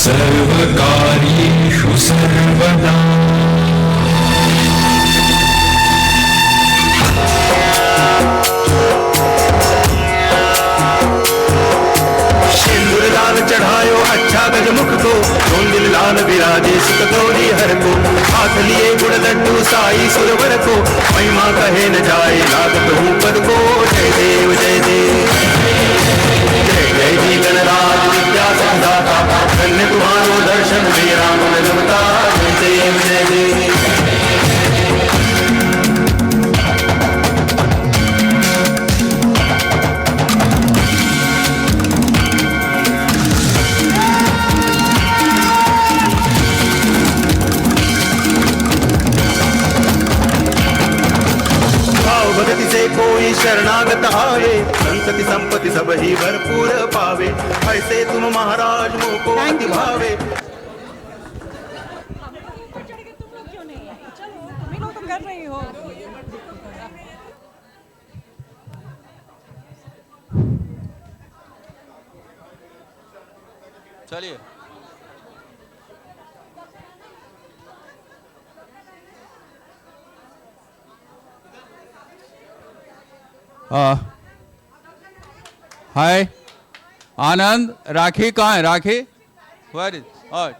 सर्वकार्येषु सर्वदा चढ़ायो अच्छा गजमुख को धुंदिल लाल विराजे सुत गौरी हर को हाथ लिए गुड़ लड्डू साई सुरवर को महिमा कहे न जाए लागत हूँ पद को जय देव जय देव जय जय जी गणराज विद्या संदाता धन्य तुम्हारो दर्शन मेरा मन रमता जय देव जय देव भगति से कोई शरणागत आवे संतति संपत्ति सब ही भरपूर पावे ऐसे तुम महाराज मोको अति भावे चलिए हाय आनंद राखी कहाँ है राखी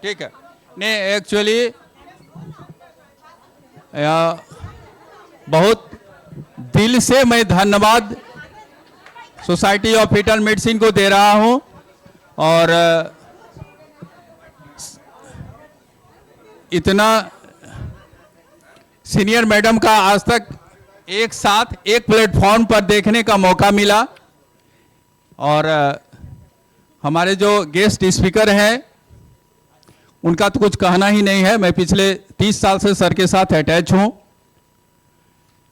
ठीक है नहीं एक्चुअली बहुत दिल से मैं धन्यवाद सोसाइटी ऑफ फीटल मेडिसिन को दे रहा हूँ और इतना सीनियर मैडम का आज तक एक साथ एक प्लेटफॉर्म पर देखने का मौका मिला और हमारे जो गेस्ट स्पीकर हैं उनका तो कुछ कहना ही नहीं है। मैं पिछले 30 साल से सर के साथ अटैच हूं।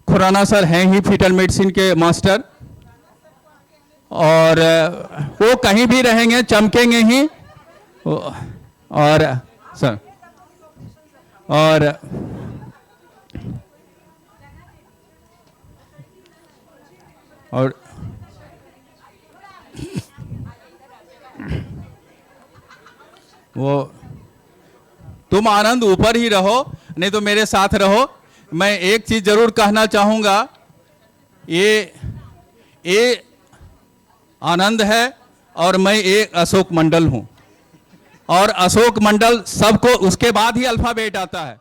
खुराना सर हैं ही फीटल मेडिसिन के मास्टर और वो कहीं भी रहेंगे चमकेंगे ही और सर और वो तुम आनंद ऊपर ही रहो नहीं तो मेरे साथ रहो। मैं एक चीज जरूर कहना चाहूंगा, ये आनंद है और मैं एक अशोक मंडल हूं और अशोक मंडल सबको उसके बाद ही अल्फाबेट आता है।